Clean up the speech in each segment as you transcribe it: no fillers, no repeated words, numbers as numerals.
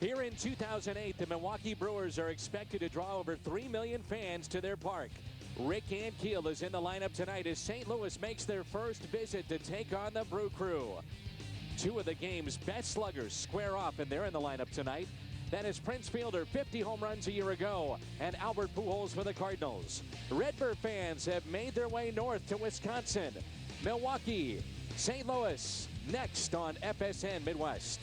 Here in 2008, the Milwaukee Brewers are expected to draw over 3 million fans to their park. Rick Ankiel is in the lineup tonight as St. Louis makes their first visit to take on the Brew Crew. Two of the game's best sluggers square off, and they're in the lineup tonight. That is Prince Fielder, 50 home runs a year ago, and Albert Pujols for the Cardinals. Redbird fans have made their way north to Wisconsin. Milwaukee, St. Louis, next on FSN Midwest.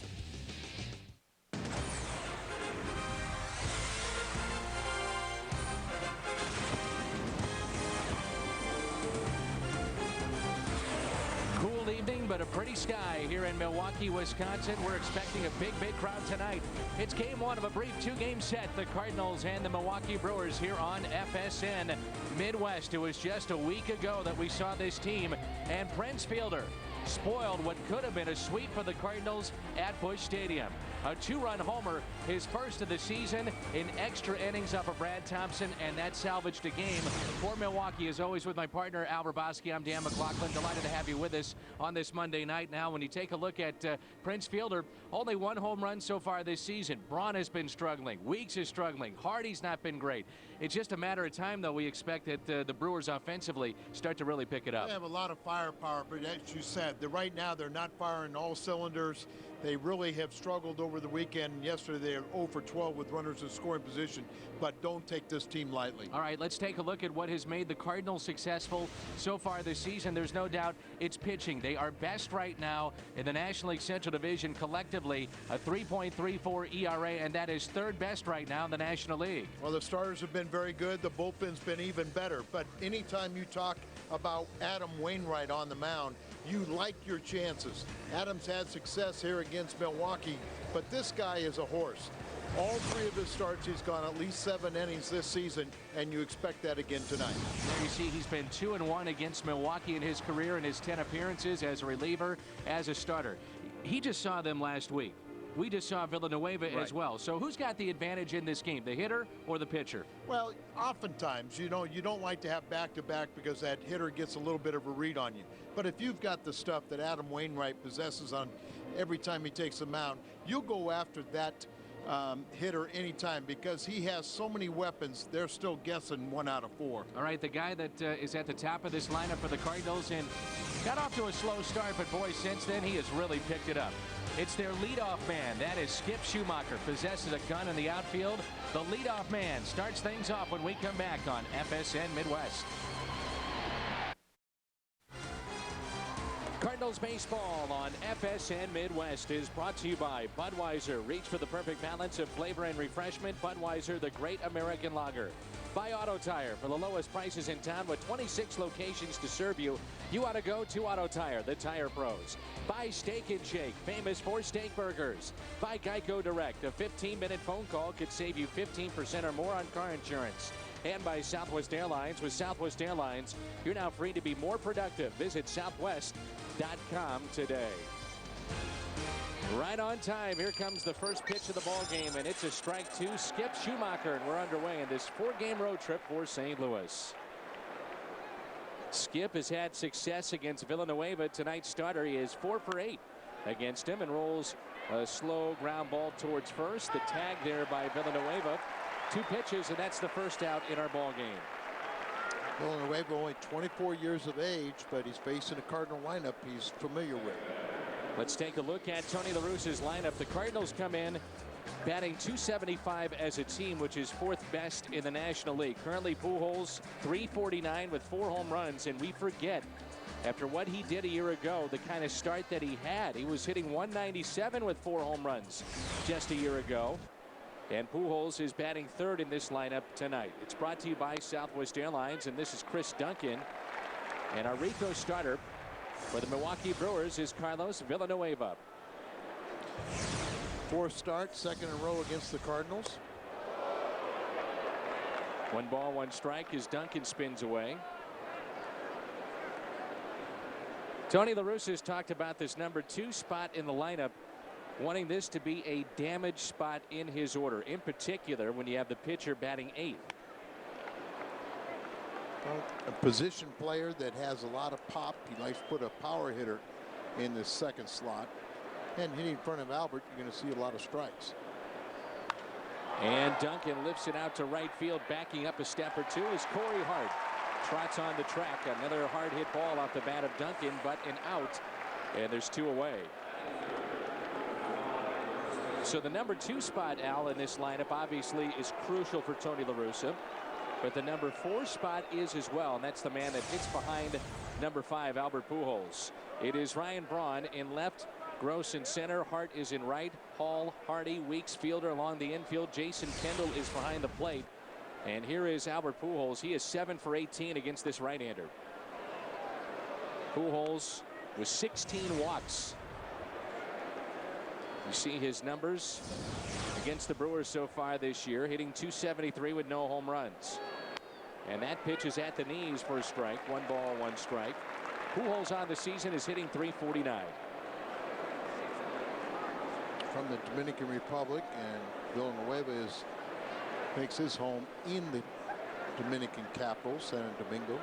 Cool evening, but a pretty sky here in Milwaukee, Wisconsin. We're expecting a big crowd tonight. It's game one of a brief two-game set. The Cardinals and the Milwaukee Brewers here on FSN Midwest. It was just a week ago that we saw this team, and Prince Fielder spoiled what could have been a sweep for the Cardinals at Busch Stadium. A two-run homer, his first of the season, in extra innings off of Brad Thompson, and that salvaged a game for Milwaukee. As always, with my partner, Al Brabowski, I'm Dan McLaughlin. Delighted to have you with us on this Monday night. Now, when you take a look at Prince Fielder, only one home run so far this season. Braun has been struggling. Weeks is struggling. Hardy's not been great. It's just a matter of time, though. We expect that the Brewers offensively start to really pick it up. They have a lot of firepower, but as you said, right now they're not firing all cylinders. They really have struggled over the weekend. Yesterday they were 0 for 12 with runners in scoring position, but don't take this team lightly. All right, let's take a look at what has made the Cardinals successful so far this season. There's no doubt it's pitching. They are best right now in the National League Central Division collectively, a 3.34 ERA, and that is third best right now in the National League. Well, the starters have been very good. The bullpen's been even better, but anytime you talk about Adam Wainwright on the mound, you like your chances. Adams had success here against Milwaukee, but this guy is a horse. All three of his starts, he's gone at least 7 innings this season, and you expect that again tonight. There you see he's been 2-1 against Milwaukee in his career in his 10 appearances as a reliever, as a starter. He just saw them last week. We just saw Villanueva as well. So who's got the advantage in this game, the hitter or the pitcher? Well, oftentimes, you don't like to have back-to-back because that hitter gets a little bit of a read on you. But if you've got the stuff that Adam Wainwright possesses on every time he takes a mound, you'll go after that hitter anytime because he has so many weapons. They're still guessing 1 out of 4. All right, the guy that is at the top of this lineup for the Cardinals and got off to a slow start, but boy, since then he has really picked it up. It's their leadoff man. That is Skip Schumacher. Possesses a gun in the outfield. The leadoff man starts things off when we come back on FSN Midwest. Cardinals baseball on FSN Midwest is brought to you by Budweiser. Reach for the perfect balance of flavor and refreshment. Budweiser, the great American lager. By Auto Tire, for the lowest prices in town with 26 locations to serve you. You ought to go to Auto Tire, the tire pros. By Steak and Shake, famous for steak burgers. By Geico Direct, a 15-minute phone call could save you 15% or more on car insurance. And by Southwest Airlines. With Southwest Airlines, you're now free to be more productive. Visit southwest.com today. Right on time. Here comes the first pitch of the ball game, and it's a strike two. Skip Schumacher, and we're underway in this 4-game road trip for St. Louis. Skip has had success against Villanueva. Tonight's starter, he is 4 for 8 against him and rolls a slow ground ball towards first. The tag there by Villanueva. 2 pitches, and that's the first out in our ball game. Villanueva only 24 years of age, but he's facing a Cardinal lineup he's familiar with. Let's take a look at Tony La Russa's lineup. The Cardinals come in batting .275 as a team, which is 4th best in the National League. Currently Pujols .349 with 4 home runs, and we forget after what he did a year ago, the kind of start that he had. He was hitting .197 with 4 home runs just a year ago. And Pujols is batting 3rd in this lineup tonight. It's brought to you by Southwest Airlines, and this is Chris Duncan. And our Rico starter for the Milwaukee Brewers is Carlos Villanueva. 4th start, 2nd in a row against the Cardinals. 1 ball, 1 strike as Duncan spins away. Tony La Russa has talked about this number 2 spot in the lineup, wanting this to be a damage spot in his order, in particular when you have the pitcher batting 8th. Well, a position player that has a lot of pop. He likes to put a power hitter in the 2nd slot. And hitting in front of Albert, you're going to see a lot of strikes. And Duncan lifts it out to right field. Backing up a step or two is Corey Hart. Trots on the track. Another hard hit ball off the bat of Duncan, but an out. And there's 2 away. So the number 2 spot, Al, in this lineup obviously is crucial for Tony La Russa. But the number 4 spot is as well, and that's the man that hits behind number 5, Albert Pujols. It is Ryan Braun in left, Gross in center, Hart is in right, Hall, Hardy, Weeks, fielder along the infield. Jason Kendall is behind the plate. And here is Albert Pujols. He is 7 for 18 against this right-hander. Pujols with 16 walks. You see his numbers against the Brewers so far this year, hitting .273 with no home runs. And that pitch is at the knees for a strike. 1 ball, 1 strike. Pujols on the season is hitting .349. From the Dominican Republic, and Villanueva makes his home in the Dominican capital, Santo Domingo.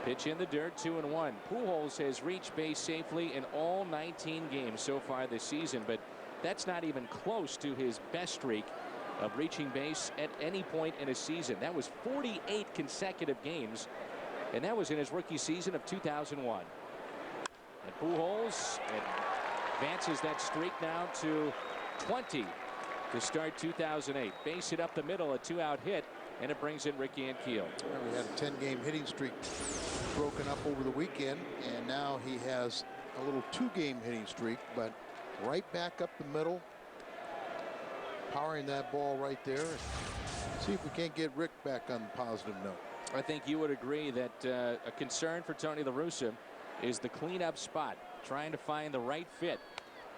Pitch in the dirt, 2-1. Pujols has reached base safely in all 19 games so far this season, but that's not even close to his best streak of reaching base at any point in a season. That was 48 consecutive games, and that was in his rookie season of 2001. And Pujols advances that streak now to 20 to start 2008. Base hit up the middle, a 2-out hit, and it brings in Ricky Ankiel. We had a 10-game hitting streak broken up over the weekend, and now he has a little 2-game hitting streak, but right back up the middle, powering that ball right there. See if we can't get Rick back on the positive note. I think you would agree that a concern for Tony La Russa is the cleanup spot, trying to find the right fit,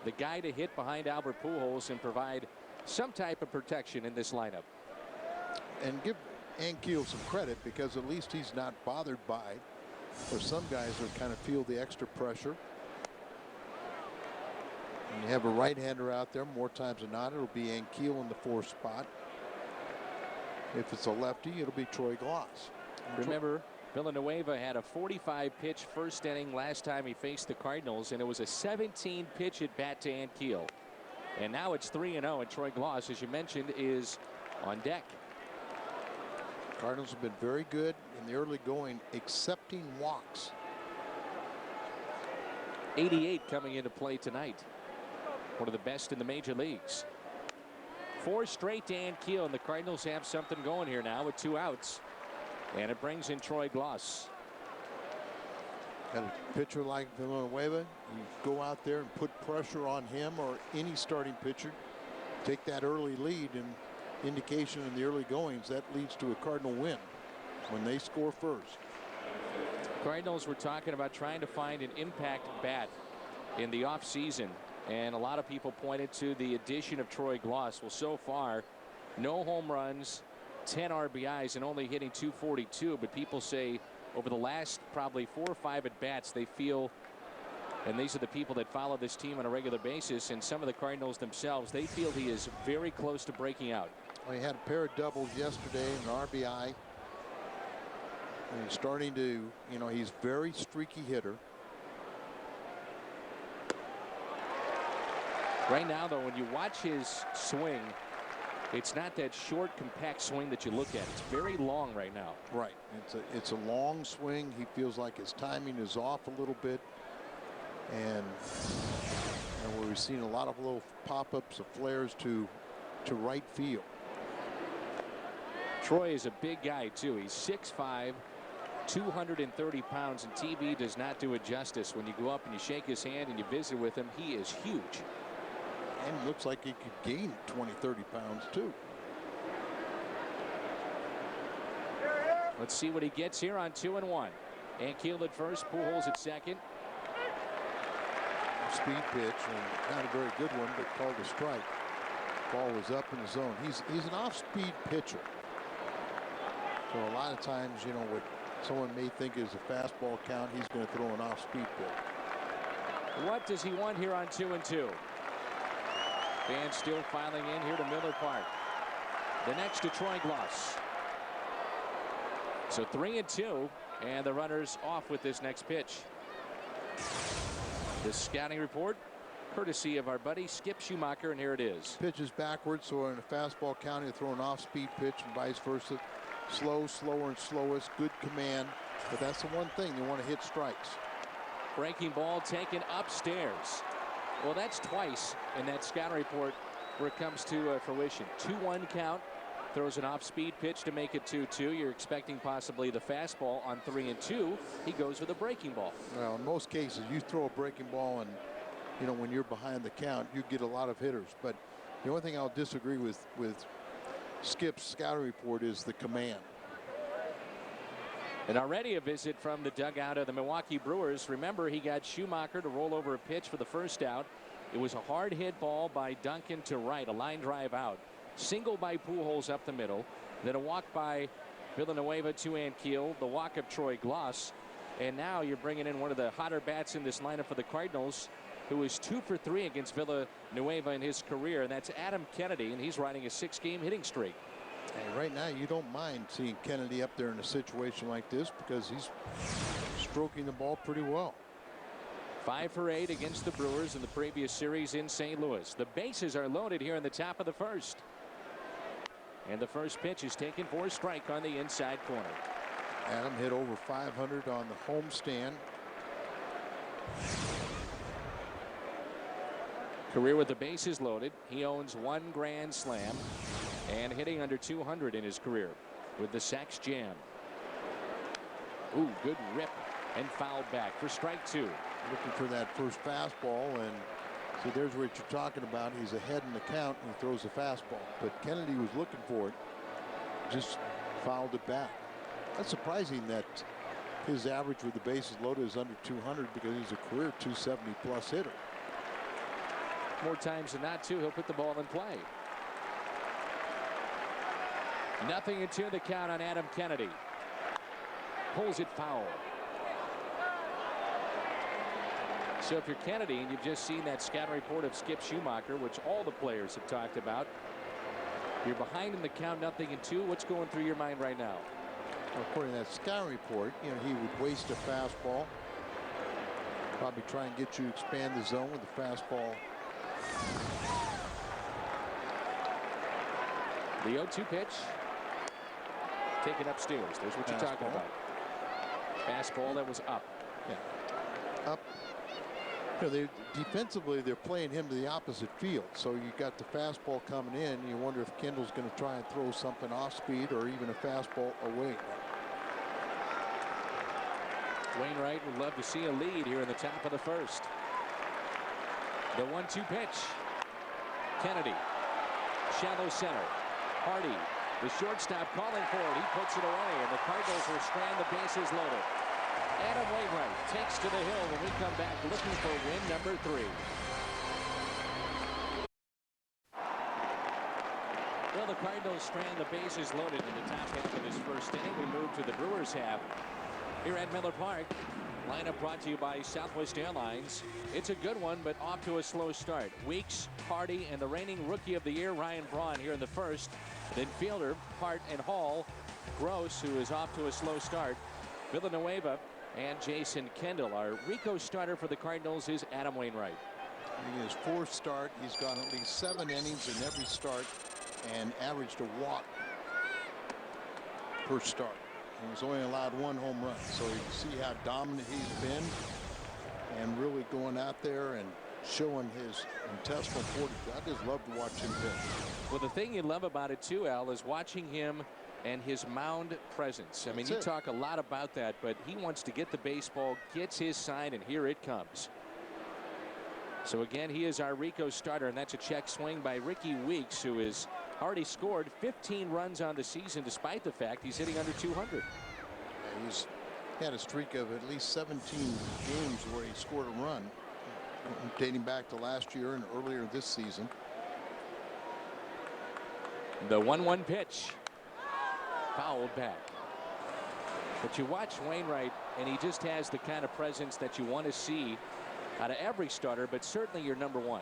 the guy to hit behind Albert Pujols and provide some type of protection in this lineup. And give Ankiel some credit, because at least he's not bothered by, or some guys that kind of feel the extra pressure. And you have a right-hander out there, more times than not, it'll be Ankiel in the 4th spot. If it's a lefty, it'll be Troy Glaus. Remember, Villanueva had a 45-pitch first inning last time he faced the Cardinals, and it was a 17-pitch at bat to Ankiel. And now it's 3-0, and Troy Glaus, as you mentioned, is on deck. Cardinals have been very good in the early going, accepting walks. 88 coming into play tonight. One of the best in the major leagues. 4 straight to Ankiel, and the Cardinals have something going here now with 2 outs. And it brings in Troy Glaus. And a pitcher like Villanueva, you go out there and put pressure on him or any starting pitcher, take that early lead, and indication in the early goings that leads to a Cardinal win when they score first. Cardinals were talking about trying to find an impact bat in the offseason, and a lot of people pointed to the addition of Troy Glaus. Well, so far, no home runs, 10 RBIs, and only hitting .242. But people say over the last probably 4 or 5 at bats, they feel, and these are the people that follow this team on a regular basis, and some of the Cardinals themselves, they feel he is very close to breaking out. Well, he had a pair of doubles yesterday, an RBI. And he's starting to, he's a very streaky hitter. Right now, though, when you watch his swing, it's not that short, compact swing that you look at. It's very long right now. Right. It's a long swing. He feels like his timing is off a little bit. And we've seen a lot of little pop-ups of flares to right field. Troy is a big guy, too. He's 6'5", 230 pounds, and TV does not do it justice. When you go up and you shake his hand and you visit with him, he is huge. And looks like he could gain 20, 30 pounds, too. Let's see what he gets here on 2-1. Ankiel at first, Pujols at second. Speed pitch, and not a very good one, but called a strike. Ball was up in the zone. He's an off-speed pitcher. So a lot of times, what someone may think is a fastball count, he's going to throw an off-speed pitch. What does he want here on 2-2? Fans still filing in here to Miller Park. The next to Troy Glaus. So 3-2, and the runners off with this next pitch. The scouting report courtesy of our buddy Skip Schumacher, and here it is. Pitches backwards, so in a fastball county, throw an off-speed pitch and vice versa. Slow, slower, and slowest. Good command, but that's the one thing, they want to hit strikes. Breaking ball taken upstairs. Well, that's twice in that scouting report where it comes to fruition. 2-1 count. Throws an off-speed pitch to make it 2-2. You're expecting possibly the fastball on 3-2. He goes with a breaking ball. Well, in most cases, you throw a breaking ball, and you know when you're behind the count, you get a lot of hitters. But the only thing I'll disagree with Skip's scouting report is the command. And already a visit from the dugout of the Milwaukee Brewers. Remember, he got Schumacher to roll over a pitch for the first out. It was a hard hit ball by Duncan to right, a line drive out. Single by Pujols up the middle. Then a walk by Villanueva to Ankiel. The walk of Troy Gloss. And now you're bringing in one of the hotter bats in this lineup for the Cardinals, who is 2 for 3 against Villanueva in his career. And that's Adam Kennedy, and he's riding a 6-game hitting streak. And right now, you don't mind seeing Kennedy up there in a situation like this because he's stroking the ball pretty well. 5 for 8 against the Brewers in the previous series in St. Louis. The bases are loaded here in the top of the first. And the first pitch is taken for a strike on the inside corner. Adam hit over 500 on the homestand. Career with the bases loaded. He owns 1 grand slam and hitting under 200 in his career with the Sox Jam. Ooh, good rip and foul back for strike 2. Looking for that first fastball, and see, there's what you're talking about. He's ahead in the count and he throws a fastball, but Kennedy was looking for it, just fouled it back. That's surprising that his average with the bases loaded is under 200 because he's a career 270 plus hitter. More times than not, too, he'll put the ball in play. 0-2 the count on Adam Kennedy. Pulls it foul. So if you're Kennedy and you've just seen that scouting report of Skip Schumacher, which all the players have talked about, you're behind in the count, 0-2. What's going through your mind right now? Well, according to that scouting report, you know, he would waste a fastball. Probably try and get you to expand the zone with the fastball. The 0-2 pitch. Taken upstairs. There's what you're talking about. Fastball that was up. Yeah. Up. You know, defensively, they're playing him to the opposite field. So you got the fastball coming in. You wonder if Kendall's going to try and throw something off speed or even a fastball away. Wainwright would love to see a lead here in the top of the first. The 1-2 pitch. Kennedy. Shallow center. Hardy, the shortstop, calling for it. He puts it away, and the Cardinals will strand the bases loaded. Adam Wainwright takes to the hill when we come back looking for win number 3. Well, the Cardinals strand the bases loaded in the top half of this first inning. We move to the Brewers half here at Miller Park. Lineup brought to you by Southwest Airlines. It's a good one, but off to a slow start. Weeks, Hardy, and the reigning Rookie of the Year, Ryan Braun, here in the first. Then fielder, Hart and Hall. Gross, who is off to a slow start. Villanueva and Jason Kendall. Our Rico starter for the Cardinals is Adam Wainwright. In his 4th start, he's gone at least 7 innings in every start and averaged a walk per start. He was only allowed 1 home run, so you can see how dominant he's been and really going out there and showing his intestinal fortitude. I just love to watch him pitch. Well, the thing you love about it too, Al, is watching him and his mound presence. I mean, you talk a lot about that, but he wants to get the baseball, gets his sign, and here it comes. So again, he is our Rico starter, and that's a check swing by Ricky Weeks, who has already scored 15 runs on the season, despite the fact he's hitting under 200. Yeah, he's had a streak of at least 17 games where he scored a run, dating back to last year and earlier this season. The 1-1 pitch. Fouled back. But you watch Wainwright, and he just has the kind of presence that you want to see out of every starter, but certainly your number 1.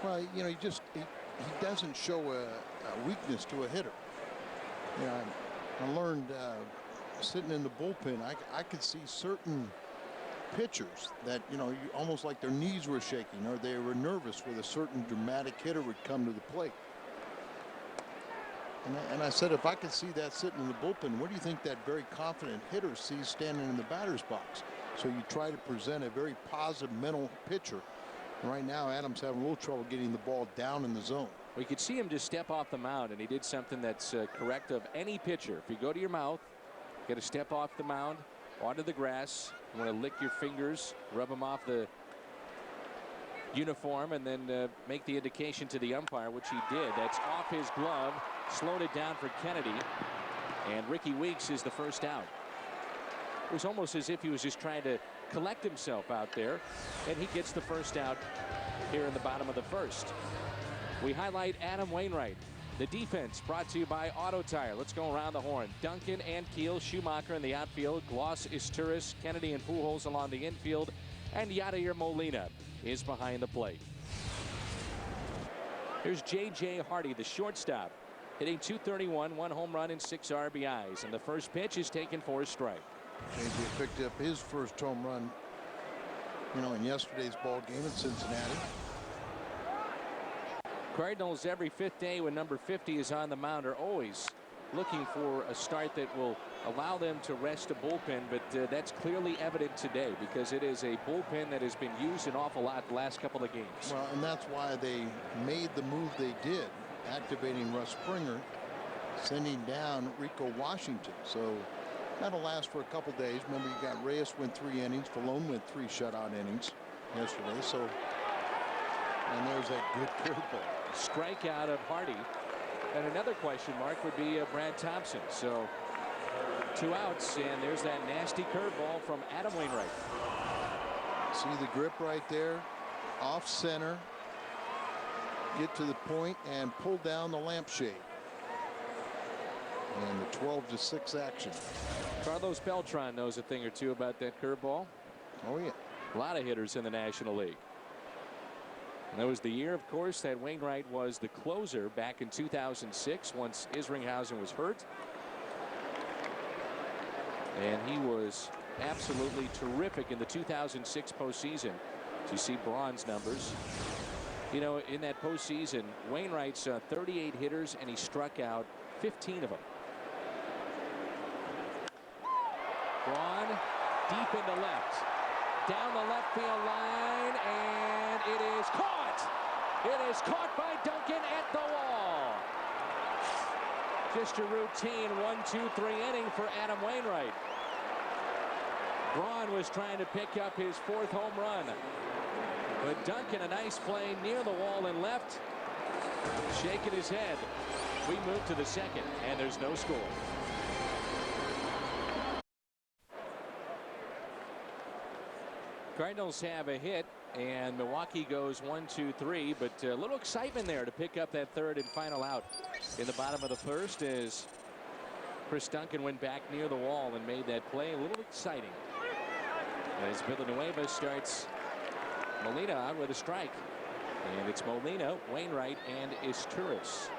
Well, you know, he doesn't show a weakness to a hitter. You know, I learned sitting in the bullpen, I could see certain pitchers that, almost like their knees were shaking or they were nervous with a certain dramatic hitter would come to the plate. And I said, if I could see that sitting in the bullpen, what do you think that very confident hitter sees standing in the batter's box? So you try to present a very positive mental picture. And right now, Adams having a little trouble getting the ball down in the zone. We could see him just step off the mound, and he did something that's correct of any pitcher. If you go to your mouth, get a step off the mound, onto the grass, you want to lick your fingers, rub them off the uniform, and then make the indication to the umpire, which he did. That's off his glove, slowed it down for Kennedy, and Ricky Weeks is the first out. It was almost as if he was just trying to collect himself out there, and he gets the first out here in the bottom of the first. We highlight Adam Wainwright. The defense brought to you by Auto Tire. Let's go around the horn. Duncan and Keel, Schumacher in the outfield, Gloss, Isturis, Kennedy and Pujols along the infield, and Yadier Molina is behind the plate. Here's J.J. Hardy, the shortstop, hitting .231, 1 home run and 6 RBIs, and the first pitch is taken for a strike. J.J. picked up his first home run, in yesterday's ball game in Cincinnati. Cardinals every 5th day when number 50 is on the mound are always looking for a start that will allow them to rest a bullpen, but that's clearly evident today because it is a bullpen that has been used an awful lot the last couple of games. Well, and that's why they made the move they did, activating Russ Springer, sending down Rico Washington. So that'll last for a couple days. Remember, you got Reyes went 3 innings, Falone went 3 shutout innings yesterday. So, and there's that good curveball. Strikeout of Hardy. And another question mark would be Brad Thompson. So 2 outs, and there's that nasty curveball from Adam Wainwright. See the grip right there, off center, get to the point and pull down the lampshade. And the 12-6 action. Carlos Beltran knows a thing or two about that curveball. Oh yeah, a lot of hitters in the National League. And that was the year, of course, that Wainwright was the closer back in 2006 once Isringhausen was hurt. And he was absolutely terrific in the 2006 postseason. You see Braun's numbers. In that postseason, Wainwright's 38 hitters, and he struck out 15 of them. Braun deep into left. Down the left field line, and it is caught. It is caught by Duncan at the wall. Just a routine 1-2-3 inning for Adam Wainwright. Braun was trying to pick up his 4th home run, but Duncan, a nice play near the wall and left, shaking his head. We move to the second, and there's no score. Cardinals have a hit, and Milwaukee goes 1-2-3, but a little excitement there to pick up that 3rd and final out in the bottom of the first as Chris Duncan went back near the wall and made that play. A little exciting as Villanueva starts Molina out with a strike, and it's Molina, Wainwright, and Isturis.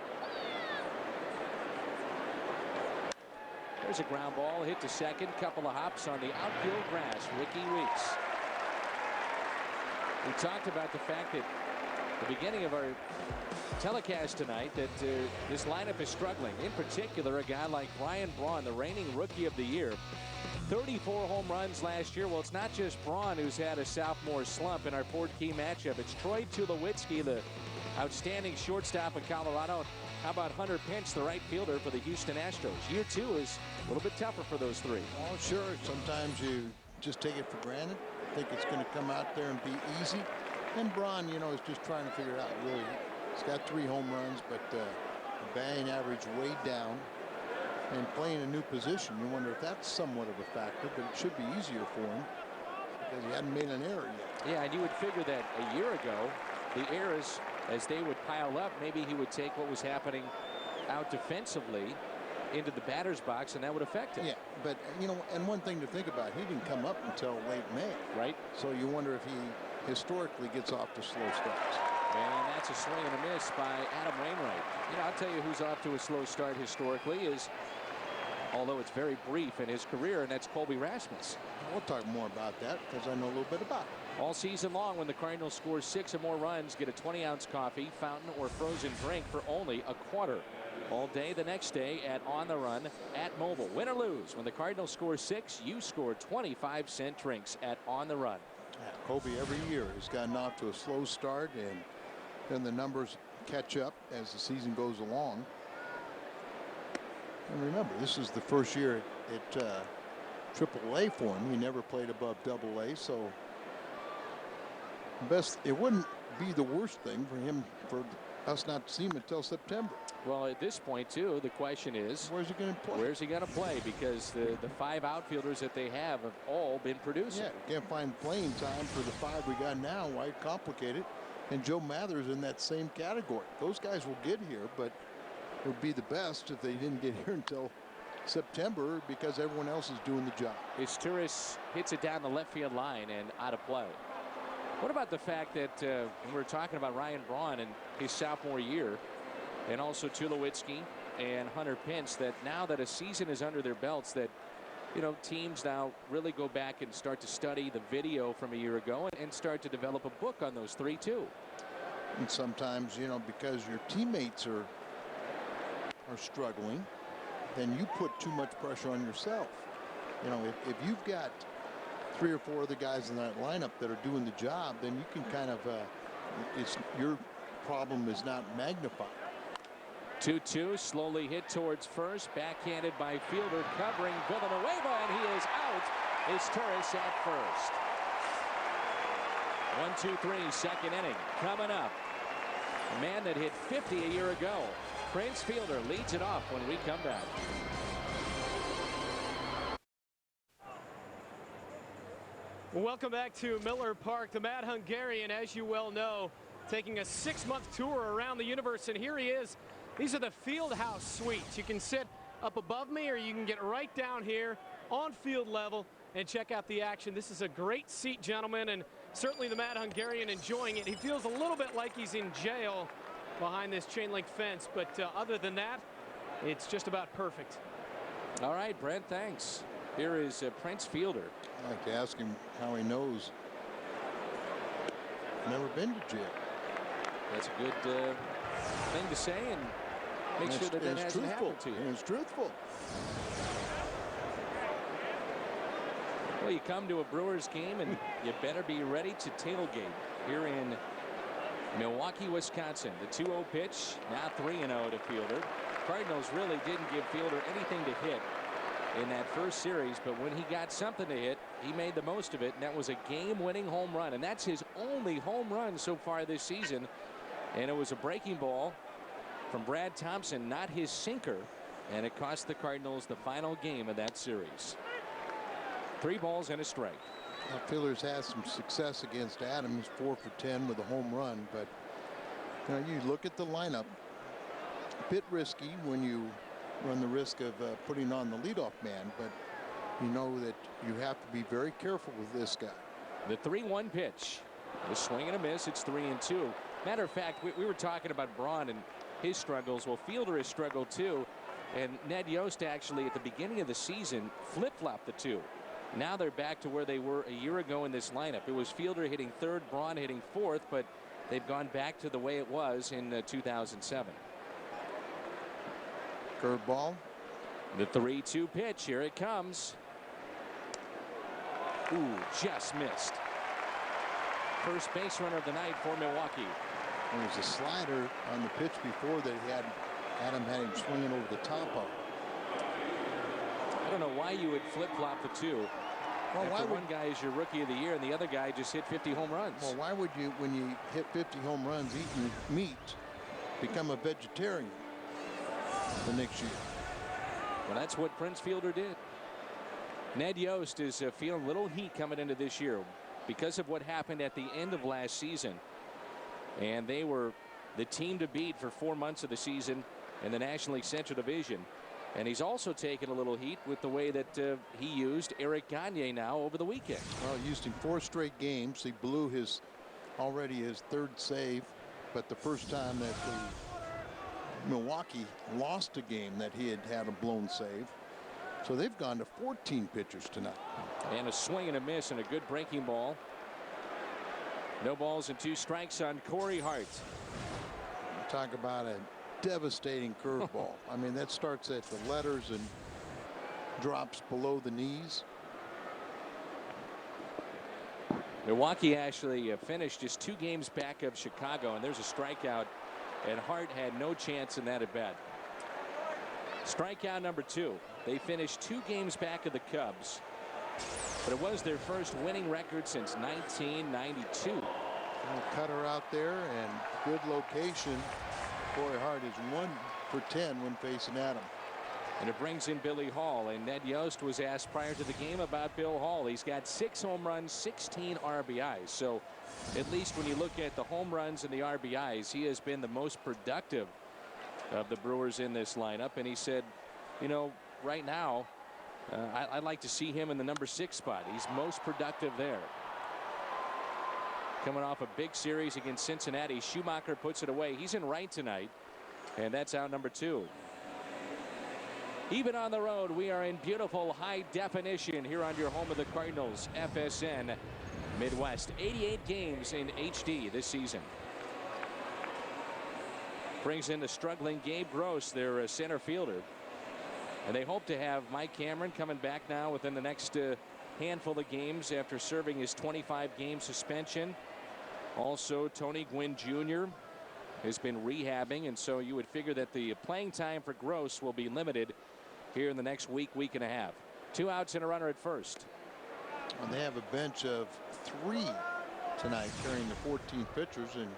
There's a ground ball hit to second, couple of hops on the outfield grass. Ricky Weeks. We talked about the fact that at the beginning of our telecast tonight that this lineup is struggling. In particular, a guy like Brian Braun, the reigning Rookie of the Year. 34 home runs last year. Well, it's not just Braun who's had a sophomore slump in our Ford Key matchup. It's Troy Tulowitzki, the outstanding shortstop of Colorado. How about Hunter Pinch, the right fielder for the Houston Astros? Year 2 is a little bit tougher for those 3. Oh, sure. Sometimes you just take it for granted. Think it's going to come out there and be easy. And Braun, is just trying to figure it out. Really, he's got 3 home runs, but the batting average way down. And playing a new position, you wonder if that's somewhat of a factor, but it should be easier for him because he hadn't made an error yet. Yeah, and you would figure that a year ago, the errors, as they would pile up, maybe he would take what was happening out defensively into the batter's box, and that would affect him. Yeah, but and one thing to think about, he didn't come up until late May. Right. So you wonder if he historically gets off to slow starts. And that's a swing and a miss by Adam Wainwright. I'll tell you who's off to a slow start historically is although it's very brief in his career, and that's Colby Rasmus. We'll talk more about that because I know a little bit about it. All season long, when the Cardinals score 6 or more runs, get a 20-ounce coffee, fountain, or frozen drink for only a quarter. All day the next day at On the Run at Mobile. Win or lose, when the Cardinals score 6, you score 25-cent drinks at On the Run. Yeah, Kobe every year has gotten off to a slow start, and then the numbers catch up as the season goes along. And remember, this is the first year at AAA for him. He never played above AA, so it wouldn't be the worst thing for him, for us not to see him until September. Well, at this point, too, the question is, where's he going to play? Where's he going to play? Because the 5 outfielders that they have all been producing. Yeah, can't find playing time for the 5 we got now. Why complicate it? And Joe Mather's in that same category. Those guys will get here, but it would be the best if they didn't get here until September, because everyone else is doing the job. Turris hits it down the left field line and out of play. What about the fact that when we're talking about Ryan Braun in his sophomore year, and also Tulowitzki and Hunter Pence, that now that a season is under their belts, that teams now really go back and start to study the video from a year ago and start to develop a book on those 3 too. And sometimes, because your teammates are struggling, then you put too much pressure on yourself. If you've got 3 or 4 other guys in that lineup that are doing the job, then you can kind of your problem is not magnified. 2-2, slowly hit towards first, backhanded by fielder covering Villanueva, and he is out. Is Turris at first. 1-2-3, second inning coming up. A man that hit 50 a year ago. Prince Fielder leads it off when we come back. Welcome back to Miller Park. The Mad Hungarian, as you well know, taking a 6-month tour around the universe, and here he is. These are the field house suites. You can sit up above me, or you can get right down here on field level and check out the action. This is a great seat, gentlemen, and certainly the Mad Hungarian enjoying it. He feels a little bit like he's in jail behind this chain link fence, but other than that, it's just about perfect. All right, Brent, thanks. Here is Prince Fielder. I'd like to ask him how he knows. Never been to jail. That's a good thing to say, and make sure that hasn't happened to you. And it's truthful. Well, you come to a Brewers game, and you better be ready to tailgate here in Milwaukee, Wisconsin. The 2-0 pitch, now 3-0 to Fielder. Cardinals really didn't give Fielder anything to hit in that first series, but when he got something to hit, he made the most of it, and that was a game-winning home run, and that's his only home run so far this season. And it was a breaking ball from Brad Thompson, not his sinker, and it cost the Cardinals the final game of that series. 3 balls and a strike. Now, Fielder's had some success against Adam. He's 4 for 10 with a home run, but you look at the lineup, a bit risky when you run the risk of putting on the leadoff man, but you know that you have to be very careful with this guy. The 3-1 pitch, a swing and a miss. It's 3-2. Matter of fact, we were talking about Braun and his struggles. Well, Fielder has struggled too, and Ned Yost actually at the beginning of the season flip-flopped the two. Now they're back to where they were a year ago in this lineup. It was Fielder hitting 3rd, Braun hitting 4th, but they've gone back to the way it was in 2007. Curveball. The 3-2 pitch. Here it comes. Ooh, just missed. First base runner of the night for Milwaukee. There was a slider on the pitch before that Adam had him swinging over the top of. I don't know why you would flip-flop the two. Well, one guy is your rookie of the year and the other guy just hit 50 home runs. Well, why would you, when you hit 50 home runs eating meat, become a vegetarian the next year? Well, that's what Prince Fielder did. Ned Yost is feeling a little heat coming into this year because of what happened at the end of last season. And they were the team to beat for 4 months of the season in the National League Central Division. And he's also taken a little heat with the way that he used Eric Gagne now over the weekend. Well, he used him 4 straight games. He blew already his 3rd save, but the first time that Milwaukee lost a game that he had a blown save. So they've gone to 14 pitchers tonight. And a swing and a miss and a good breaking ball. No balls and 2 strikes on Corey Hart. Talk about a devastating curveball. I mean, that starts at the letters and drops below the knees. Milwaukee actually finished just 2 games back of Chicago, and there's a strikeout, and Hart had no chance in that at bat. Strikeout number 2. They finished 2 games back of the Cubs, but it was their first winning record since 1992. Cutter out there and good location. Corey Hart is 1 for 10 when facing Adam. And it brings in Billy Hall, and Ned Yost was asked prior to the game about Bill Hall. He's got 6 home runs, 16 RBIs. So at least when you look at the home runs and the RBIs, he has been the most productive of the Brewers in this lineup. And he said, you know, right now, I'd like to see him in the number 6 spot. He's most productive there. Coming off a big series against Cincinnati, Schumacher puts it away. He's in right tonight, and that's out number 2. Even on the road, we are in beautiful high definition here on your home of the Cardinals, FSN Midwest. 88 games in HD this season. Brings in the struggling Gabe Gross, their center fielder. And they hope to have Mike Cameron coming back now within the next handful of games after serving his 25-game suspension. Also, Tony Gwynn Jr. has been rehabbing, and so you would figure that the playing time for Gross will be limited here in the next week and a half. 2 outs and a runner at first. And they have a bench of 3 tonight carrying the 14 pitchers, and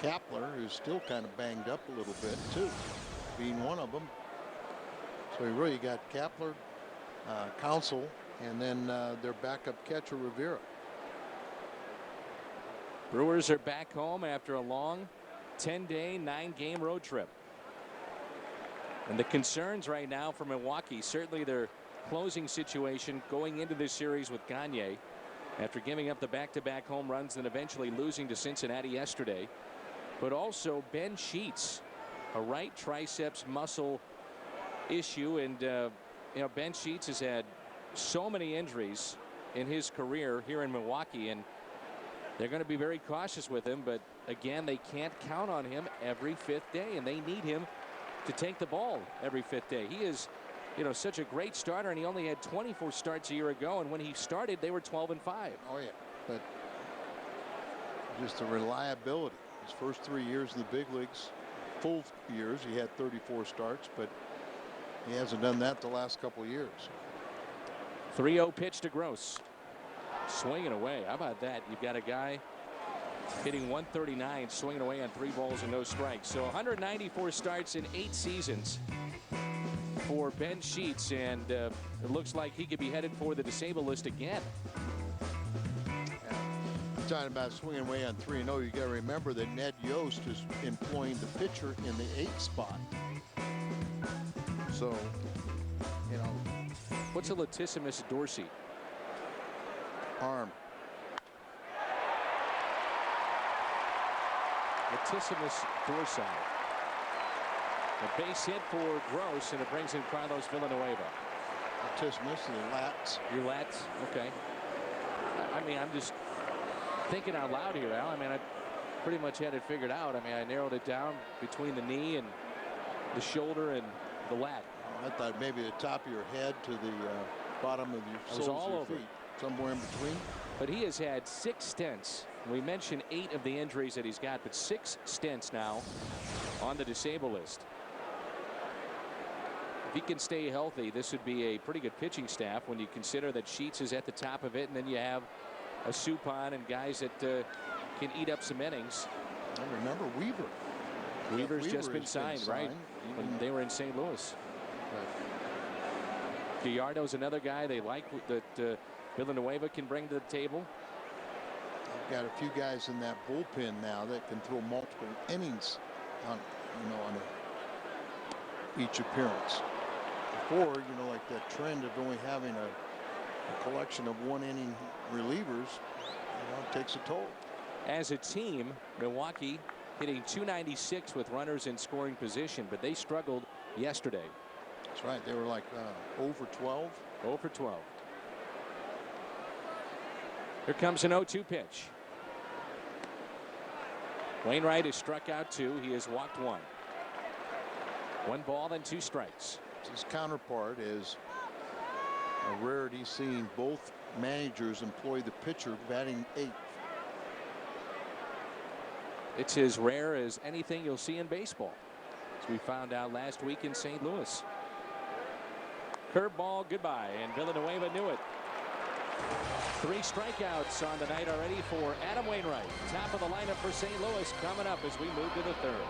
Kapler, who's still kind of banged up a little bit too, being one of them. So you really got Kapler, Counsell, and then their backup catcher Rivera. Brewers are back home after a long 10-day, 9-game road trip. And the concerns right now for Milwaukee, certainly their closing situation going into this series with Gagne after giving up the back-to-back home runs and eventually losing to Cincinnati yesterday. But also Ben Sheets, a right triceps muscle issue, and you know, Ben Sheets has had so many injuries in his career here in Milwaukee, and they're going to be very cautious with him. But again, they can't count on him every 5th day, and they need him to take the ball every 5th day. He is, you know, such a great starter, and he only had 24 starts a year ago, and when he started they were 12-5. Oh yeah, but just the reliability. His first 3 years in the big leagues, full years, he had 34 starts, but he hasn't done that the last couple of years. 3-0 pitch to Gross. Swinging away. How about that? You've got a guy hitting 139, swinging away on 3 balls and no strikes. So 194 starts in 8 seasons for Ben Sheets, and it looks like he could be headed for the disabled list again. Talking about swinging away on 3-0, you got to remember that Ned Yost is employing the pitcher in the 8th spot. So, you know, what's a latissimus dorsi? Arm. Latissimus dorsi. A base hit for Gross, and it brings in Carlos Villanueva. Latissimus, the lats. Your lats, okay. I mean, I'm just thinking out loud here, Al. I mean, I pretty much had it figured out. I mean, I narrowed it down between the knee and the shoulder and the lat. I thought maybe the top of your head to the bottom of your soles all of your over. feet, somewhere in between. But he has had 6 stints. We mentioned 8 of the injuries that he's got, but 6 stints now on the disabled list. If he can stay healthy, this would be a pretty good pitching staff when you consider that Sheets is at the top of it, and then you have a Suppan and guys that can eat up some innings. I remember Weaver. Weaver's just been signed, right? When they were in St. Louis. Gallardo's another guy they like that Villanueva can bring to the table. Got a few guys in that bullpen now that can throw multiple innings on, you know, on each appearance. Before, you know, like that trend of only having a collection of 1-inning relievers, you know, it takes a toll. As a team, Milwaukee hitting .296 with runners in scoring position, but they struggled yesterday. That's right. They were like 0 for 12. 0 for 12. Here comes an 0-2 pitch. Wainwright has struck out 2. He has walked 1. 1 ball and 2 strikes. His counterpart is a rarity, seeing both managers employ the pitcher batting 8th. It's as rare as anything you'll see in baseball, as we found out last week in St. Louis. Curveball, goodbye, and Villanueva knew it. 3 strikeouts on the night already for Adam Wainwright. Top of the lineup for St. Louis coming up as we move to the 3rd.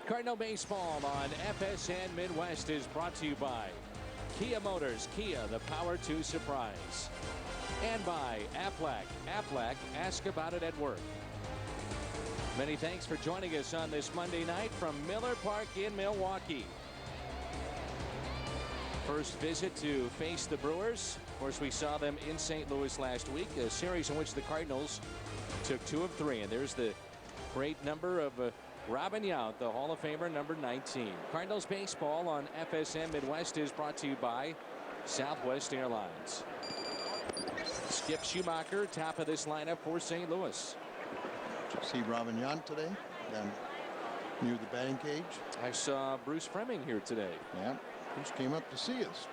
Cardinal Baseball on FSN Midwest is brought to you by Kia Motors. Kia, the power to surprise. And by Aflac. Aflac, ask about it at work. Many thanks for joining us on this Monday night from Miller Park in Milwaukee. First visit to face the Brewers. Of course, we saw them in St. Louis last week, a series in which the Cardinals took 2 of 3. And there's the great number of Robin Yount, the Hall of Famer, number 19. Cardinals baseball on FSN Midwest is brought to you by Southwest Airlines. Skip Schumacher, top of this lineup for St. Louis. Did you see Robin Yount today down near the batting cage? I saw Bruce Fremming here today. Yeah, Bruce came up to see us.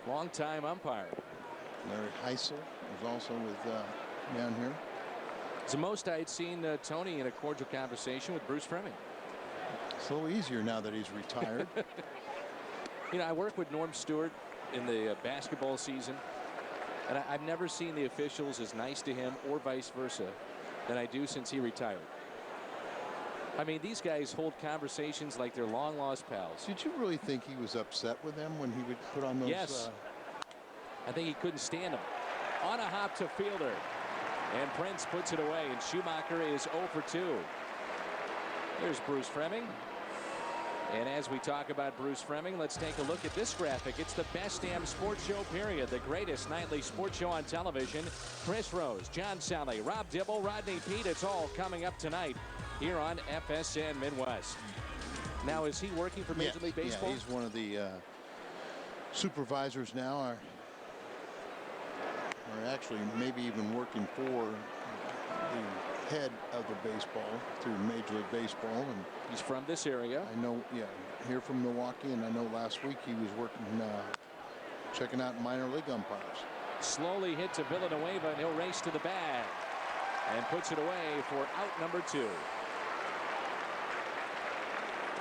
Longtime umpire. Larry Heisel was also with down here. It's the most I'd seen Tony in a cordial conversation with Bruce Fremming. It's a little easier now that he's retired. You know, I work with Norm Stewart in the basketball season, and I've never seen the officials as nice to him or vice versa than I do since he retired. I mean, these guys hold conversations like they're long lost pals. Did you really think he was upset with them when he would put on those? Yes. I think he couldn't stand them. On a hop to fielder. And Prince puts it away, and Schumacher is 0 for 2. There's Bruce Fremming. And as we talk about Bruce Fremming, let's take a look at this graphic. It's the best damn sports show, period. The greatest nightly sports show on television. Chris Rose, John Sally, Rob Dibble, Rodney Peete. It's all coming up tonight here on FSN Midwest. Now, is he working for Major League Baseball? Yeah, he's one of the supervisors now. Or actually maybe even working for the head of the baseball through Major League Baseball. And he's from this area. I know, yeah, here from Milwaukee, and I know last week he was working, checking out minor league umpires. Slowly hit to Villanueva, and he'll race to the bag and puts it away for out number 2.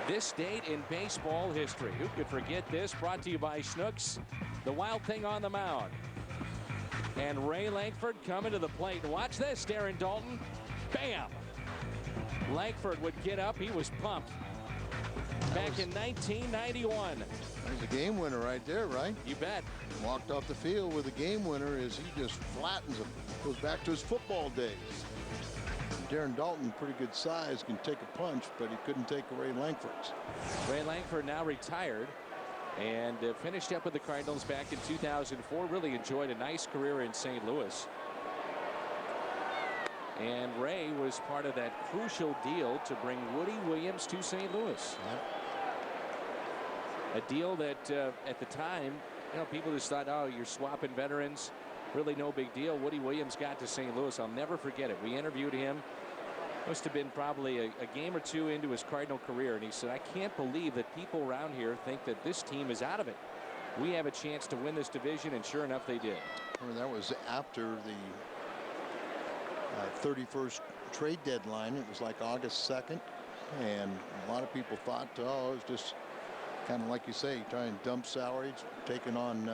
This date in baseball history. Who could forget this? Brought to you by Schnucks, the wild thing on the mound. And Ray Langford coming to the plate. And watch this, Darren Dalton. Bam! Langford would get up. He was pumped. Back in 1991. There's a game winner right there, right? You bet. Walked off the field with a game winner as he just flattens him. Goes back to his football days. Darren Dalton, pretty good size, can take a punch, but he couldn't take Ray Langford's. Ray Langford now retired and finished up with the Cardinals back in 2004. Really enjoyed a nice career in St. Louis. And Ray was part of that crucial deal to bring Woody Williams to St. Louis. Yep. A deal that at the time, you know, people just thought, oh, you're swapping veterans. Really no big deal. Woody Williams got to St. Louis. I'll never forget it. We interviewed him. Must have been probably a game or two into his Cardinal career. And he said, I can't believe that people around here think that this team is out of it. We have a chance to win this division. And sure enough, they did. Well, that was after the 31st trade deadline. It was like August 2nd. And a lot of people thought, oh, it was just kind of like you say, trying to dump salaries, taking on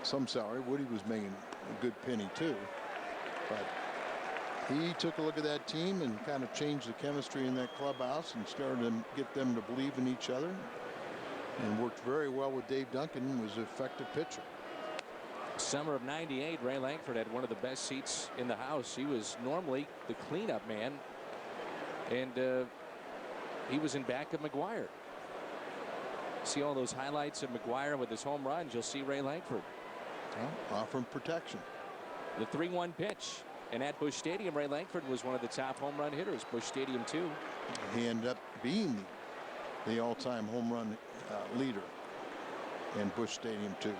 some salary. Woody was making a good penny too. But he took a look at that team and kind of changed the chemistry in that clubhouse and started to get them to believe in each other, and worked very well with Dave Duncan. Was an effective pitcher. Summer of '98, Ray Langford had one of the best seats in the house. He was normally the cleanup man, and he was in back of McGuire. See all those highlights of McGuire with his home runs. You'll see Ray Langford. Well, offering protection. The 3-1 pitch. And at Busch Stadium, Ray Langford was one of the top home run hitters. Busch Stadium too. He ended up being the all-time home run leader in Busch Stadium too.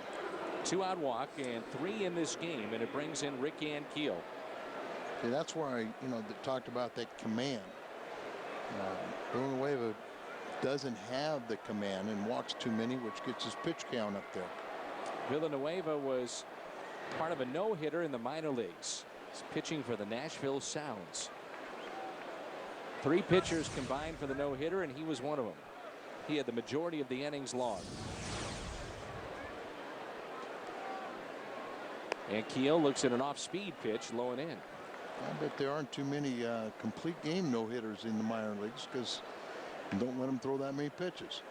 2-out walk and 3 in this game, and it brings in Rick Ankiel. See, that's where I talked about that command. Villanueva doesn't have the command and walks too many, which gets his pitch count up there. Villanueva was part of a no-hitter in the minor leagues. He's pitching for the Nashville Sounds. 3 pitchers combined for the no-hitter, and he was one of them. He had the majority of the innings logged. And Keel looks at an off-speed pitch, low and in. I bet there aren't too many complete game no-hitters in the minor leagues because don't let them throw that many pitches.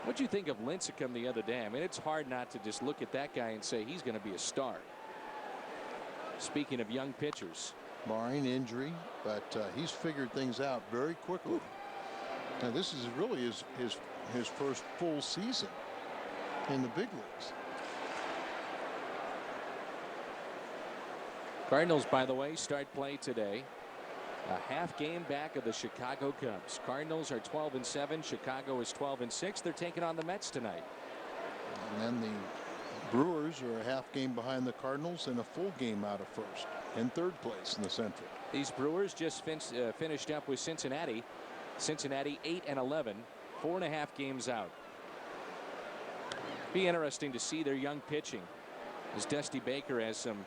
What'd you think of Lincecum the other day? I mean, it's hard not to just look at that guy and say he's going to be a star. Speaking of young pitchers. Barring injury, but he's figured things out very quickly. Now, this is really his first full season in the big leagues. Cardinals, by the way, start play today. A half game back of the Chicago Cubs. Cardinals are 12-7. Chicago is 12-6. They're taking on the Mets tonight. And then the Brewers are a half game behind the Cardinals and a full game out of first and third place in the Central. These Brewers just finished up with Cincinnati. Cincinnati 8-11, 4.5 games out. Be interesting to see their young pitching, as Dusty Baker has some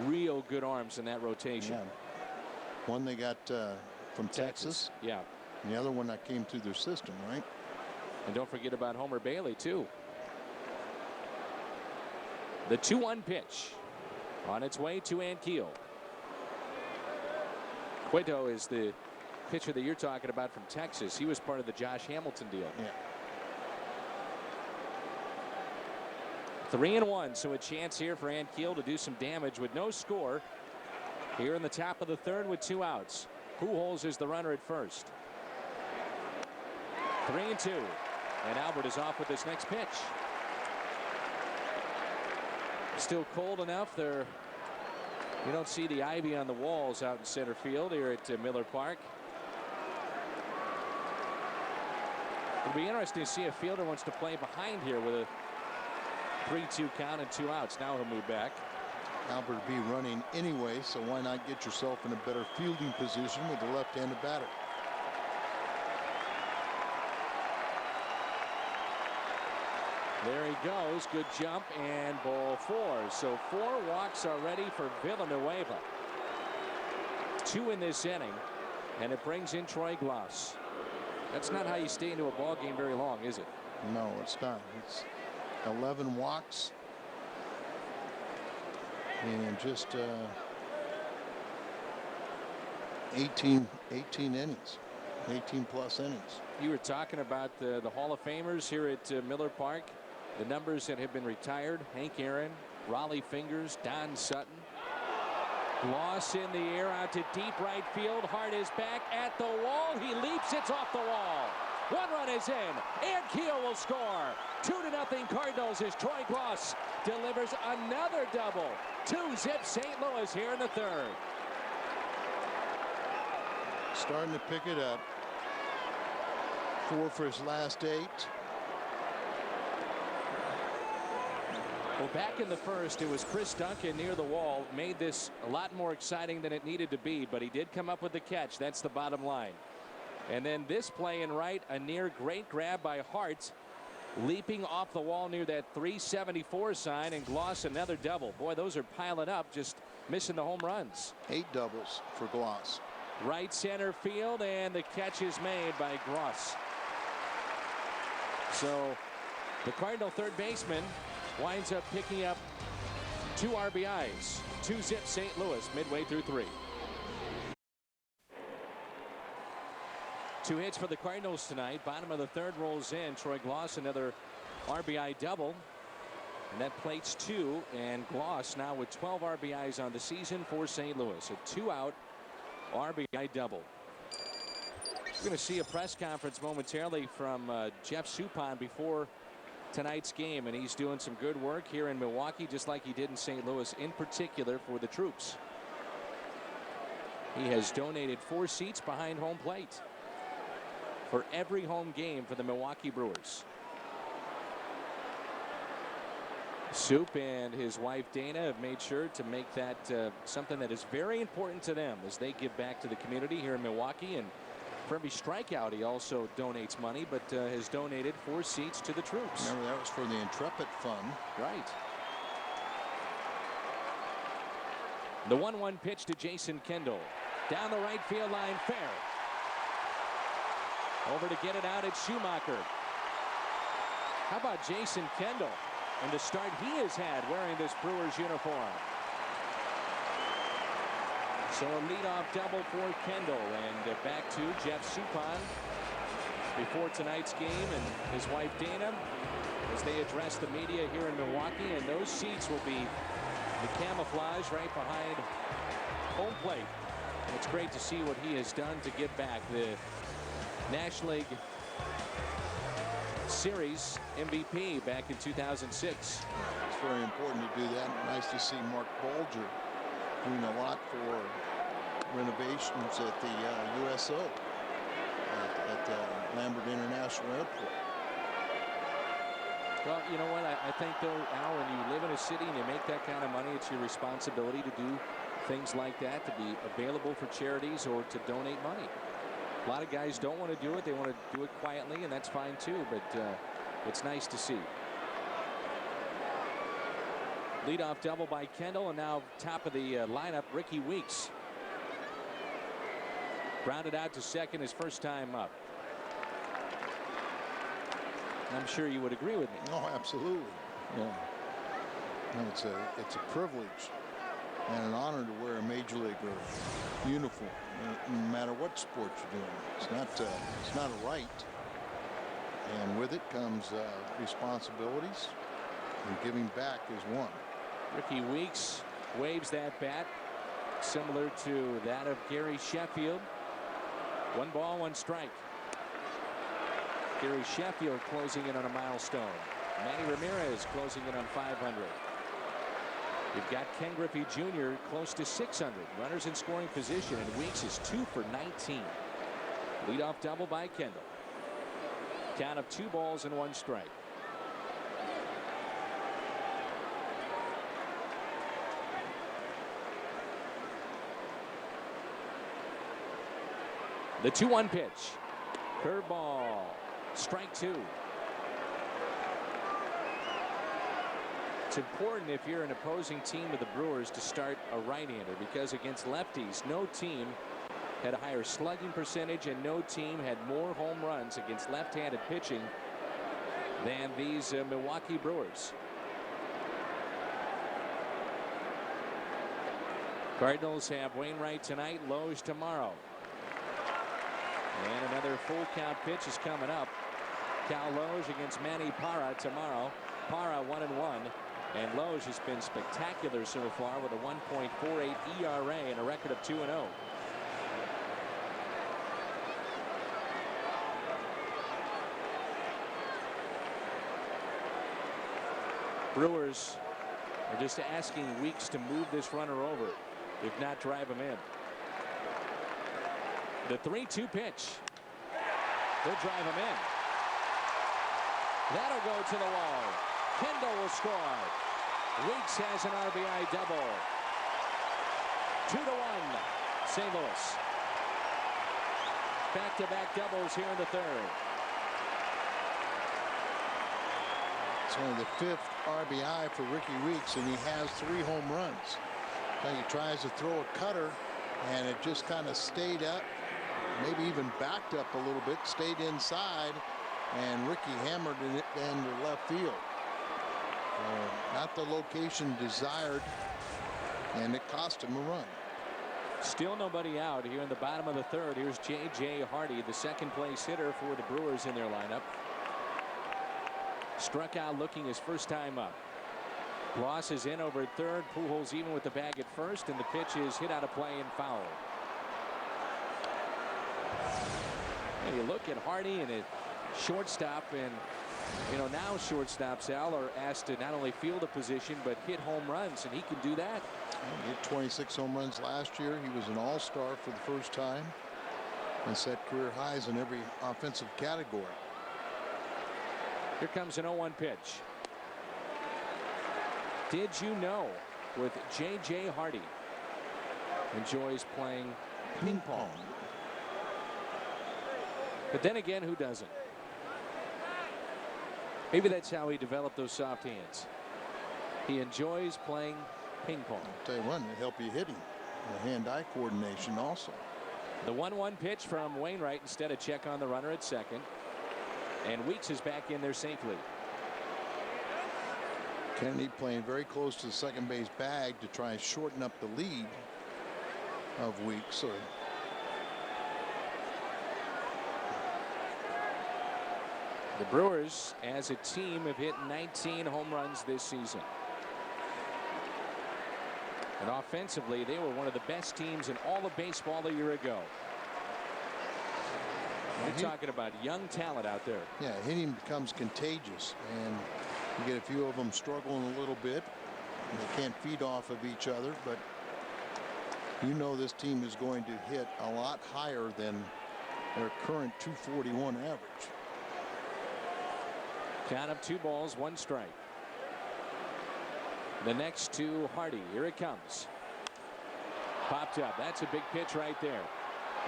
real good arms in that rotation. Yeah. One they got from Texas. Yeah. And the other one that came through their system, right? And don't forget about Homer Bailey, too. The 2-1 pitch on its way to Ankiel. Cueto is the pitcher that you're talking about from Texas. He was part of the Josh Hamilton deal. Yeah. 3-1, so a chance here for Ankiel to do some damage with no score here in the top of the third with 2 outs. Pujols is the runner at first. 3-2, and Albert is off with this next pitch. Still cold enough there. You don't see the ivy on the walls out in center field here at Miller Park. It'll be interesting to see if Fielder wants to play behind here with a 3-2 count and 2 outs. Now he'll move back. Albert will be running anyway, so why not get yourself in a better fielding position with the left-handed batter? There he goes. Good jump, and ball 4. So 4 walks already for Villanueva. 2 in this inning, and it brings in Troy Glaus. That's not how you stay into a ball game very long, is it? No, it's not. It's 11 walks and just 18 innings, 18+ innings. You were talking about the Hall of Famers here at Miller Park. The numbers that have been retired: Hank Aaron, Raleigh Fingers, Don Sutton. Glaus in the air out to deep right field. Hart is back at the wall. He leaps. It's off the wall. 1 run is in. Ankiel will score. 2-0 Cardinals as Troy Glaus delivers another double. 2-zip St. Louis here in the third. Starting to pick it up. 4 for his last 8. Well, back in the first, it was Chris Duncan near the wall. Made this a lot more exciting than it needed to be, but he did come up with the catch. That's the bottom line. And then this play in right, a near great grab by Hart, leaping off the wall near that 374 sign, and Glaus another double. Boy, those are piling up, just missing the home runs. 8 doubles for Glaus. Right center field, and the catch is made by Glaus. So the Cardinal third baseman winds up picking up 2 RBIs. 2-zip St. Louis midway through 3. 2 hits for the Cardinals tonight. Bottom of the third rolls in. Troy Glaus another RBI double. And that plates 2. And Glaus now with 12 RBIs on the season for St. Louis. A 2-out RBI double. We're going to see a press conference momentarily from Jeff Suppan before tonight's game, and he's doing some good work here in Milwaukee, just like he did in St. Louis, in particular for the troops. He has donated 4 seats behind home plate for every home game for the Milwaukee Brewers. Soup and his wife Dana have made sure to make that something that is very important to them as they give back to the community here in Milwaukee. And for every strikeout, he also donates money, but has donated 4 seats to the troops. Remember, that was for the Intrepid Fund. Right. The 1-1 pitch to Jason Kendall. Down the right field line, fair. Over to get it out, it's Schumacher. How about Jason Kendall and the start he has had wearing this Brewers uniform? So a leadoff double for Kendall, and back to Jeff Suppan before tonight's game and his wife Dana as they address the media here in Milwaukee. And those seats will be the camouflage right behind home plate. And it's great to see what he has done to give back. The National League Series MVP back in 2006. It's very important to do that. Nice to see Mark Bulger doing a lot for renovations at the USO at Lambert International Airport. Well, you know what? I think, though, Al, when you live in a city and you make that kind of money, it's your responsibility to do things like that, to be available for charities or to donate money. A lot of guys don't want to do it. They want to do it quietly, and that's fine, too. But it's nice to see. Leadoff double by Kendall, and now top of the lineup, Ricky Weeks. Grounded out to second his first time up. I'm sure you would agree with me. Oh, absolutely. Yeah. No, it's a privilege and an honor to wear a major leaguer uniform, no matter what sport you're doing. It's not a right, and with it comes responsibilities, and giving back is one. Ricky Weeks waves that bat, similar to that of Gary Sheffield. 1 ball, 1 strike. Gary Sheffield closing in on a milestone. Manny Ramirez closing in on 500. We've got Ken Griffey Jr. close to 600. Runners in scoring position, and Weeks is 2 for 19. Leadoff double by Kendall. Count of 2 balls and 1 strike. The 2-1 pitch. Curveball. Strike 2. It's important if you're an opposing team of the Brewers to start a right-hander, because against lefties, no team had a higher slugging percentage and no team had more home runs against left-handed pitching than these Milwaukee Brewers. Cardinals have Wainwright tonight, Loge tomorrow. And another full count pitch is coming up. Cal Loge against Manny Parra tomorrow. Parra 1-1. And Loge has been spectacular so far with a 1.48 ERA and a record of 2-0. Brewers are just asking Weeks to move this runner over, if not drive him in. The 3-2 pitch. They'll drive him in. That'll go to the wall. Kendall will score. Weeks has an RBI double. 2-1. St. Louis. Back-to-back doubles here in the 3rd. It's only the 5th RBI for Ricky Weeks, and he has 3 home runs. Now he tries to throw a cutter, and it just kind of stayed up, maybe even backed up a little bit, stayed inside, and Ricky hammered it into left field. Not the location desired, and it cost him a run. Still nobody out here in the bottom of the 3rd. Here's J.J. Hardy, the 2nd place hitter for the Brewers in their lineup. Struck out looking his first time up. Bloss is in over at 3rd. Pujols even with the bag at 1st, and the pitch is hit out of play and foul. And you look at Hardy and at shortstop, and you know, now shortstops, Al, are asked to not only field a position but hit home runs, and he can do that. He hit 26 home runs last year. He was an all-star for the first time and set career highs in every offensive category. Here comes an 0-1 pitch. Did you know with J.J. Hardy enjoys playing ping pong? But then again, who doesn't? Maybe that's how he developed those soft hands. He enjoys playing ping pong. I'll tell you what, it'll help you hitting. Hand-eye coordination also. The 1-1 pitch from Wainwright instead of check on the runner at second. And Weeks is back in there safely. Kennedy playing very close to the second base bag to try and shorten up the lead of Weeks. The Brewers as a team have hit 19 home runs this season. And offensively, they were one of the best teams in all of baseball a year ago. You're talking about young talent out there. Yeah, hitting becomes contagious, and you get a few of them struggling a little bit. They can't feed off of each other, but you know this team is going to hit a lot higher than their current 241 average. Count of 2 balls, 1 strike. The next to Hardy. Here it comes. Popped up. That's a big pitch right there.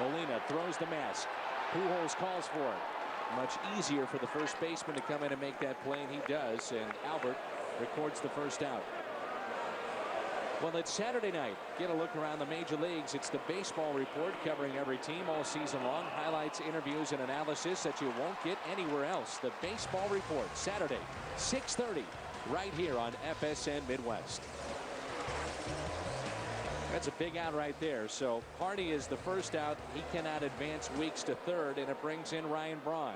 Molina throws the mask. Pujols calls for it. Much easier for the first baseman to come in and make that play, and he does. And Albert records the first out. Well, it's Saturday night. Get a look around the major leagues. It's the Baseball Report covering every team all season long. Highlights, interviews, and analysis that you won't get anywhere else. The Baseball Report, Saturday, 6:30, right here on FSN Midwest. That's a big out right there. So Hardy is the first out. He cannot advance Weeks to third, and it brings in Ryan Braun.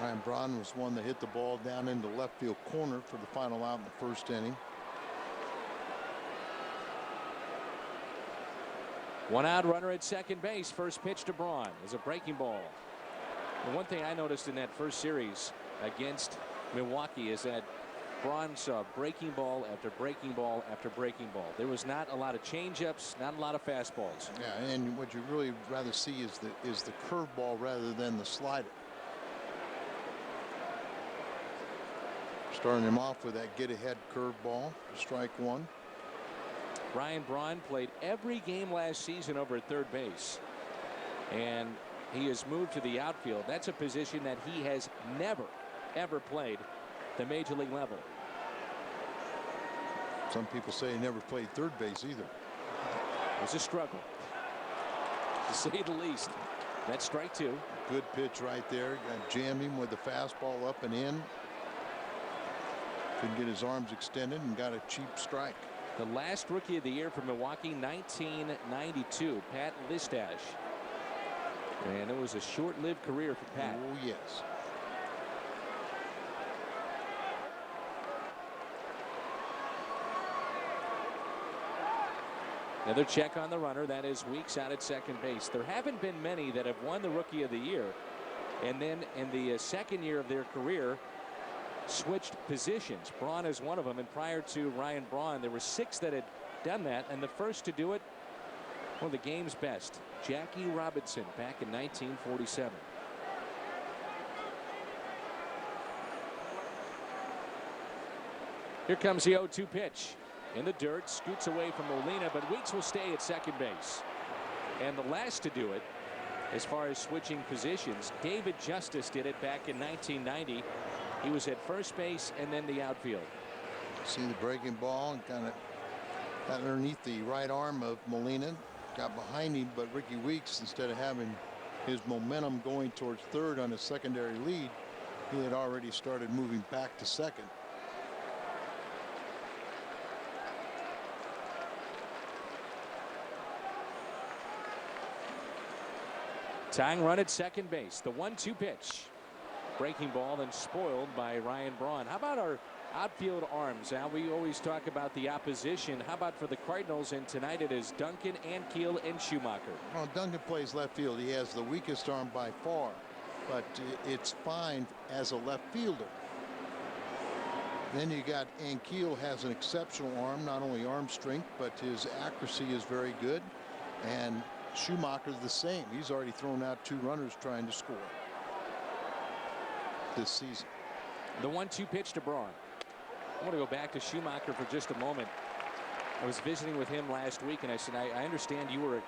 Ryan Braun was one that hit the ball down into left field corner for the final out in the first inning. 1 out, runner at second base. First pitch to Braun is a breaking ball. The one thing I noticed in that first series against Milwaukee is that Braun saw breaking ball after breaking ball after breaking ball. There was not a lot of changeups, not a lot of fastballs. Yeah, and what you really rather see is the curveball rather than the slider. Starting him off with that get-ahead curveball, strike 1. Ryan Braun played every game last season over at third base, and he has moved to the outfield. That's a position that he has never, ever played the major league level. Some people say he never played third base either. It was a struggle, to say the least. That's strike 2. Good pitch right there. Jammed him with the fastball up and in. Couldn't get his arms extended and got a cheap strike. The last Rookie of the Year for Milwaukee, 1992, Pat Listash. And it was a short-lived career for Pat. Oh, yes. Another check on the runner. That is Weeks out at second base. There haven't been many that have won the Rookie of the Year, and then in the second year of their career switched positions. Braun is one of them, and prior to Ryan Braun there were 6 that had done that, and the first to do it, one of the game's best, Jackie Robinson, back in 1947. Here comes the 0-2 pitch. In the dirt, scoots away from Molina, but Weeks will stay at second base. And the last to do it, as far as switching positions, David Justice did it back in 1990. He was at first base and then the outfield. See the breaking ball and kind of got underneath the right arm of Molina. Got behind him, but Ricky Weeks, instead of having his momentum going towards third on a secondary lead, he had already started moving back to second. Tying run at second base. The 1-2 pitch. Breaking ball then spoiled by Ryan Braun. How about our outfield arms? Now, we always talk about the opposition. How about for the Cardinals? And tonight it is Duncan, Ankiel, and Schumacher. Well, Duncan plays left field. He has the weakest arm by far, but it's fine as a left fielder. Then you got Ankiel has an exceptional arm, not only arm strength, but his accuracy is very good. And Schumacher's the same. He's already thrown out 2 runners trying to score this season. The 1-2 pitch to Braun. I want to go back to Schumacher for just a moment. I was visiting with him last week, and I said, I understand you were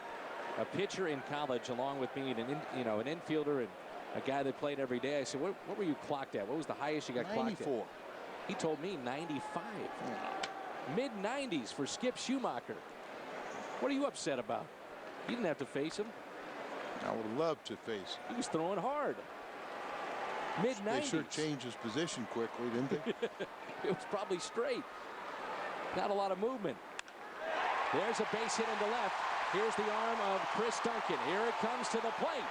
a pitcher in college along with being an infielder and a guy that played every day. I said, what were you clocked at? What was the highest you got 94. clocked at? He told me 95. Yeah. Mid-90s for Skip Schumacher. What are you upset about? You didn't have to face him. I would love to face him. He was throwing hard. Mid-90s. They sure changed his position quickly, didn't they? It was probably straight. Not a lot of movement. There's a base hit into left. Here's the arm of Chris Duncan. Here it comes to the plate.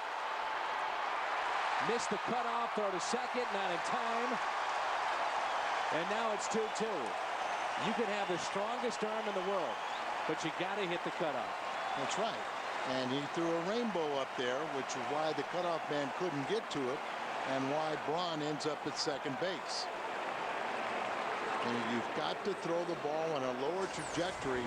Missed the cutoff, throw to second, not in time. And now it's 2-2. You can have the strongest arm in the world, but you got to hit the cutoff. That's right. And he threw a rainbow up there, which is why the cutoff man couldn't get to it and why Braun ends up at second base. And you've got to throw the ball on a lower trajectory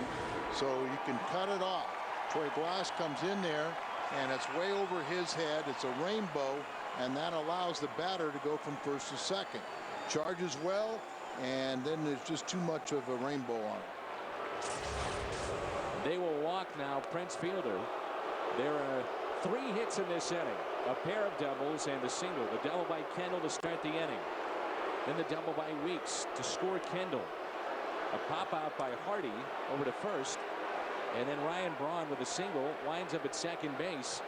so you can cut it off. Troy Glass comes in there, and it's way over his head. It's a rainbow, and that allows the batter to go from first to second. Charges well, and then there's just too much of a rainbow on it. They will walk now Prince Fielder. There are 3 hits in this inning. A pair of doubles and a single. The double by Kendall to start the inning. Then the double by Weeks to score Kendall. A pop out by Hardy over to first. And then Ryan Braun with a single winds up at second base.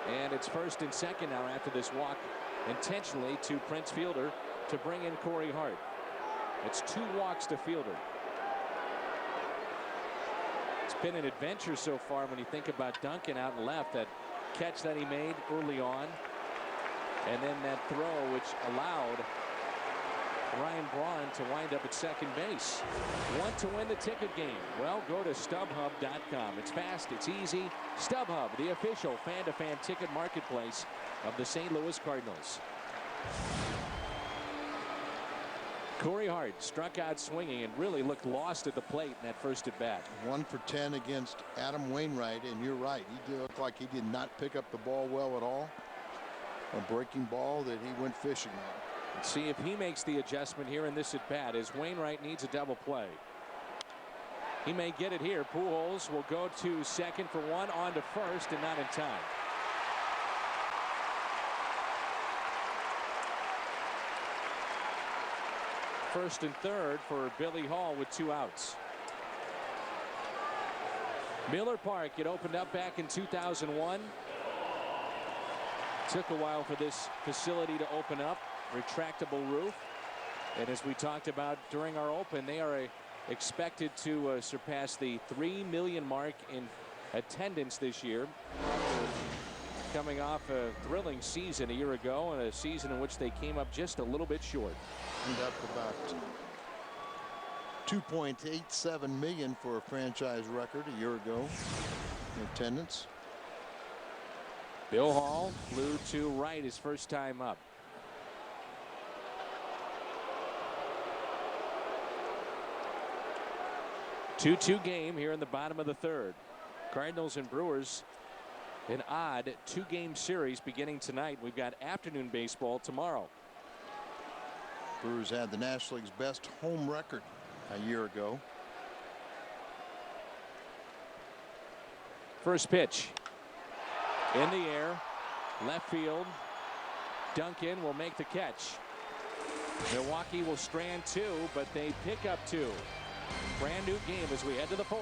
And it's first and second now after this walk intentionally to Prince Fielder to bring in Corey Hart. It's 2 walks to Fielder. It's been an adventure so far when you think about Duncan out and left. That catch that he made early on, and then that throw which allowed Ryan Braun to wind up at second base. Want to win the ticket game? Well, go to StubHub.com. It's fast, it's easy. StubHub, the official fan-to-fan ticket marketplace of the St. Louis Cardinals. Corey Hart struck out swinging and really looked lost at the plate in that first at bat. 1 for 10 against Adam Wainwright, and you're right. He looked like he did not pick up the ball well at all. A breaking ball that he went fishing on. Let's see if he makes the adjustment here in this at bat, as Wainwright needs a double play. He may get it here. Pujols will go to second for 1, on to first, and not in time. First and third for Billy Hall with 2 outs. Miller Park, it opened up back in 2001. Took a while for this facility to open up. Retractable roof. And as we talked about during our open, they are expected to surpass the 3 million mark in attendance this year. Coming off a thrilling season a year ago, and a season in which they came up just a little bit short. Ended up about 2.87 million for a franchise record a year ago in attendance. Bill Hall flew to right his first time up. Two-two game here in the bottom of the third. Cardinals and Brewers, an odd 2-game series beginning tonight. We've got afternoon baseball tomorrow. Brewers had the National League's best home record a year ago. First pitch in the air, left field. Duncan will make the catch. Milwaukee will strand 2, but they pick up 2. Brand new game as we head to the 4th.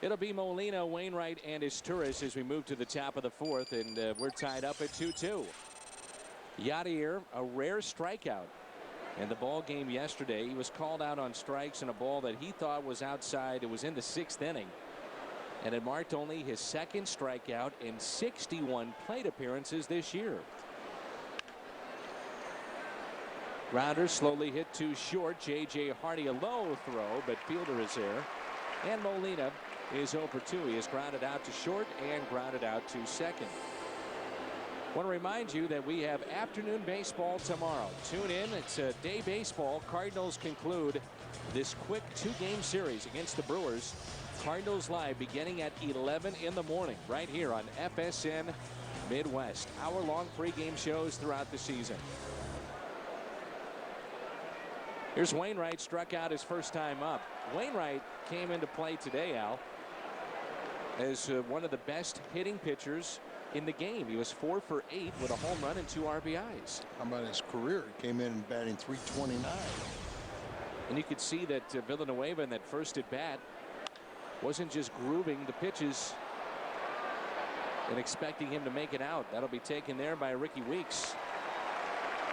It'll be Molina, Wainwright, and Izturis as we move to the top of the 4th, and we're tied up at 2-2. Yadier, a rare strikeout in the ball game yesterday. He was called out on strikes in a ball that he thought was outside. It was in the 6th inning, and it marked only his 2nd strikeout in 61 plate appearances this year. Grounder slowly hit to short. J.J. Hardy a low throw, but Fielder is there. And Molina is over 2. He is grounded out to short and grounded out to second. Want to remind you that we have afternoon baseball tomorrow. Tune in. It's a day baseball. Cardinals conclude this quick 2-game series against the Brewers. Cardinals live beginning at 11 in the morning right here on FSN Midwest. Hour-long pregame shows throughout the season. Here's Wainwright, struck out his first time up. Wainwright came into play today, Al, as one of the best hitting pitchers in the game. He was 4 for 8 with a home run and 2 RBIs. How about his career? He came in batting .329. And you could see that Villanueva in that first at bat wasn't just grooving the pitches and expecting him to make it out. That'll be taken there by Ricky Weeks.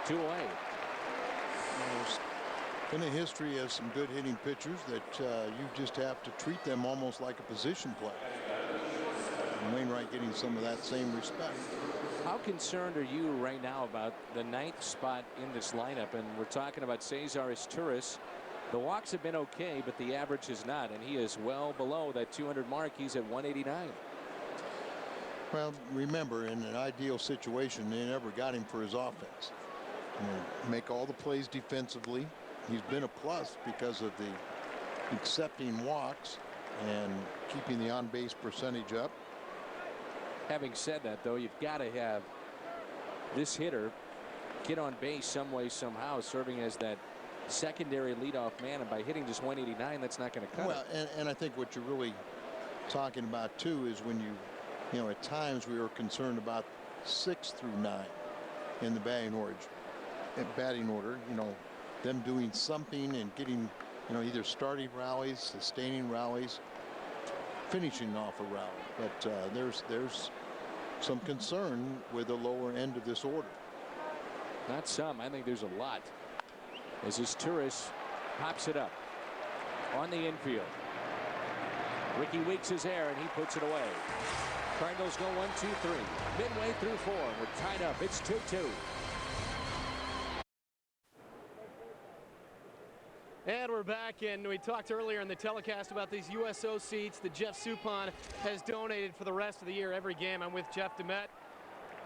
2 away. There's been a history of some good hitting pitchers that you just have to treat them almost like a position player. And Wainwright getting some of that same respect. How concerned are you right now about the 9th spot in this lineup? And we're talking about Cesar Izturis. The walks have been okay, but the average is not, and he is well below that 200 mark. He's at 189. Well, remember, in an ideal situation, they never got him for his offense. You know, make all the plays defensively. He's been a plus because of the accepting walks and keeping the on-base percentage up. Having said that, though, you've got to have this hitter get on base some way, somehow, serving as that secondary leadoff man, and by hitting just 189, that's not going to cut it. And I think what you're really talking about too is when you know, at times we were concerned about 6 through 9 in the batting order. You know, them doing something and getting, you know, either starting rallies, sustaining rallies, finishing off a rally. But there's some concern with the lower end of this order. Not some. I think there's a lot. As Izturis pops it up on the infield. Ricky Weeks is there, and he puts it away. Cardinals go 1-2-3. Midway through 4. We're tied up. It's 2-2. And we're back, and we talked earlier in the telecast about these USO seats that Jeff Suppan has donated for the rest of the year. Every game I'm with Jeff Demet.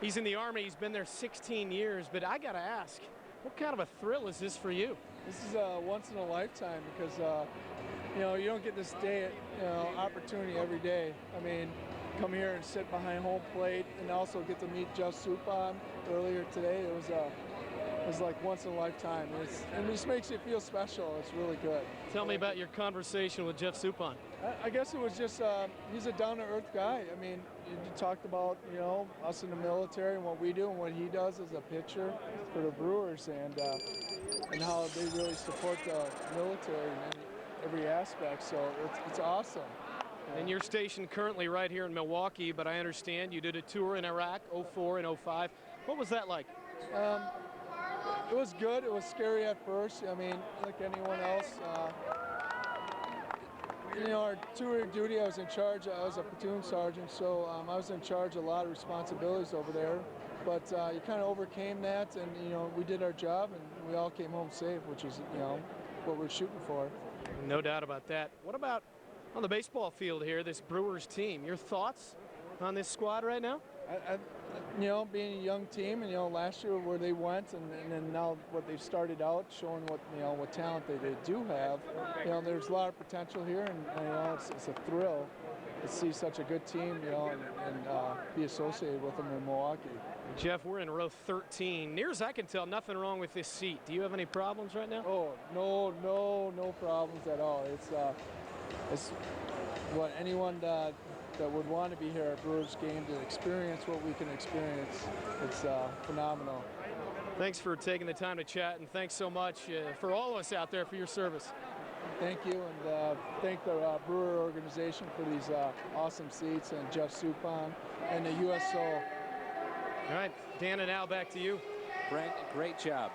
He's in the Army. He's been there 16 years. But I got to ask, what kind of a thrill is this for you? This is a once in a lifetime because, you know, you don't get this day, you know, opportunity every day. I mean, come here and sit behind home plate and also get to meet Jeff Suppan earlier today. It was like once in a lifetime. And it just makes you feel special. It's really good. Tell me about your conversation with Jeff Suppan. I guess it was just, he's a down-to-earth guy. I mean, you talked about, you know, us in the military and what we do and what he does as a pitcher for the Brewers and how they really support the military in every aspect. So it's awesome. And you're stationed currently right here in Milwaukee, but I understand you did a tour in Iraq, 04 and 05. What was that like? It was good. It was scary at first. I mean, like anyone else. You know, our tour of duty, I was in charge. I was a platoon sergeant, so I was in charge of a lot of responsibilities over there. But you kind of overcame that, and, you know, we did our job, and we all came home safe, which is, you know, what we're shooting for. No doubt about that. What about on the baseball field here, this Brewers team? Your thoughts on this squad right now? You know, being a young team, and, you know, last year where they went, and then now what they've started out, showing what, you know, what talent they do have. You know, there's a lot of potential here, and you know, it's a thrill to see such a good team, you know, and be associated with them in Milwaukee. Jeff, we're in row 13. Near as I can tell, nothing wrong with this seat. Do you have any problems right now? Oh, no problems at all. It's what anyone that would want to be here at Brewers game to experience what we can experience. It's phenomenal. Thanks for taking the time to chat, and thanks so much for all of us out there for your service. Thank you, and thank the Brewer organization for these awesome seats, and Jeff Suppan and the USO. All right, Dan and Al, back to you. Brent, great job.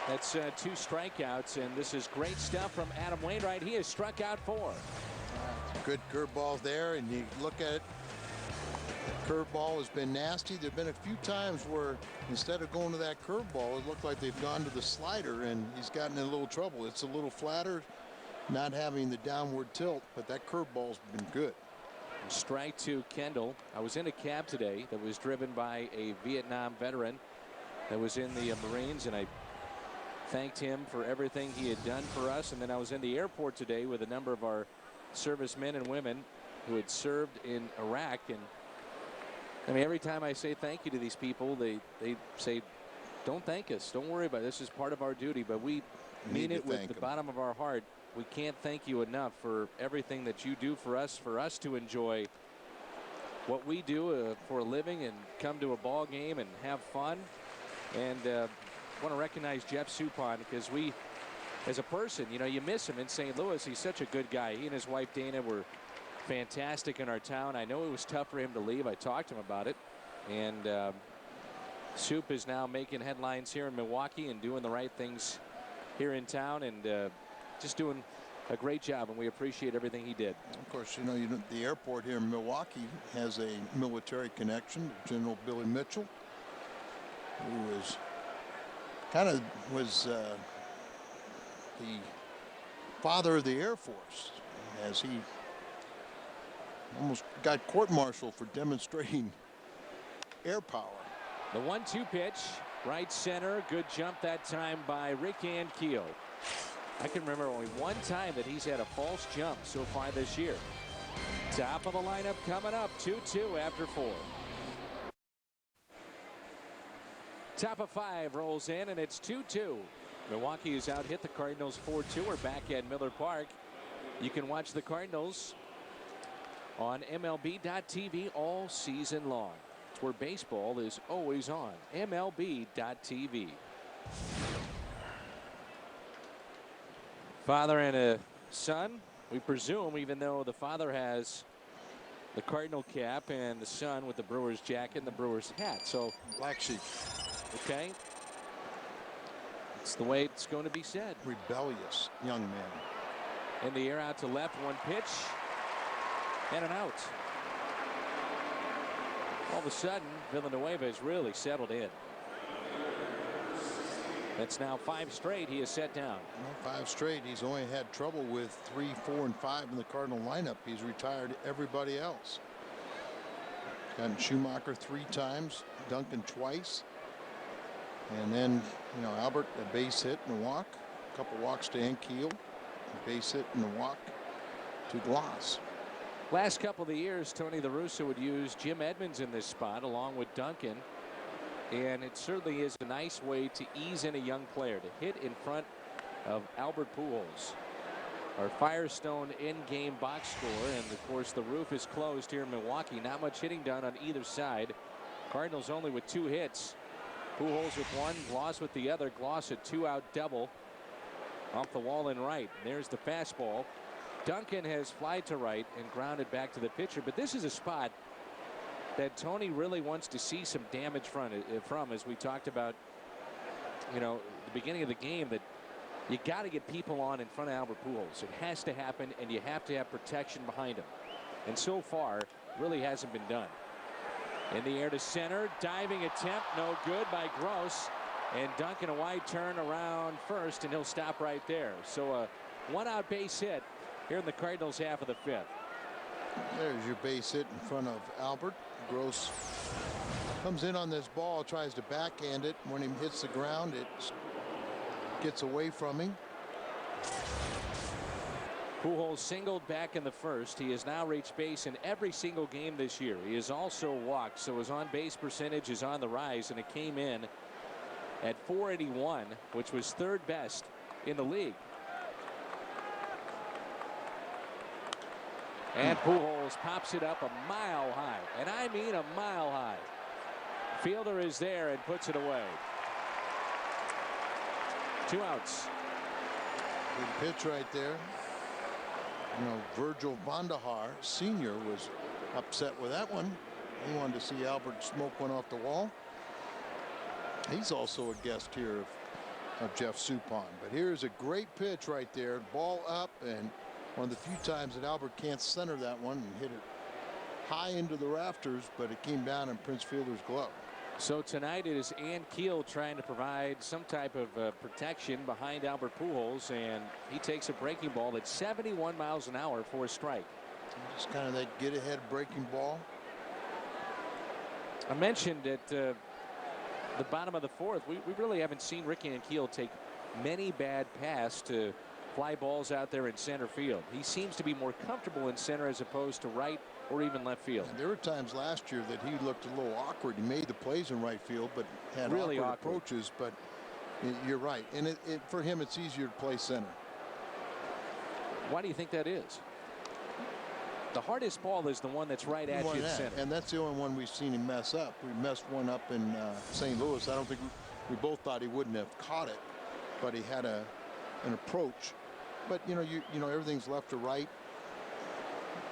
That's 2 strikeouts, and this is great stuff from Adam Wainwright. He has struck out 4. Good curveball there, and you look at it, the curveball has been nasty. There have been a few times where instead of going to that curveball, it looked like they've gone to the slider, and he's gotten in a little trouble. It's a little flatter, not having the downward tilt, but that curveball's been good. Strike to Kendall. I was in a cab today that was driven by a Vietnam veteran that was in the Marines, and I thanked him for everything he had done for us. And then I was in the airport today with a number of our servicemen and women who had served in Iraq. And I mean, every time I say thank you to these people, they say, don't thank us. Don't worry about it. This is part of our duty. But we mean it with the bottom of our heart. We can't thank you enough for everything that you do for us to enjoy what we do for a living and come to a ball game and have fun. And want to recognize Jeff Suppan, because we, as a person, you know, you miss him in St. Louis. He's such a good guy. He and his wife Dana were fantastic in our town. I know it was tough for him to leave. I talked to him about it. And Soup is now making headlines here in Milwaukee and doing the right things here in town, and just doing a great job, and we appreciate everything he did. Of course, you know, the airport here in Milwaukee has a military connection. General Billy Mitchell, who was the father of the Air Force, as he almost got court-martialed for demonstrating air power. The 1-2 pitch, right center, good jump that time by Rick Ankiel. I can remember only one time that he's had a false jump so far this year. Top of the lineup coming up, 2-2 after 4. Top of 5 rolls in, and it's 2-2. Milwaukee has out hit the Cardinals 4-2. We're back at Miller Park. You can watch the Cardinals on MLB.TV all season long. It's where baseball is always on. MLB.TV. Father and a son, we presume, even though the father has the Cardinal cap and the son with the Brewers jacket and the Brewers hat. So Black sheep. Okay. It's the way it's going to be said. Rebellious young man. In the air out to left, one pitch and an out. All of a sudden, Villanueva has really settled in. That's now 5 straight he has set down. Well, 5 straight. He's only had trouble with 3, 4, and 5 in the Cardinal lineup. He's retired everybody else. Gotten Schumacher 3 times, Duncan twice. And then, you know, Albert, a base hit and a walk. A couple walks to Ankiel. A base hit and a walk to Gloss. Last couple of the years, Tony La Russa would use Jim Edmonds in this spot along with Duncan. And it certainly is a nice way to ease in a young player, to hit in front of Albert Pujols. Our Firestone in-game box score, and of course the roof is closed here in Milwaukee. Not much hitting done on either side. Cardinals only with 2 hits. Pujols with 1, Gloss with the other. Gloss a 2-out double off the wall in right. And there's the fastball. Duncan has flied to right and grounded back to the pitcher, but this is a spot that Tony really wants to see some damage from, as we talked about, you know, the beginning of the game, that you got to get people on in front of Albert Pujols. It has to happen, and you have to have protection behind him. And so far, really hasn't been done. In the air to center, diving attempt, no good by Gross. And Duncan a wide turn around first, and he'll stop right there. So a 1-out base hit here in the Cardinals half of the 5th. There's your base hit in front of Albert. Gross comes in on this ball, tries to backhand it. When he hits the ground, it gets away from him. Pujols singled back in the first. He has now reached base in every single game this year. He has also walked, so his on-base percentage is on the rise, and it came in at .481, which was 3rd best in the league. And Pujols pops it up a mile high, and I mean a mile high. Fielder is there and puts it away. 2 outs. Good pitch right there. You know, Virgil Vandahar Sr. was upset with that one. He wanted to see Albert smoke one off the wall. He's also a guest here of Jeff Suppan. But here's a great pitch right there. Ball up, and one of the few times that Albert can't center that one and hit it high into the rafters, but it came down in Prince Fielder's glove. So tonight it is Ankiel trying to provide some type of protection behind Albert Pujols, and he takes a breaking ball at 71 miles an hour for a strike. Just kind of that get-ahead breaking ball. I mentioned at the bottom of the fourth, we really haven't seen Ricky Ankiel take many bad passes to fly balls out there in center field. He seems to be more comfortable in center as opposed to right or even left field. And there were times last year that he looked a little awkward. He made the plays in right field, but had really awkward awkward approaches. But you're right. And for him, it's easier to play center. Why do you think that is? The hardest ball is the one that's right at you in center. And that's the only one we've seen him mess up. We messed one up in St. Louis. I don't think we both thought he wouldn't have caught it, but he had an approach. But you know everything's left to right.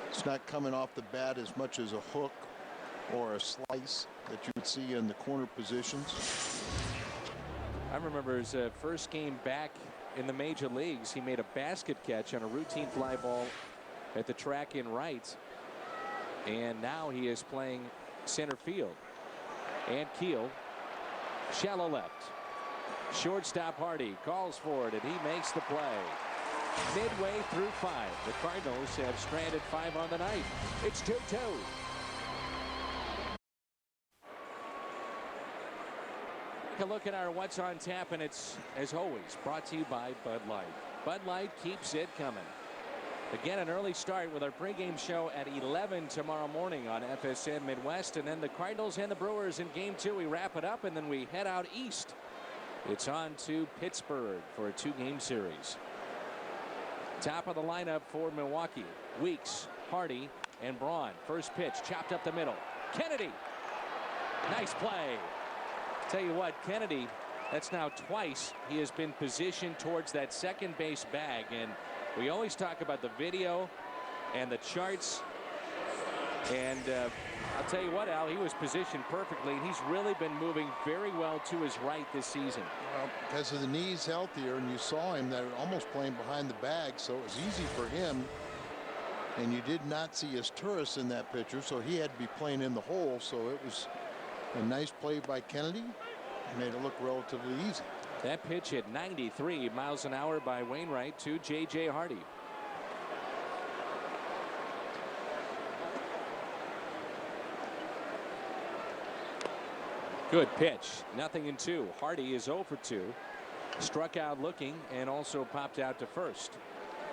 It's not coming off the bat as much as a hook or a slice that you would see in the corner positions. I remember his first game back in the major leagues. He made a basket catch on a routine fly ball at the track in right, and now he is playing center field. And Keel, shallow left. Shortstop Hardy calls for it, and he makes the play. Midway through 5, the Cardinals have stranded 5 on the night. It's 2-2. Take a look at our What's on Tap, and it's, as always, brought to you by Bud Light. Bud Light keeps it coming. Again, an early start with our pregame show at 11 tomorrow morning on FSN Midwest, and then the Cardinals and the Brewers in Game 2. We wrap it up, and then we head out east. It's on to Pittsburgh for a 2-game series. Top of the lineup for Milwaukee: Weeks, Hardy, and Braun. First pitch chopped up the middle. Kennedy, nice play. Tell you what, Kennedy, that's now twice he has been positioned towards that second base bag, and we always talk about the video and the charts, and I'll tell you what, Al, he was positioned perfectly, and he's really been moving very well to his right this season. Well, because of the knees healthier, and you saw him that almost playing behind the bag, so it was easy for him. And you did not see his Turris in that picture, so he had to be playing in the hole. So it was a nice play by Kennedy. Made it look relatively easy. That pitch hit 93 miles an hour by Wainwright to J.J. Hardy. Good pitch. 0-2. Hardy is 0 for 2. Struck out looking and also popped out to first.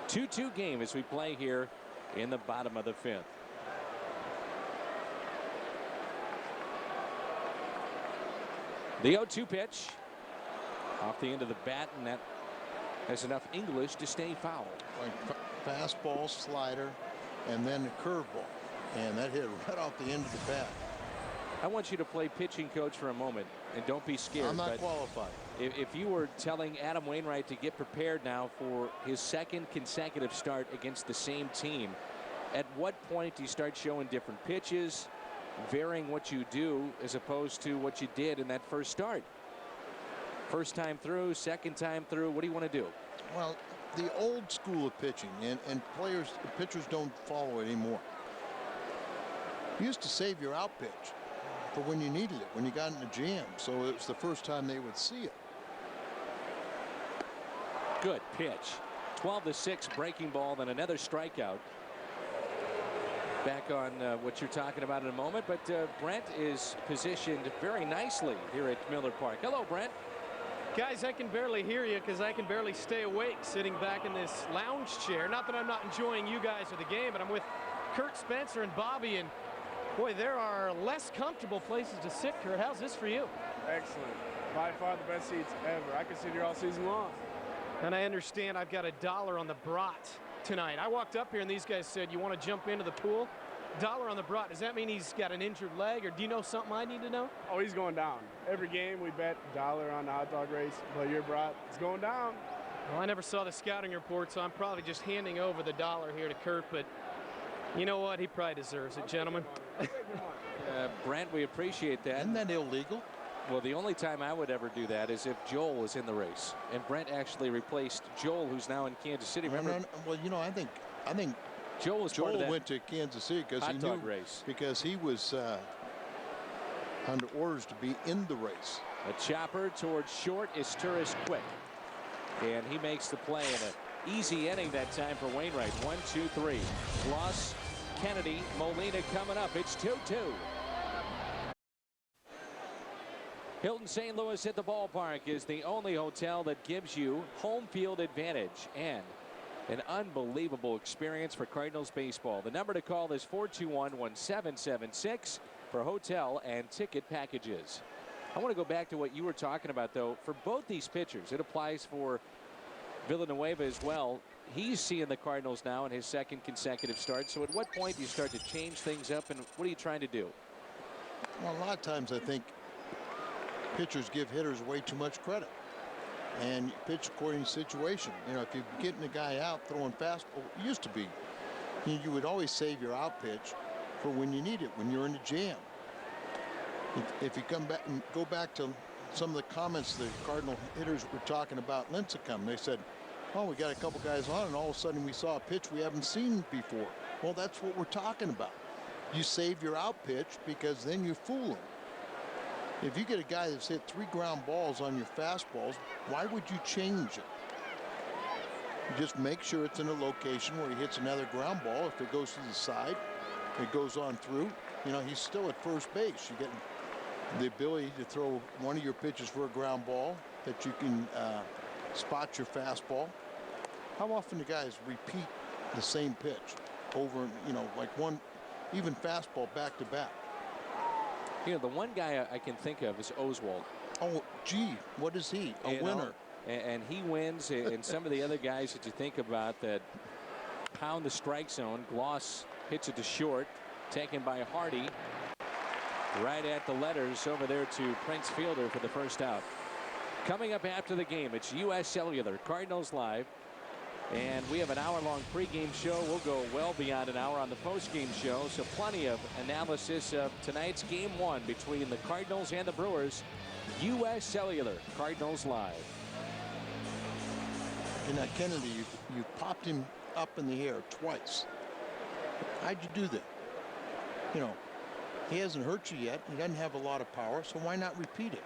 2-2 game as we play here in the bottom of the 5th. The 0-2 pitch off the end of the bat, and that has enough English to stay foul. Like fastball, slider, and then a curveball, and that hit right off the end of the bat. I want you to play pitching coach for a moment, and don't be scared. I'm not qualified. If you were telling Adam Wainwright to get prepared now for his second consecutive start against the same team, at what point do you start showing different pitches, varying what you do as opposed to what you did in that first start? First time through, second time through, what do you want to do? Well, the old school of pitching, and pitchers don't follow it anymore. You used to save your out pitch for when you needed it, when you got in a jam. So it was the first time they would see it. Good pitch. 12-6 breaking ball, then another strikeout. Back on what you're talking about in a moment, but Brent is positioned very nicely here at Miller Park. Hello, Brent. Guys, I can barely hear you because I can barely stay awake sitting back in this lounge chair. Not that I'm not enjoying you guys or the game, but I'm with Kurt Spencer and Bobby, and boy, there are less comfortable places to sit. Kurt, how's this for you? Excellent. By far the best seats ever. I could sit here all season long. And I understand I've got $1 on the brat tonight. I walked up here and these guys said, you want to jump into the pool? $1 on the brat. Does that mean he's got an injured leg, or do you know something I need to know? Oh, he's going down. Every game we bet $1 on the hot dog race. But your brat, it's going down. Well, I never saw the scouting report, so I'm probably just handing over the $1 here to Kurt, but you know what? He probably deserves it, gentlemen. Brent, we appreciate that. Isn't that illegal? Well, the only time I would ever do that is if Joel was in the race, and Brent actually replaced Joel, who's now in Kansas City. Remember? Well, you know, I think Joel was part of that went to Kansas City because he knew race. Because he was under orders to be in the race. A chopper towards short is Turris quick, and he makes the play in an easy inning that time for Wainwright. 1-2-3. Loss Kennedy, Molina coming up. It's 2-2. Hilton St. Louis at the ballpark is the only hotel that gives you home field advantage and an unbelievable experience for Cardinals baseball. The number to call is 421-1776 for hotel and ticket packages. I want to go back to what you were talking about, though. For both these pitchers, it applies for Villanueva as well. He's seeing the Cardinals now in his second consecutive start. So at what point do you start to change things up, and what are you trying to do? Well, a lot of times I think pitchers give hitters way too much credit, and you pitch according to situation. You know, if you're getting a guy out throwing fastball, it used to be you would always save your out pitch for when you need it, when you're in a jam. If you come back and go back to some of the comments the Cardinal hitters were talking about Lincecum, they said, oh, we got a couple guys on, and all of a sudden we saw a pitch we haven't seen before. Well, that's what we're talking about. You save your out pitch because then you fool them. If you get a guy that's hit 3 ground balls on your fastballs, why would you change it? You just make sure it's in a location where he hits another ground ball. If it goes to the side, it goes on through. You know, he's still at first base. You get the ability to throw one of your pitches for a ground ball that you can spot your fastball. How often do guys repeat the same pitch over, you know, like one, even fastball back to back? You know, the one guy I can think of is Oswald. Oh, gee, what is he? A winner. And he wins. And some of the other guys that you think about that pound the strike zone. Gloss hits it to short, taken by Hardy. Right at the letters over there to Prince Fielder for the first out. Coming up after the game, it's U.S. Cellular, Cardinals Live. And we have an hour-long pregame show. We'll go well beyond an hour on the postgame show. So plenty of analysis of tonight's Game 1 between the Cardinals and the Brewers. U.S. Cellular, Cardinals Live. And Kennedy, you popped him up in the air twice. How'd you do that? You know, he hasn't hurt you yet. He doesn't have a lot of power, so why not repeat it?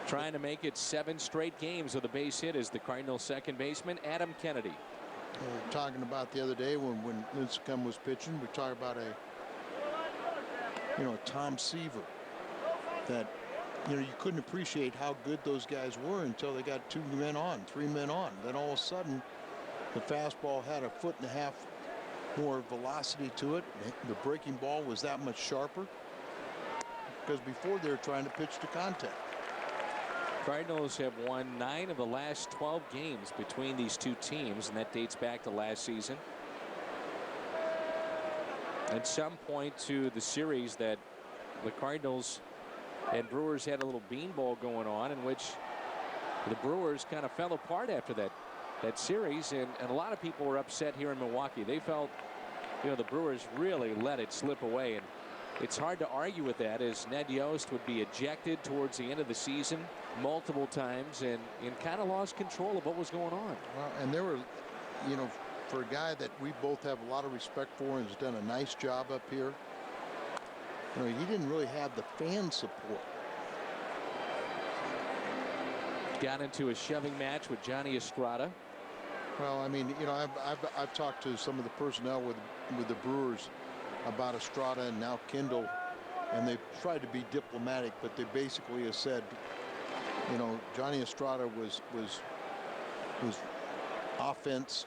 Trying to make it 7 straight games with a base hit is the Cardinals' second baseman, Adam Kennedy. We were talking about the other day when Lincecum was pitching, we talked about a Tom Seaver that, you know, you couldn't appreciate how good those guys were until they got 2 men on, 3 men on. Then all of a sudden, the fastball had a 1.5 feet more velocity to it. The breaking ball was that much sharper because before they were trying to pitch to contact. Cardinals have won 9 of the last 12 games between these two teams, and that dates back to last season. At some point to the series that the Cardinals and Brewers had a little beanball going on, in which the Brewers kind of fell apart after that series, and a lot of people were upset here in Milwaukee. They felt, you know, the Brewers really let it slip away, and it's hard to argue with that, as Ned Yost would be ejected towards the end of the season multiple times and kind of lost control of what was going on. Well, and there were, you know, for a guy that we both have a lot of respect for and has done a nice job up here, you know, he didn't really have the fan support. Got into a shoving match with Johnny Estrada. Well, I mean, you know, I've talked to some of the personnel with the Brewers about Estrada and now Kendall, and they've tried to be diplomatic, but they basically have said, you know, Johnny Estrada was offense,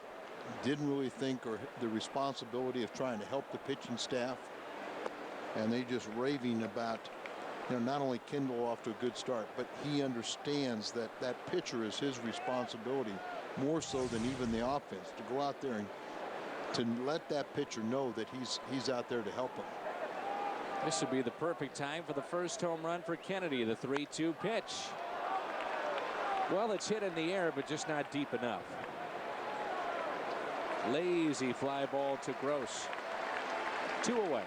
didn't really think or the responsibility of trying to help the pitching staff, and they just raving about, you know, not only Kendall off to a good start, but he understands that that pitcher is his responsibility more so than even the offense, to go out there and to let that pitcher know that he's out there to help him. This would be the perfect time for the first home run for Kennedy. The 3-2 pitch. Well, it's hit in the air, but just not deep enough. Lazy fly ball to Gross. 2 away.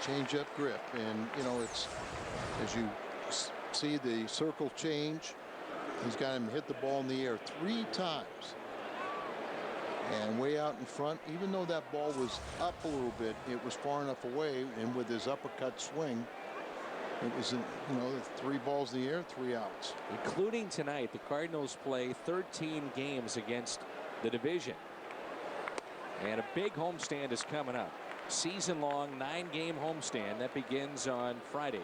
Change up grip, and you know, it's as you see the circle change, he's got him hit the ball in the air 3 times. And way out in front, even though that ball was up a little bit, it was far enough away, and with his uppercut swing, it was, you know, 3 balls in the air, 3 outs. Including tonight, the Cardinals play 13 games against the division. And a big homestand is coming up. Season-long 9-game homestand that begins on Friday.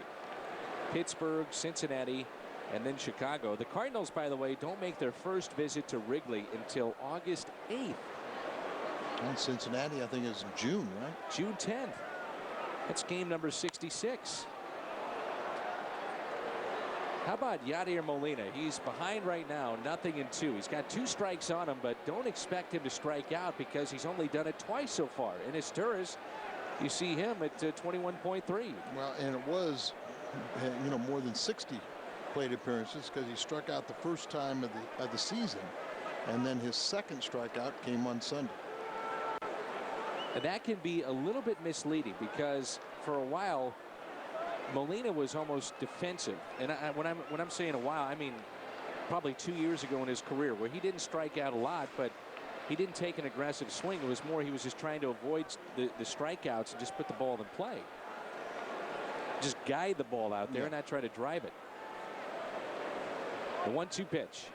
Pittsburgh, Cincinnati, and then Chicago. The Cardinals, by the way, don't make their first visit to Wrigley until August 8th. And Cincinnati, I think, is in June, right? June 10th. That's game number 66. How about Yadier Molina? He's behind right now, 0-2. He's got 2 strikes on him, but don't expect him to strike out because he's only done it twice so far. In Asturias, you see him at 21.3. Well, and it was, more than 60 plate appearances because he struck out the first time of the season, and then his second strikeout came on Sunday. And that can be a little bit misleading because for a while Molina was almost defensive, and when I'm saying a while, I mean probably 2 years ago in his career, where he didn't strike out a lot, but he didn't take an aggressive swing. It was more he was just trying to avoid the strikeouts and just put the ball in play, just guide the ball out there and not try to drive it. The 1-2 pitch.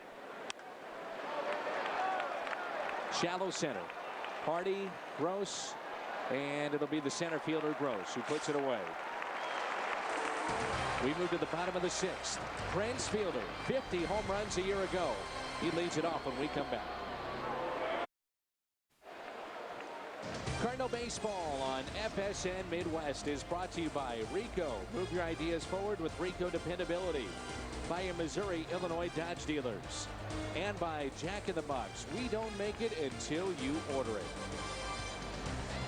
Shallow center. Hardy, Gross, and it'll be the center fielder Gross who puts it away. We move to the bottom of the 6th. Prince Fielder, 50 home runs a year ago. He leads it off when we come back. Cardinal Baseball on FSN Midwest is brought to you by Rico. Move your ideas forward with Rico dependability. By your Missouri, Illinois Dodge dealers. And by Jack in the Box. We don't make it until you order it.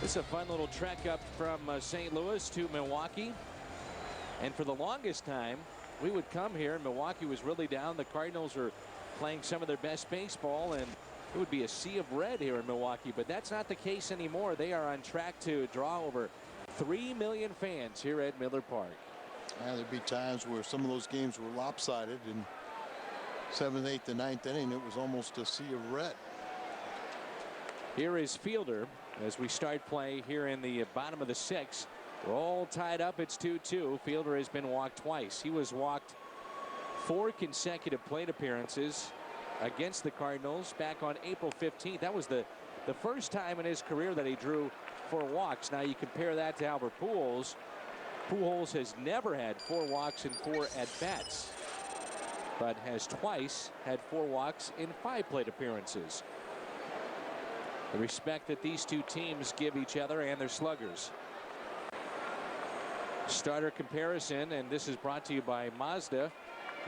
This is a fun little trek up from St. Louis to Milwaukee. And for the longest time, we would come here and Milwaukee was really down. The Cardinals are playing some of their best baseball, and it would be a sea of red here in Milwaukee. But that's not the case anymore. They are on track to draw over 3 million fans here at Miller Park. There'd be times where some of those games were lopsided. In 7th, 8th, and 9th inning, it was almost a sea of red. Here is Fielder as we start play here in the bottom of the 6th. We're all tied up. It's 2-2. Fielder has been walked twice. He was walked 4 consecutive plate appearances against the Cardinals back on April 15th. That was the first time in his career that he drew 4 walks. Now you compare that to Albert Pujols. Pujols has never had 4 walks and 4 at-bats, but has twice had 4 walks in 5 plate appearances. The respect that these two teams give each other and their sluggers. Starter comparison, and this is brought to you by Mazda.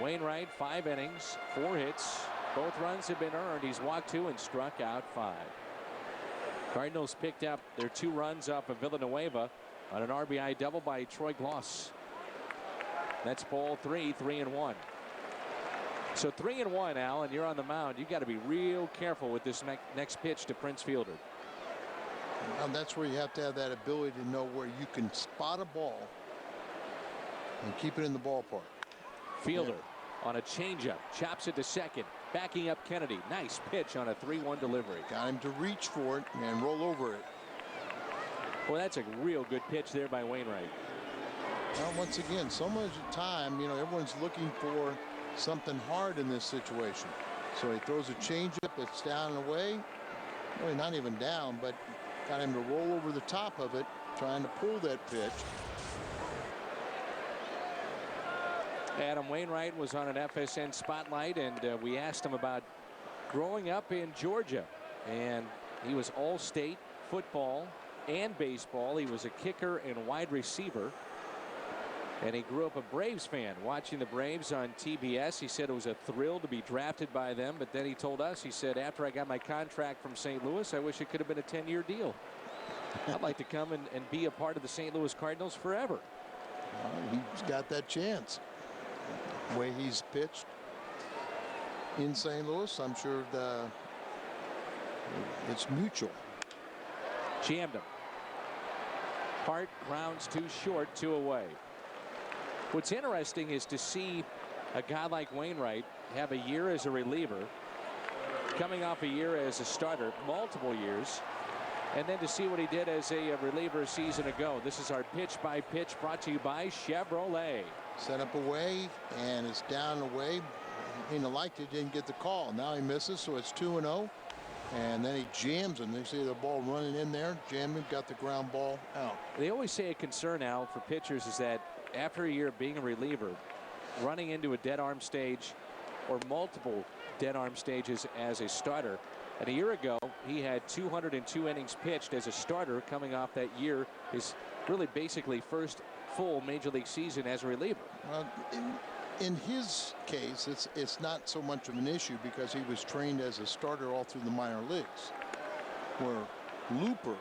Wainwright, 5 innings, 4 hits. Both runs have been earned. He's walked 2 and struck out 5. Cardinals picked up their 2 runs off of Villanueva on an RBI double by Troy Gloss. That's ball 3, 3-1. So 3-1, Al, and you're on the mound. You've got to be real careful with this next pitch to Prince Fielder. And that's where you have to have that ability to know where you can spot a ball and keep it in the ballpark. Fielder on a changeup, chops it to second, backing up Kennedy. Nice pitch on a 3-1 delivery. Got him to reach for it and roll over it. Well, that's a real good pitch there by Wainwright. Well, once again, so much time, everyone's looking for something hard in this situation. So he throws a changeup, it's down and away. Really not even down, but got him to roll over the top of it, trying to pull that pitch. Adam Wainwright was on an FSN Spotlight, and we asked him about growing up in Georgia. And he was all-state football and baseball. He was a kicker and wide receiver. And he grew up a Braves fan, watching the Braves on TBS. He said it was a thrill to be drafted by them. But then he told us, he said, after I got my contract from St. Louis, I wish it could have been a 10-year deal. I'd like to come and be a part of the St. Louis Cardinals forever. He's got that chance. The way he's pitched in St. Louis, I'm sure it's mutual. Jammed him. Hart grounds too short, 2 away. What's interesting is to see a guy like Wainwright have a year as a reliever, coming off a year as a starter, multiple years, and then to see what he did as a reliever a season ago. This is our pitch by pitch brought to you by Chevrolet. Set up away, and it's down away. Liked it, didn't get the call. Now he misses, so it's 2-0. And then he jams him. They see the ball running in there, jamming, got the ground ball out. They always say a concern, Al, for pitchers is that after a year of being a reliever, running into a dead arm stage or multiple dead arm stages as a starter. And a year ago, he had 202 innings pitched as a starter coming off that year, his really basically first full major league season as a reliever. Well, in his case, it's not so much of an issue because he was trained as a starter all through the minor leagues, where Looper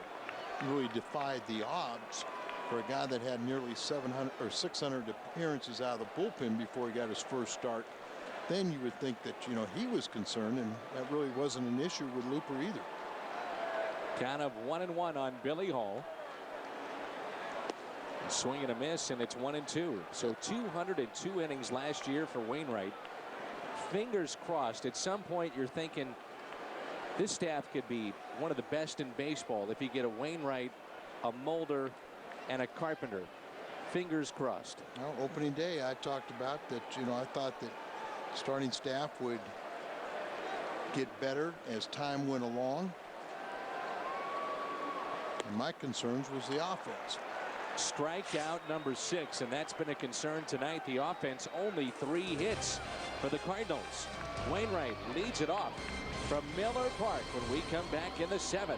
really defied the odds for a guy that had nearly 700 or 600 appearances out of the bullpen before he got his first start. Then you would think that, you know, he was concerned, and that really wasn't an issue with Looper either. Count of 1-1 on Billy Hall. Swing and a miss, and it's 1-2. So 202 innings last year for Wainwright. Fingers crossed. At some point, you're thinking this staff could be one of the best in baseball if you get a Wainwright, a Mulder, and a Carpenter. Fingers crossed. Well, opening day, I talked about that. You know, I thought that starting staff would get better as time went along. And my concerns was the offense. Strikeout number 6, and that's been a concern tonight. The offense, only 3 hits for the Cardinals. Wainwright leads it off from Miller Park when we come back in the 7th.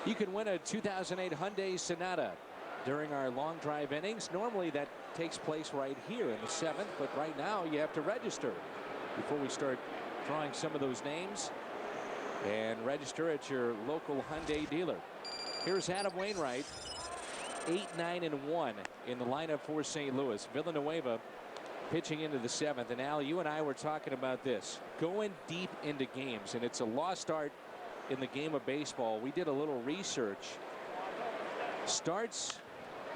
You can win a 2008 Hyundai Sonata during our long drive innings. Normally that takes place right here in the 7th, but right now you have to register before we start drawing some of those names. And register at your local Hyundai dealer. Here's Adam Wainwright, 8-9-1 in the lineup for St. Louis. Villanueva pitching into the 7th. And Al, you and I were talking about this, going deep into games, and it's a lost art in the game of baseball. We did a little research. Starts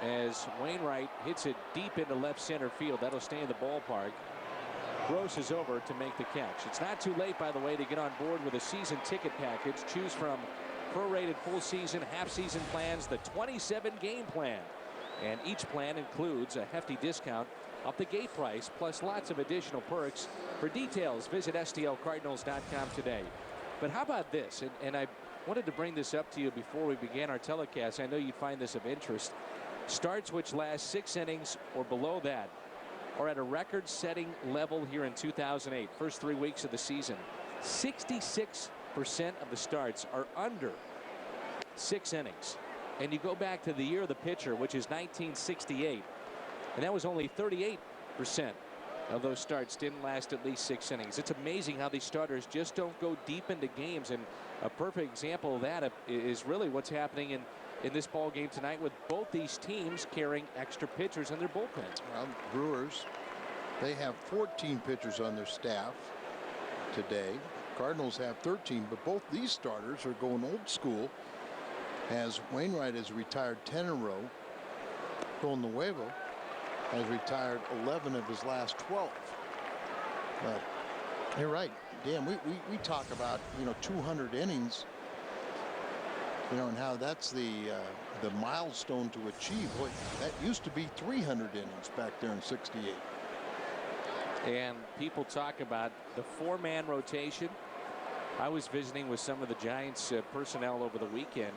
as Wainwright hits it deep into left center field. That'll stay in the ballpark. Gross is over to make the catch. It's not too late, by the way, to get on board with a season ticket package. Choose from prorated full season, half season plans, the 27 game plan. And each plan includes a hefty discount off the gate price, plus lots of additional perks. For details, visit STLCardinals.com today. But how about this? And I wanted to bring this up to you before we began our telecast. I know you'd find this of interest. Starts which last 6 innings or below that are at a record-setting level here in 2008. First 3 weeks of the season. 66% of the starts are under 6 innings. And you go back to the year of the pitcher, which is 1968, and that was only 38% of those starts didn't last at least 6 innings. It's amazing how these starters just don't go deep into games, and a perfect example of that is really what's happening in this ball game tonight, with both these teams carrying extra pitchers in their bullpen. Well, Brewers, they have 14 pitchers on their staff today. Cardinals have 13, but both these starters are going old school, as Wainwright has retired 10 in a row. Villanueva has retired 11 of his last 12. But you're right, Dan. We talk about, you know, 200 innings. You know, and how that's the milestone to achieve. Boy, that used to be 300 innings back there in '68. And people talk about the 4-man rotation. I was visiting with some of the Giants personnel over the weekend,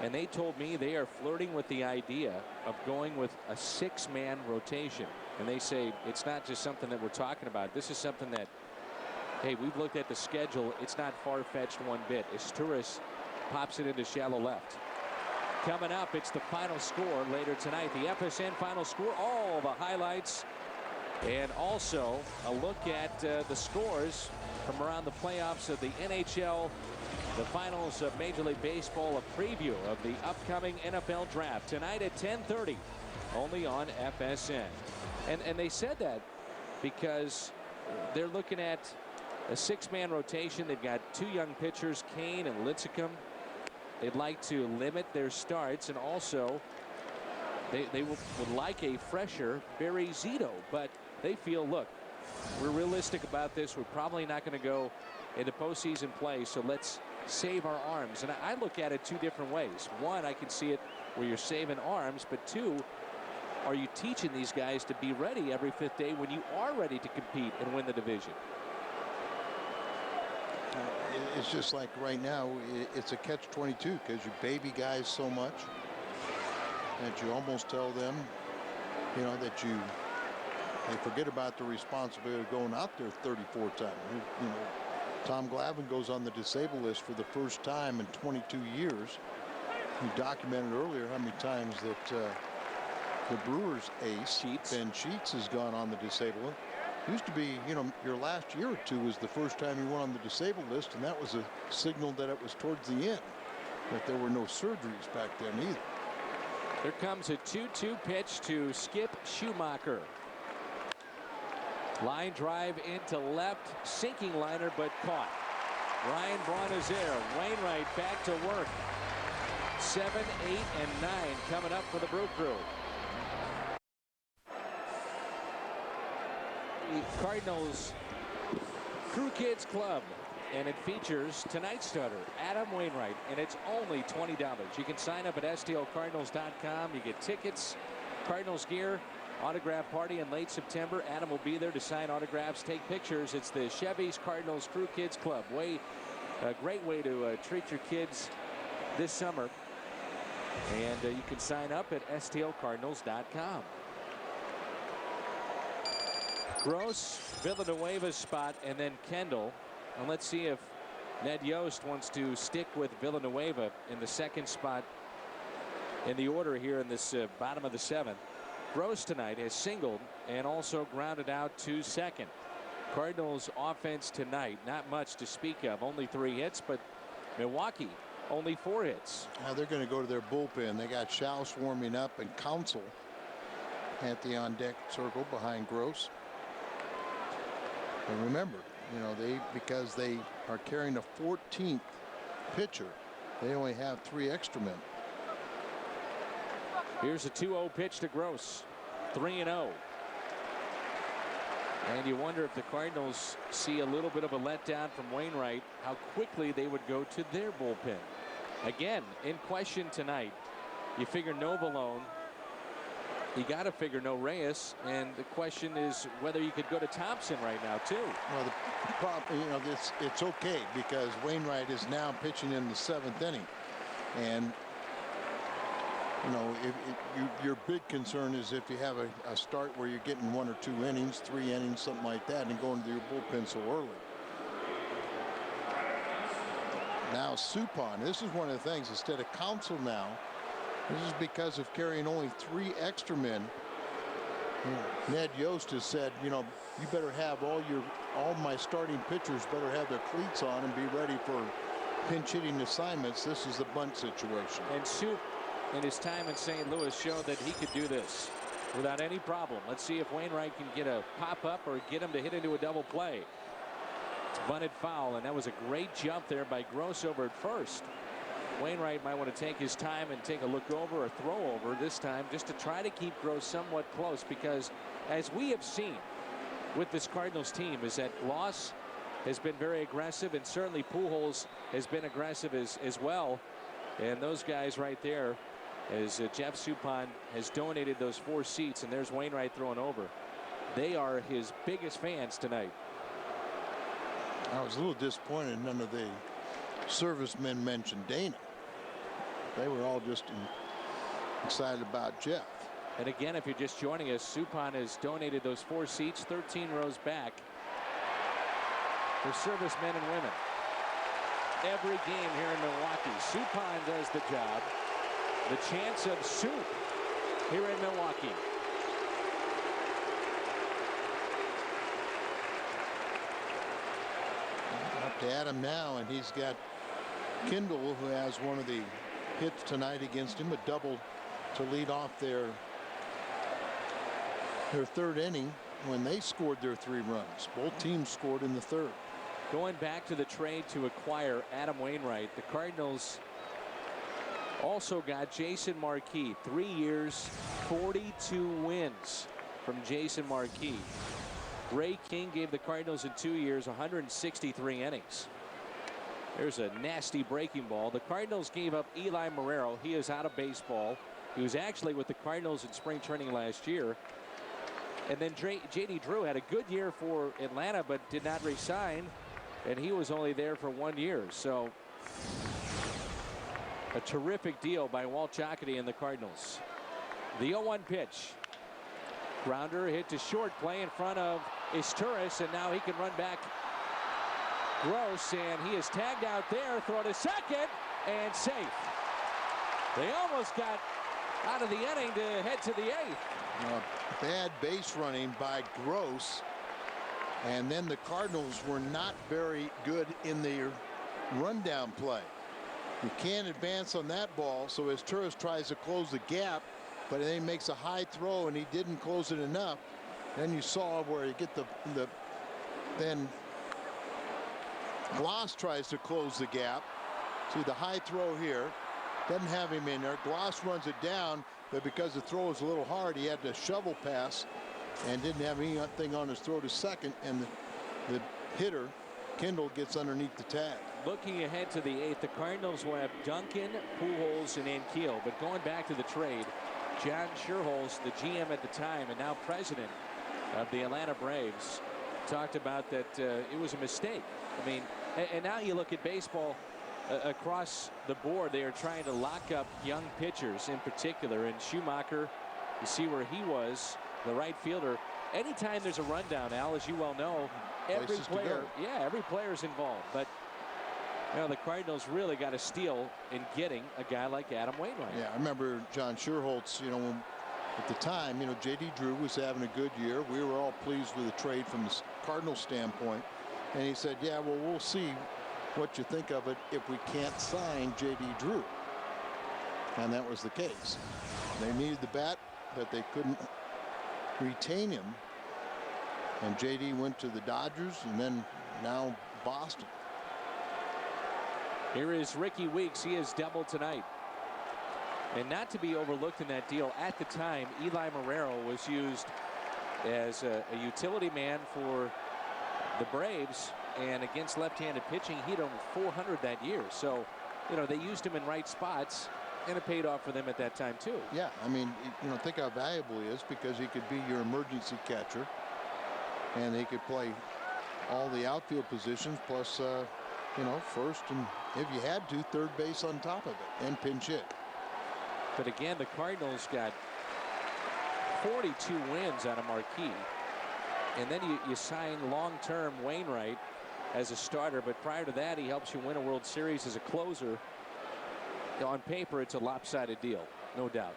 and they told me they are flirting with the idea of going with a 6-man rotation. And they say it's not just something that we're talking about. This is something that, hey, we've looked at the schedule. It's not far-fetched one bit. Asturias pops it into shallow left. Coming up, it's the final score later tonight. The FSN final score, all the highlights, and also a look at the scores from around the playoffs of the NHL, the finals of Major League Baseball, a preview of the upcoming NFL draft tonight at 10:30, only on FSN. And they said that because they're looking at a 6-man rotation. They've got 2 young pitchers, Kane and Lincecum. They'd like to limit their starts, and also they would like a fresher Barry Zito. But they feel, look, we're realistic about this. We're probably not going to go into postseason play, so let's save our arms. And I look at it 2 different ways. One, I can see it where you're saving arms, but 2, are you teaching these guys to be ready every 5th day when you are ready to compete and win the division? It's just like right now, it's a catch-22 because you baby guys so much that you almost tell them, you know, that they forget about the responsibility of going out there 34 times. You know, Tom Glavine goes on the disabled list for the first time in 22 years. He documented earlier how many times that the Brewers ace, Ben Sheets, has gone on the disabled list. Used to be, you know, your last year or two was the first time you went on the disabled list, and that was a signal that it was towards the end, that there were no surgeries back then either. Here comes a 2-2 pitch to Skip Schumacher. Line drive into left, sinking liner, but caught. Ryan Braun is there. Wainwright back to work. 7, 8, and 9 coming up for the Brew Crew. The Cardinals Crew Kids Club, and it features tonight's starter, Adam Wainwright, and it's only $20. You can sign up at stlcardinals.com. You get tickets, Cardinals gear, autograph party in late September. Adam will be there to sign autographs, take pictures. It's the Chevy's Cardinals Crew Kids Club. A great way to treat your kids this summer. And you can sign up at stlcardinals.com. Gross, Villanueva's spot, and then Kendall. And let's see if Ned Yost wants to stick with Villanueva in the second spot in the order here in this bottom of the 7th. Gross tonight has singled and also grounded out to second. Cardinals offense tonight, not much to speak of. Only 3 hits, but Milwaukee only 4 hits. Now they're going to go to their bullpen. They got Schaus warming up and Counsell at the on-deck circle behind Gross. And remember, you know, because they are carrying a 14th pitcher, they only have 3 extra men. Here's a 2-0 pitch to Gross. 3-0. And you wonder if the Cardinals see a little bit of a letdown from Wainwright, how quickly they would go to their bullpen. Again, in question tonight, you figure no Valone. You got to figure no Reyes, and the question is whether you could go to Thompson right now too. Well, the problem, you know, it's okay because Wainwright is now pitching in the 7th inning, and you know, your big concern is if you have a start where you're getting 1 or 2 innings, 3 innings, something like that, and going to your bullpen so early. Now Suppan, this is one of the things, instead of Counsell now, this is because of carrying only 3 extra men. Ned Yost has said, you know, you better have all my starting pitchers better have their cleats on and be ready for pinch hitting assignments. This is the bunt situation. And Soup, in his time in St. Louis, showed that he could do this without any problem. Let's see if Wainwright can get a pop-up or get him to hit into a double play. It's bunted foul, and that was a great jump there by Gross over at first. Wainwright might want to take his time and take a look over or throw over this time just to try to keep Gross somewhat close, because as we have seen with this Cardinals team is that Loss has been very aggressive, and certainly Pujols has been aggressive as well. And those guys right there, as Jeff Suppan has donated those 4 seats, and there's Wainwright throwing over. They are his biggest fans tonight. I was a little disappointed none of the servicemen mentioned Dana. They were all just excited about Jeff. And again, if you're just joining us, Suppan has donated those 4 seats, 13 rows back, for servicemen and women. Every game here in Milwaukee, Suppan does the job. The chance of Soup here in Milwaukee. Up to Adam now, and he's got Kendall, who has one of the hits tonight against him, a double to lead off their 3rd inning when they scored their 3 runs. Both teams scored in the 3rd. Going back to the trade to acquire Adam Wainwright, the Cardinals also got Jason Marquis. 3 years, 42 wins from Jason Marquis. Ray King gave the Cardinals in 2 years 163 innings. There's a nasty breaking ball. The Cardinals gave up Eli Marrero. He is out of baseball. He was actually with the Cardinals in spring training last year. And then J.D. Drew had a good year for Atlanta, but did not re-sign. And he was only there for 1 year. So a terrific deal by Walt Jocketty and the Cardinals. The 0-1 pitch. Grounder hit to short, play in front of Isturis, and now he can run back. Gross, and he is tagged out there. Throw to second, and safe. They almost got out of the inning to head to the 8th. Bad base running by Gross. And then the Cardinals were not very good in their rundown play. You can't advance on that ball, so Isturis tries to close the gap, but then he makes a high throw, and he didn't close it enough. Then you saw where you get then Gloss tries to close the gap. See the high throw here. Doesn't have him in there. Gloss runs it down, but because the throw was a little hard, he had to shovel pass and didn't have anything on his throw to second, and the hitter, Kendall, gets underneath the tag. Looking ahead to the 8th, the Cardinals will have Duncan, Pujols, and Ankiel. But going back to the trade, John Schuerholz, the GM at the time and now president of the Atlanta Braves, talked about that it was a mistake. I mean, and now you look at baseball across the board, they are trying to lock up young pitchers in particular. And Schumacher, you see where he was, the right fielder. Anytime there's a rundown, Al, as you well know, every player is involved. But you know, the Cardinals really got a steal in getting a guy like Adam Wainwright. Yeah, I remember John Schuerholz, you know, at the time, you know, J.D. Drew was having a good year. We were all pleased with the trade from the Cardinals standpoint. And he said, yeah, well, we'll see what you think of it if we can't sign J.D. Drew. And that was the case. They needed the bat, but they couldn't retain him. And J.D. went to the Dodgers and then now Boston. Here is Ricky Weeks. He has doubled tonight. And not to be overlooked in that deal, at the time, Eli Marrero was used as a utility man for the Braves, and against left-handed pitching, he hit over 400 that year. So, you know, they used him in right spots, and it paid off for them at that time too. Yeah, I mean, you know, think how valuable he is, because he could be your emergency catcher, and he could play all the outfield positions, plus you know, first, and if you had to, third base on top of it, and pinch hit. But again, the Cardinals got 42 wins out of Marquis. And then you sign long-term Wainwright as a starter. But prior to that, he helps you win a World Series as a closer. On paper, it's a lopsided deal, no doubt.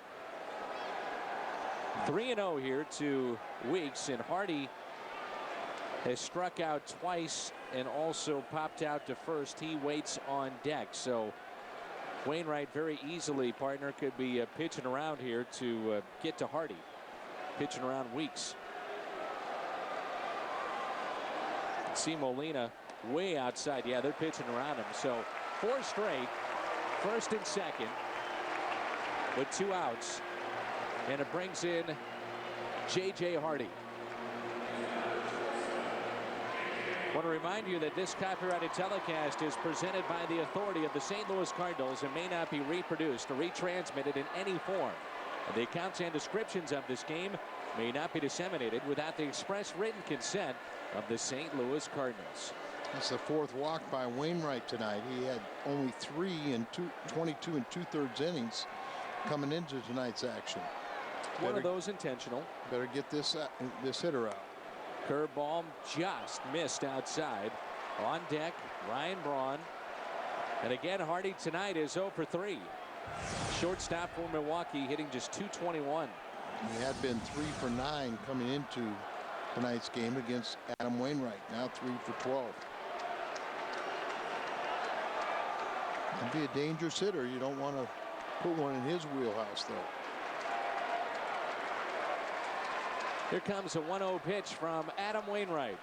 3-0 here to Weeks, and Hardy has struck out twice and also popped out to first. He waits on deck. So Wainwright very easily, partner, could be pitching around here to get to Hardy. Pitching around Weeks. See Molina way outside. Yeah, they're pitching around him. So 4 straight, first and second, with 2 outs. And it brings in J.J. Hardy. I want to remind you that this copyrighted telecast is presented by the authority of the St. Louis Cardinals and may not be reproduced or retransmitted in any form. The accounts and descriptions of this game may not be disseminated without the express written consent of the St. Louis Cardinals. That's the 4th walk by Wainwright tonight. He had only 3 in 22 2/3 innings coming into tonight's action. One of those intentional. Better get this hitter out. Curveball just missed outside. On deck, Ryan Braun. And again, Hardy tonight is 0 for 3. Shortstop for Milwaukee, hitting just .221. He had been 3 for 9 coming into tonight's game against Adam Wainwright. Now 3 for 12. He'd be a dangerous hitter. You don't want to put one in his wheelhouse, though. Here comes a 1-0 pitch from Adam Wainwright.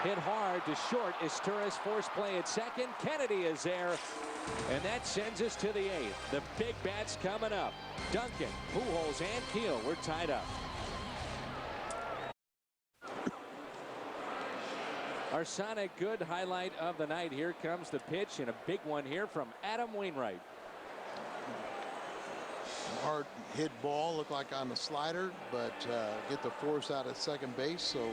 Hit hard to short. Isturis force play at second. Kennedy is there, and that sends us to the 8th. The big bats coming up. Duncan, Pujols, and Keel. We're tied up. Our Sonic Good highlight of the night. Here comes the pitch, and a big one here from Adam Wainwright. Hard hit ball, looked like on the slider, but get the force out at second base. So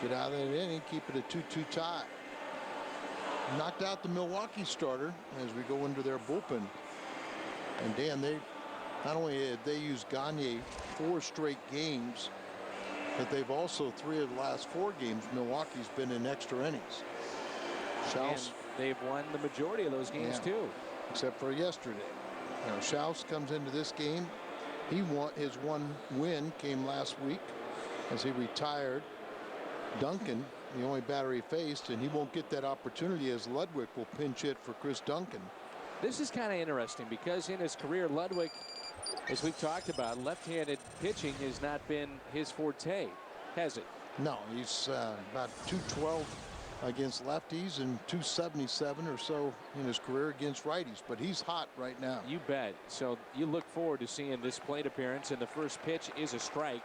get out of that inning, keep it a 2-2 tie. Knocked out the Milwaukee starter as we go into their bullpen. And Dan, they not only have they used Gagne 4 straight games, but they've also 3 of the last 4 games Milwaukee's been in extra innings. And they've won the majority of those games too, except for yesterday. Now Schaus comes into this game. He won, his one win came last week as he retired Duncan, the only batter he faced, and he won't get that opportunity as Ludwig will pinch hit for Chris Duncan. This is kind of interesting because in his career, Ludwig, as we've talked about, left-handed pitching has not been his forte, has it? No, he's about 212 against lefties and 277 or so in his career against righties, but he's hot right now. You bet. So you look forward to seeing this plate appearance, and the first pitch is a strike.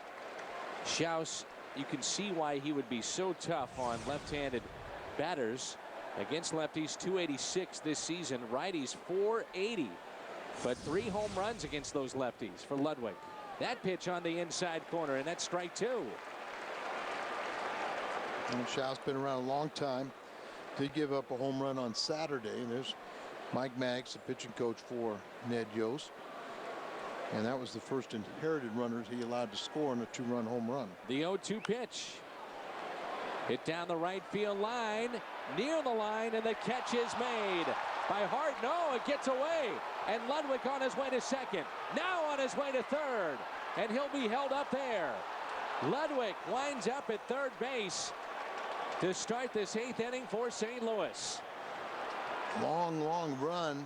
Schaus, you can see why he would be so tough on left-handed batters. Against lefties, 286 this season, righties 480, but 3 home runs against those lefties for Ludwig. That pitch on the inside corner, and that's strike 2. And Schaus been around a long time. Did give up a home run on Saturday. There's Mike Maggs, the pitching coach for Ned Yost. And that was the first inherited runners he allowed to score in a 2-run home run. The 0-2 pitch. Hit down the right field line, near the line, and the catch is made by Hart. No, it gets away. And Ludwig on his way to second. Now on his way to third. And he'll be held up there. Ludwig winds up at third base to start this 8th inning for St. Louis. Long run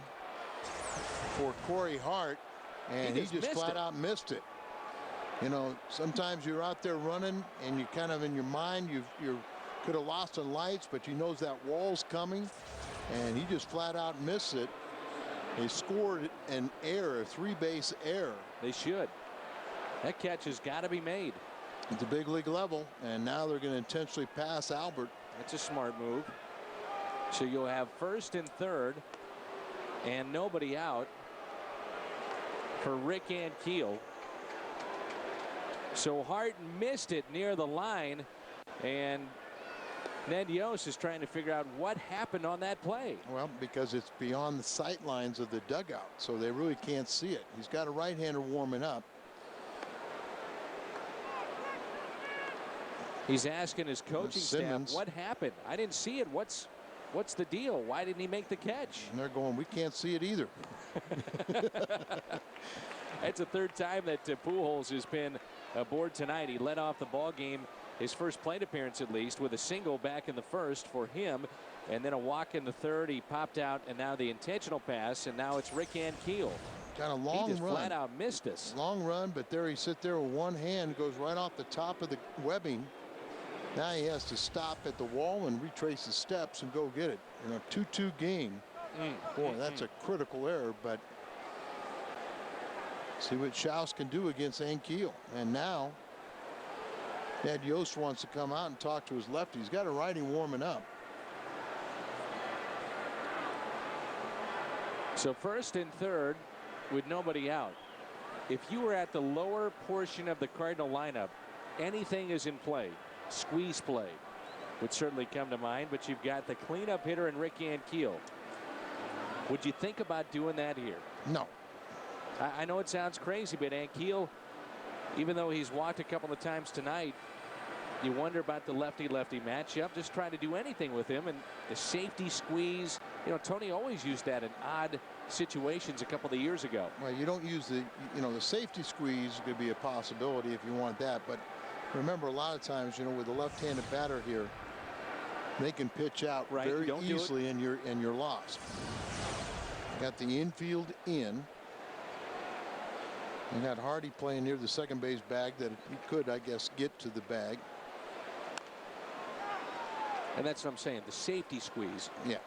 for Corey Hart, and he just flat out missed it. You know, sometimes you're out there running and you kind of in your mind you could have lost on lights, but you knows that wall's coming, and he just flat out missed it. They scored an error, a 3-base error. They should. That catch has got to be made at the big league level, and now they're going to intentionally pass Albert. That's a smart move. So you'll have first and third and nobody out for Rick Ankiel. So Hart missed it near the line, and Ned Yost is trying to figure out what happened on that play. Well, because it's beyond the sight lines of the dugout, so they really can't see it. He's got a right-hander warming up. He's asking his coaching staff what happened. I didn't see it. What's the deal? Why didn't he make the catch? And they're going, we can't see it either. It's the 3rd time that Pujols has been aboard tonight. He led off the ball game, his first plate appearance at least, with a single back in the 1st for him, and then a walk in the 3rd. He popped out, and now the intentional pass, and now it's Rick Ankiel. Kind of long he just run. Flat out missed us. Long run, but there he sit there with one hand, goes right off the top of the webbing. Now he has to stop at the wall and retrace his steps and go get it. In a 2-2 game. Boy, that's a critical error, but see what Schaus can do against Ankiel. And now Ned Yost wants to come out and talk to his lefty. He's got a righty warming up. So first and third with nobody out. If you were at the lower portion of the Cardinal lineup, anything is in play. Squeeze play would certainly come to mind, but you've got the cleanup hitter in Rick Ankiel. Would you think about doing that here? No. I know it sounds crazy, but Ankiel, even though he's walked a couple of times tonight, you wonder about the lefty-lefty matchup. Just try to do anything with him, and the safety squeeze. You know, Tony always used that in odd situations a couple of years ago. Well, you don't use the, the safety squeeze could be a possibility if you want that, but remember, a lot of times, with the left-handed batter here, they can pitch out very easily, and you're lost. Got the infield in. You got Hardy playing near the second base bag that he could, I guess, get to the bag. And that's what I'm saying, the safety squeeze. Yeah.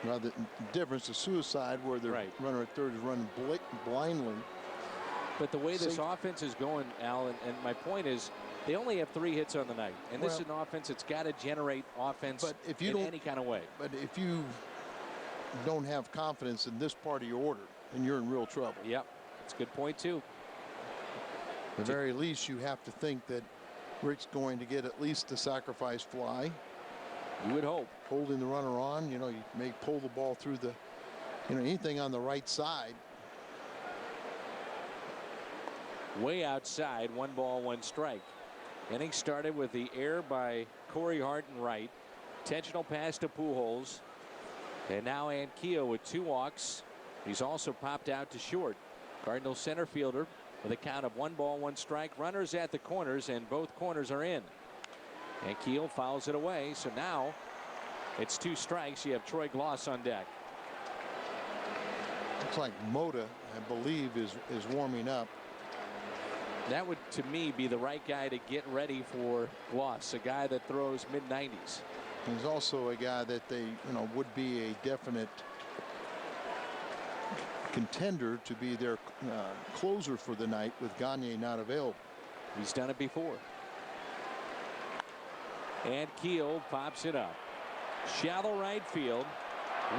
Now the difference, the suicide, where the runner at third is running blindly. But the way this offense is going, Al, and my point is, they only have 3 hits on the night, and this is an offense that's got to generate offense in any kind of way. But if you don't have confidence in this part of your order, then you're in real trouble. Yep, that's a good point too. At the very least, you have to think that Rick's going to get at least the sacrifice fly. You would hope. Holding the runner on, you may pull the ball through the, anything on the right side. Way outside, 1 ball, 1 strike. Inning started with the error by Corey Hart in right. Intentional pass to Pujols. And now Anquillo with 2 walks. He's also popped out to short. Cardinals center fielder with a count of 1 ball, 1 strike. Runners at the corners, and both corners are in. Anquillo fouls it away, so now it's 2 strikes. You have Troy Glaus on deck. Looks like Mota, I believe, is warming up. That would, to me, be the right guy to get ready for Glaus, a guy that throws mid-90s. He's also a guy that they, would be a definite contender to be their closer for the night with Gagne not available. He's done it before. And Keel pops it up. Shallow right field.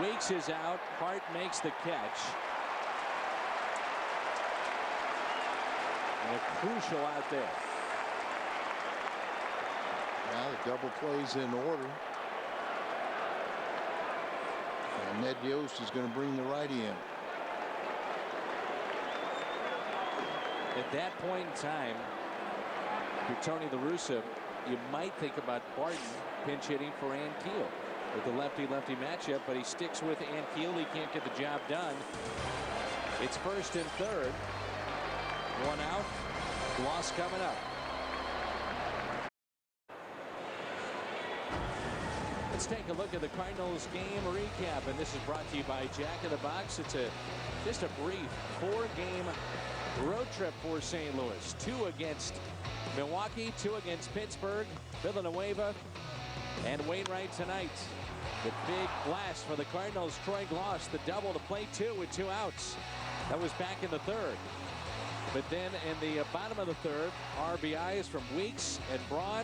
Weeks is out. Hart makes the catch. And a crucial out there. Now the double plays in order. And Ned Yost is going to bring the righty in. At that point in time, if you're Tony La Russa, you might think about Barton pinch hitting for Anquillo with the lefty-lefty matchup, but he sticks with Anquillo. He can't get the job done. It's first and third. 1 out. Loss coming up. Let's take a look at the Cardinals game recap, and this is brought to you by Jack in the Box. It's just a brief 4-game road trip for St. Louis. 2 against Milwaukee, 2 against Pittsburgh, Villanueva, and Wainwright tonight. The big blast for the Cardinals. Troy Glaus, the double to play 2 with 2 outs. That was back in the third. But then in the bottom of the third, RBIs from Weeks and Braun.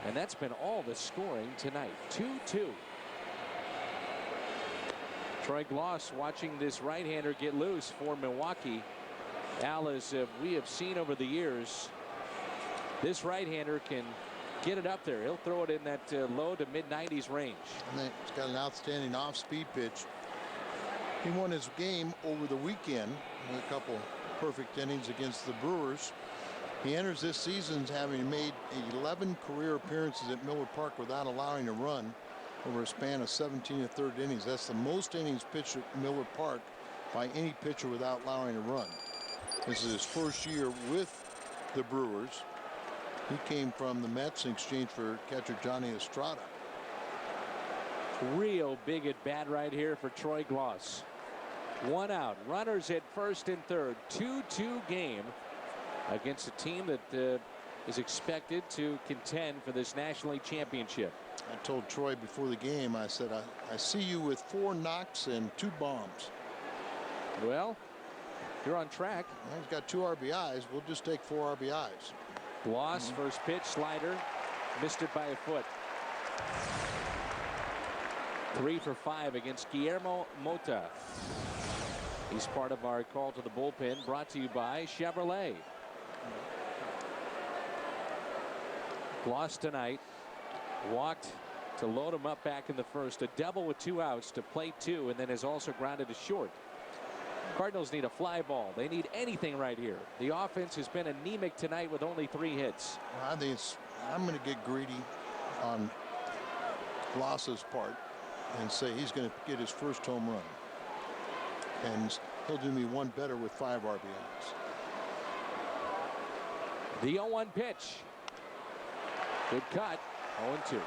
And that's been all the scoring tonight. 2-2. Troy Glaus watching this right-hander get loose for Milwaukee. Al, as we have seen over the years, this right-hander can get it up there. He'll throw it in that low to mid-90s range. And he's got an outstanding off-speed pitch. He won his game over the weekend with a couple perfect innings against the Brewers. He enters this season having made 11 career appearances at Miller Park without allowing a run over a span of 17 1/3 innings. That's the most innings pitched at Miller Park by any pitcher without allowing a run. This is his first year with the Brewers. He came from the Mets in exchange for catcher Johnny Estrada. Real big at bat right here for Troy Glaus. 1 out. Runners at first and third. 2-2 game against a team that is expected to contend for this National League Championship. I told Troy before the game, I said, I see you with 4 knocks and 2 bombs. Well, you're on track. Well, he's got 2 RBIs. We'll just take 4 RBIs. Glaus, first pitch, slider, missed it by a foot. 3 for 5 against Guillermo Mota. He's part of our call to the bullpen, brought to you by Chevrolet. Glaus tonight walked to load him up back in the first. A double with 2 outs to play 2, and then is also grounded to short. Cardinals need a fly ball. They need anything right here. The offense has been anemic tonight with only 3 hits. Well, I think I'm going to get greedy on Glaus's part and say he's going to get his first home run. And he'll do me one better with 5 RBIs. The 0-1 pitch. Good cut. 0-2. You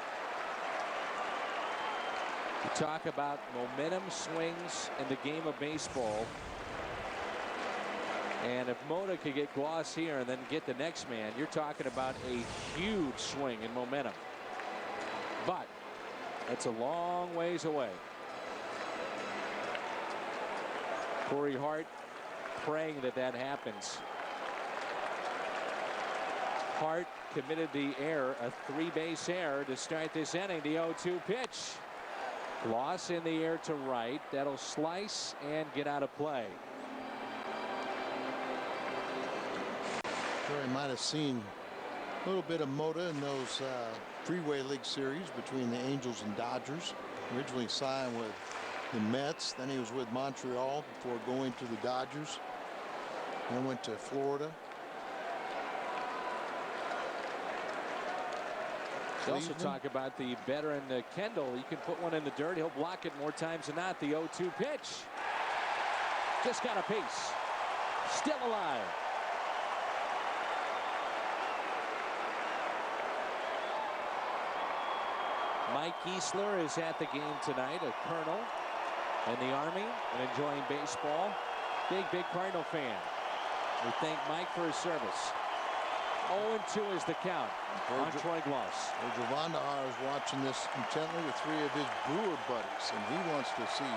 talk about momentum swings in the game of baseball. And if Mota could get Glaus here and then get the next man, you're talking about a huge swing in momentum. But that's a long ways away. Corey Hart praying that that happens. Hart committed the error, a 3-base error to start this inning. The 0-2 pitch. Glaus in the air to right. That'll slice and get out of play. Sure, he might have seen a little bit of Mota in those Freeway League series between the Angels and Dodgers. Originally signed with the Mets, then he was with Montreal before going to the Dodgers. Then went to Florida. They also talk about the veteran Kendall. You can put one in the dirt. He'll block it more times than not. The 0-2 pitch. Just got a piece. Still alive. Mike Easler is at the game tonight, a colonel in the Army and enjoying baseball. Big Cardinal fan. We thank Mike for his service. 0-2 is the count on Troy Gloss. Javandahar is watching this intently with 3 of his Brewer buddies, and he wants to see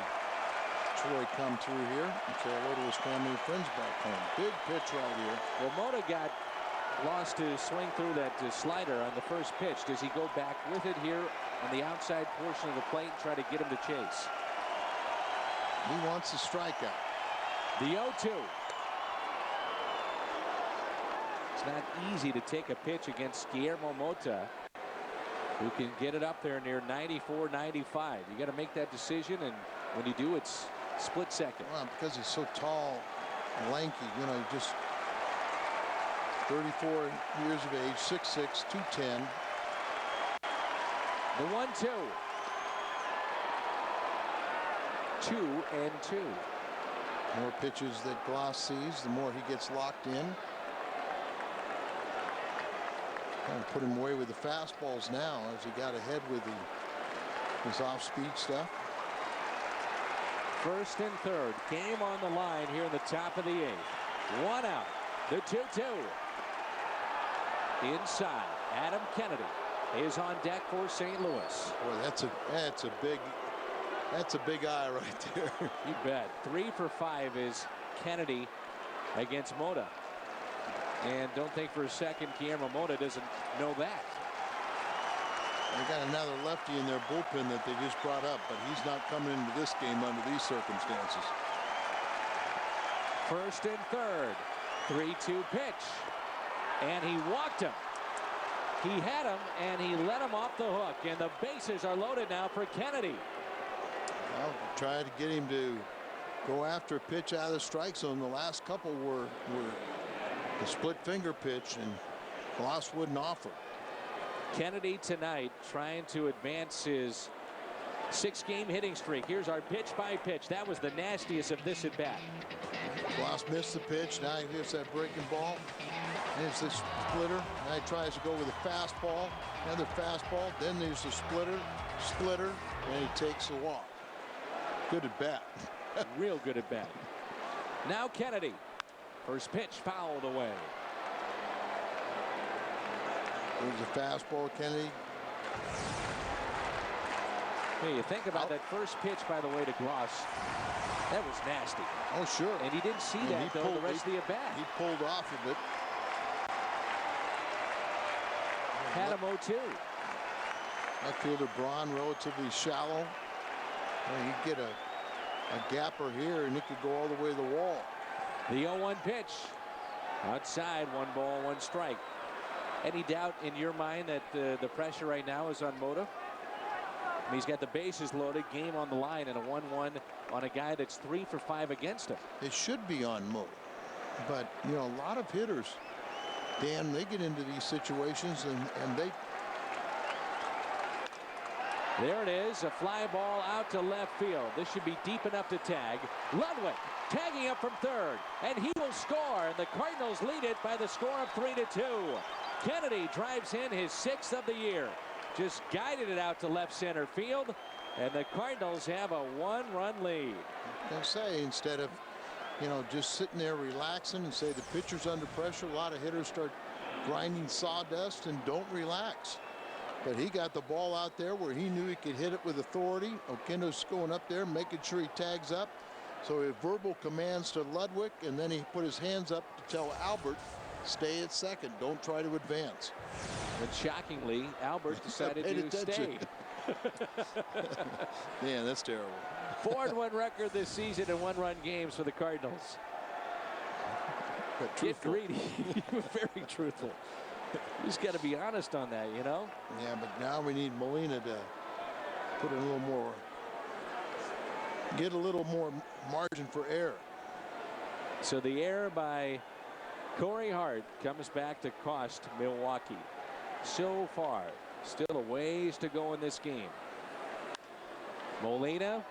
Troy come through here and say hello to his family and friends back home. Big pitch right here. Well, Mota got Gloss to swing through that slider on the first pitch. Does he go back with it here on the outside portion of the plate and try to get him to chase? He wants the strikeout. The 0-2. It's not easy to take a pitch against Guillermo Mota, who can get it up there near 94, 95. You got to make that decision, and when you do, it's split second. Well, because he's so tall and lanky, you know, just 34 years of age, 6'6", 210. The 1-2. 2-2. More pitches that Gloss sees, the more he gets locked in. Kind of put him away with the fastballs now as he got ahead with his off-speed stuff. First and third. Game on the line here in the top of the 8th. 1 out. The 2-2. Inside. Adam Kennedy is on deck for St. Louis. Boy, that's a big eye right there. You bet. 3 for 5 is Kennedy against Mota. And don't think for a second Guillermo Mota doesn't know that. They got another lefty in their bullpen that they just brought up, but he's not coming into this game under these circumstances. First and third. 3-2 pitch. And he walked him. He had him, and he let him off the hook. And the bases are loaded now for Kennedy. Well, tried to get him to go after a pitch out of the strike zone. The last couple were the split finger pitch, and Gloss wouldn't offer. Kennedy tonight trying to advance his 6-game hitting streak. Here's our pitch by pitch. That was the nastiest of this at bat. Gloss missed the pitch. Now he hits that breaking ball. There's the splitter. Now he tries to go with a fastball. Another fastball. Then there's the splitter, and he takes the walk. Good at bat. Real good at bat. Now Kennedy. First pitch fouled away. There's a fastball, Kennedy. Hey, you think about that first pitch, by the way, to Gloss. That was nasty. Oh, sure. And he didn't see that, though, the rest of the at-bat. He pulled off of it. Had him 0-2. Outfielder Braun relatively shallow. Well, he'd get a gapper here, and it could go all the way to the wall. The 0-1 pitch. Outside, 1 ball, 1 strike. Any doubt in your mind that the pressure right now is on Mota? I mean, he's got the bases loaded, game on the line, and a 1-1 on a guy that's 3 for 5 against him. It should be on Mota. But, you know, a lot of hitters, Dan, they get into these situations and they... There it is, a fly ball out to left field. This should be deep enough to tag. Ludwig tagging up from third, and he will score. The Cardinals lead it by the score of 3-2. Kennedy drives in his 6th of the year. Just guided it out to left center field, and the Cardinals have a 1-run lead. I say, instead of, you know, just sitting there relaxing and say the pitcher's under pressure, a lot of hitters start grinding sawdust and don't relax. But he got the ball out there where he knew he could hit it with authority. Oquendo's going up there, making sure he tags up. So he verbal commands to Ludwig, and then he put his hands up to tell Albert, stay at second, don't try to advance. And shockingly, Albert decided to stay. Man, that's terrible. 4-1 record this season in 1-run games for the Cardinals. But Get truthful. greedy. Very truthful. You just got to be honest on that, you know? Yeah, but now we need Molina to put in a little more, get a little more margin for error. So the error by Corey Hart comes back to cost Milwaukee. So far, still a ways to go in this game. Molina,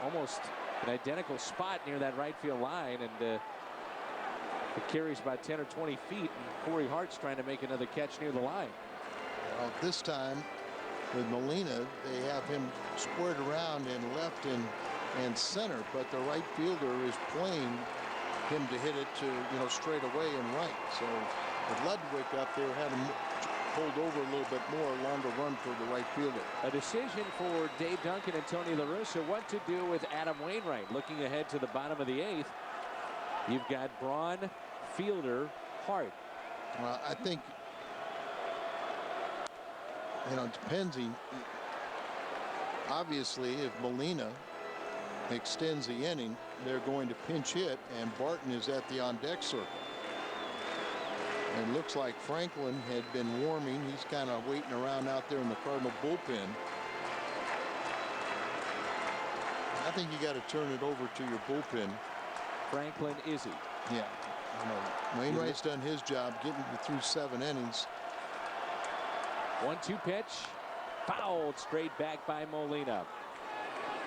almost an identical spot near that right field line, and it carries about 10 or 20 feet, and Corey Hart's trying to make another catch near the line. Well, this time with Molina, they have him squared around in left and center, but the right fielder is playing him to hit it to, you know, straight away and right. So with Ludwig up there, had him pulled over a little bit more, longer run for the right fielder. A decision for Dave Duncan and Tony La Russa what to do with Adam Wainwright. Looking ahead to the bottom of the 8th, you've got Braun, Fielder, Hart. Well, I think, you know, it depends. Obviously, if Molina extends the inning, they're going to pinch hit, and Barton is at the on-deck circle. And it looks like Franklin had been warming. He's kind of waiting around out there in the Cardinal bullpen. I think you got to turn it over to your bullpen. Franklin, Izzy. Yeah. You know, Wainwright's done his job getting you through 7 innings. 1-2 pitch. Fouled straight back by Molina.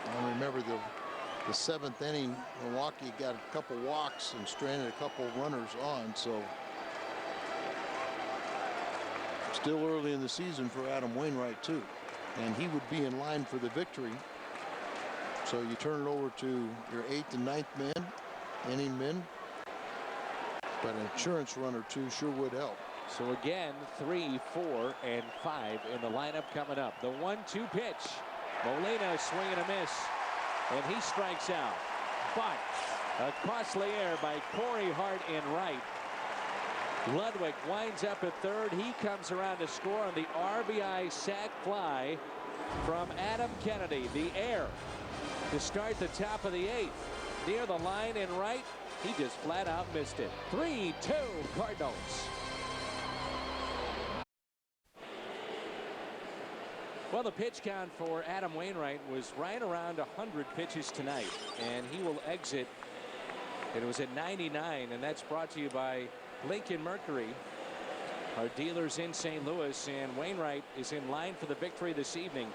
I remember the 7th inning, Milwaukee got a couple walks and stranded a couple runners on. So still early in the season for Adam Wainwright too, and he would be in line for the victory. So you turn it over to your 8th and 9th inning men, but an insurance run or two sure would help. So again, 3, 4, and 5 in the lineup coming up. The 1-2 pitch. Molina swing and a miss, and he strikes out. But a costly error by Corey Hart in right. Ludwig winds up at third. He comes around to score on the RBI sac fly from Adam Kennedy. The air to start the top of the 8th. Near the line in right, he just flat out missed it. 3-2 Cardinals. Well, the pitch count for Adam Wainwright was right around 100 pitches tonight, and he will exit. It was at 99, and that's brought to you by Lincoln Mercury, our dealers in St. Louis, and Wainwright is in line for the victory this evening.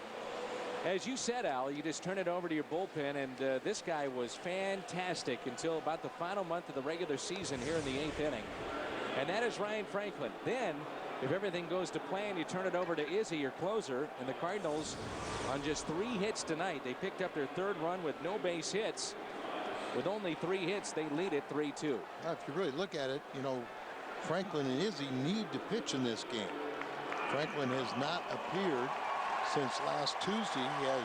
As you said, Al, you just turn it over to your bullpen, and this guy was fantastic until about the final month of the regular season here in the 8th inning. And that is Ryan Franklin. Then, if everything goes to plan, you turn it over to Izzy, your closer, and the Cardinals on just 3 hits tonight. They picked up their 3rd run with no base hits. With only 3 hits, they lead it 3-2. Now, if you really look at it, you know, Franklin and Izzy need to pitch in this game. Franklin has not appeared since last Tuesday. He had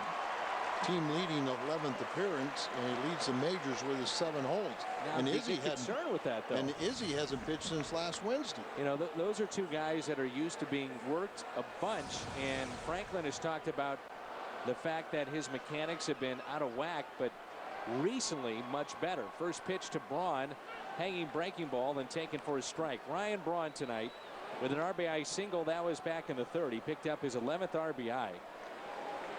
team leading 11th appearance, and he leads the majors with his 7 holds. Now, and Izzy concerned with that, though. And Izzy hasn't pitched since last Wednesday. You know, those are 2 guys that are used to being worked a bunch, and Franklin has talked about the fact that his mechanics have been out of whack, but recently much better. First pitch to Braun, hanging breaking ball, then taken for a strike. Ryan Braun tonight with an RBI single. That was back in the 3rd. He picked up his 11th RBI.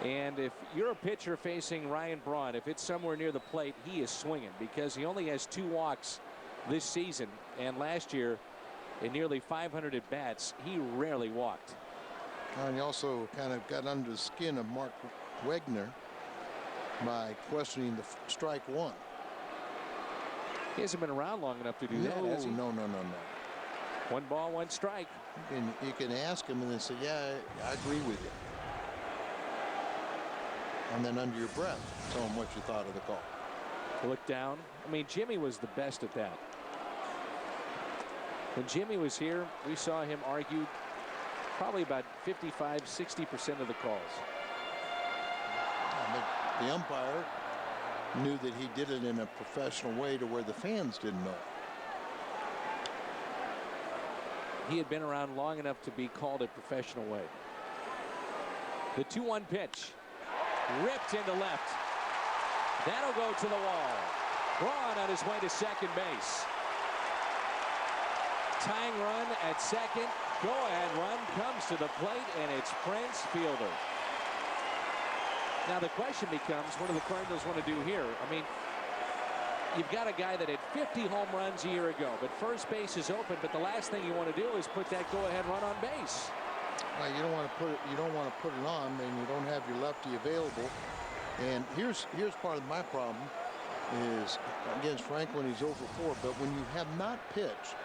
And if you're a pitcher facing Ryan Braun, if it's somewhere near the plate, he is swinging, because he only has 2 walks this season, and last year in nearly 500 at bats, he rarely walked. And he also kind of got under the skin of Mark Wegner by questioning the strike 1. He hasn't been around long enough to do that, has he? No. 1 ball, 1 strike. You can ask him and then say, yeah, I agree with you. And then under your breath, tell him what you thought of the call. Look down. I mean, Jimmy was the best at that. When Jimmy was here, we saw him argue probably about 55–60% of the calls. The umpire knew that he did it in a professional way to where the fans didn't know. He had been around long enough to be called a professional way. The 2-1 pitch. Ripped into left. That'll go to the wall. Braun on his way to second base. Tying run at second. Go-ahead run comes to the plate, and it's Prince Fielder. Now the question becomes, what do the Cardinals want to do here? I mean, you've got a guy that had 50 home runs a year ago, but first base is open. But the last thing you want to do is put that go-ahead run on base. Well, you don't want to put it. You don't want to put it on, and you don't have your lefty available. And here's part of my problem is against Franklin, he's over 4. But when you have not pitched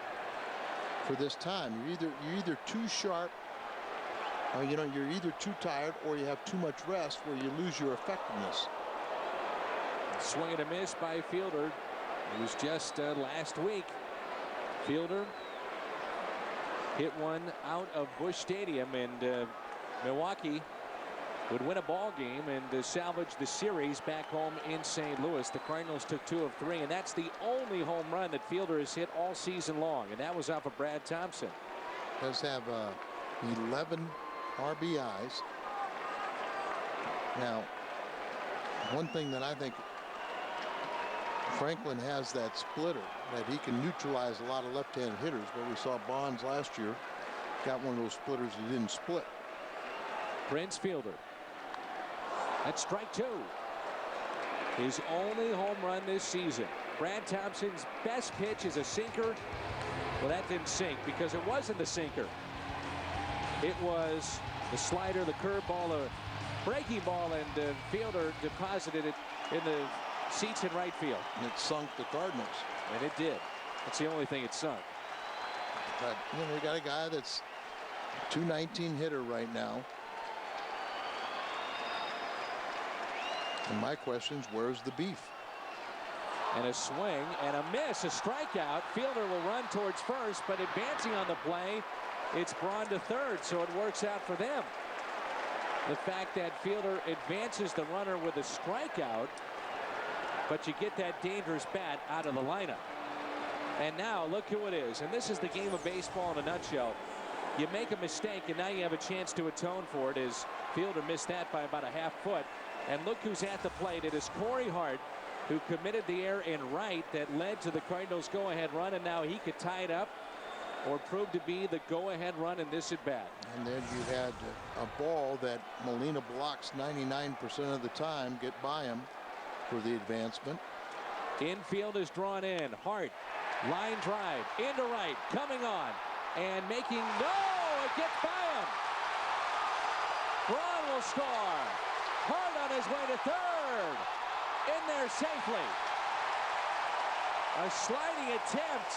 for this time, you're either too sharp, or you're either too tired, or you have too much rest, where you lose your effectiveness. Swing and a miss by Fielder. It was just last week. Fielder hit one out of Busch Stadium, and Milwaukee would win a ball game and salvage the series back home in St. Louis. The Cardinals took 2 of 3, and that's the only home run that Fielder has hit all season long, and that was off of Brad Thompson. Does have 11 RBIs. Now, one thing that I think Franklin has that splitter that he can neutralize a lot of left-handed hitters. But we saw Bonds last year got one of those splitters that didn't split. Prince Fielder. That's strike 2. His only home run this season. Brad Thompson's best pitch is a sinker. Well, that didn't sink because it wasn't the sinker. It was the slider, the curveball, the breaking ball, and Fielder deposited it in the seats in right field. And it sunk the Cardinals. And it did. That's the only thing it sunk. But you got a guy that's a .219 hitter right now. And my question is, where's the beef? And a swing and a miss, a strikeout. Fielder will run towards first, but advancing on the play, it's Braun to third, so it works out for them. The fact that Fielder advances the runner with a strikeout, but you get that dangerous bat out of the lineup. And now look who it is. And this is the game of baseball in a nutshell. You make a mistake, and now you have a chance to atone for it, as Fielder missed that by about a half foot. And look who's at the plate. It is Corey Hart, who committed the error in right that led to the Cardinals' go-ahead run, and now he could tie it up or prove to be the go-ahead run in this at-bat. And then you had a ball that Molina blocks 99% of the time get by him for the advancement. Infield is drawn in. Hart, line drive into right, coming on and making it gets by him. Braun will score. Hart on his way to third. In there safely. A sliding attempt